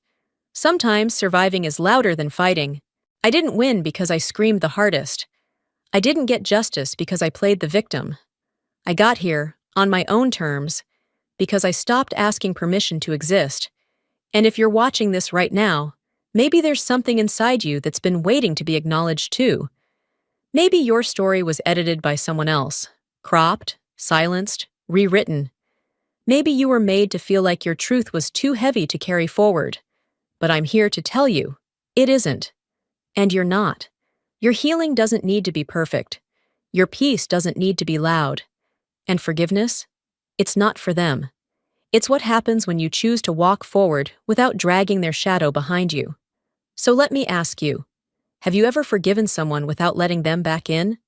Sometimes surviving is louder than fighting. I didn't win because I screamed the hardest. I didn't get justice because I played the victim. I got here, on my own terms, because I stopped asking permission to exist. And if you're watching this right now, maybe there's something inside you that's been waiting to be acknowledged too. Maybe your story was edited by someone else, cropped, silenced, rewritten. Maybe you were made to feel like your truth was too heavy to carry forward. But I'm here to tell you, it isn't. And you're not. Your healing doesn't need to be perfect. Your peace doesn't need to be loud. And forgiveness? It's not for them. It's what happens when you choose to walk forward without dragging their shadow behind you. So let me ask you, have you ever forgiven someone without letting them back in?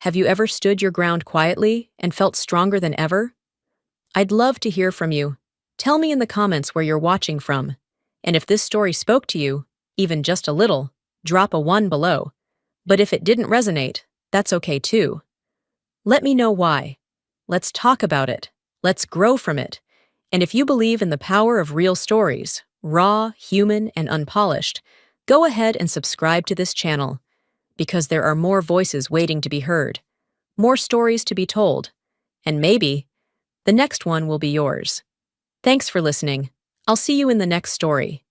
Have you ever stood your ground quietly and felt stronger than ever? I'd love to hear from you. Tell me in the comments where you're watching from. And if this story spoke to you, even just a little, drop a 1 below. But if it didn't resonate, that's okay too. Let me know why. Let's talk about it. Let's grow from it. And if you believe in the power of real stories, raw, human, and unpolished, go ahead and subscribe to this channel, because there are more voices waiting to be heard, more stories to be told, and maybe the next one will be yours. Thanks for listening. I'll see you in the next story.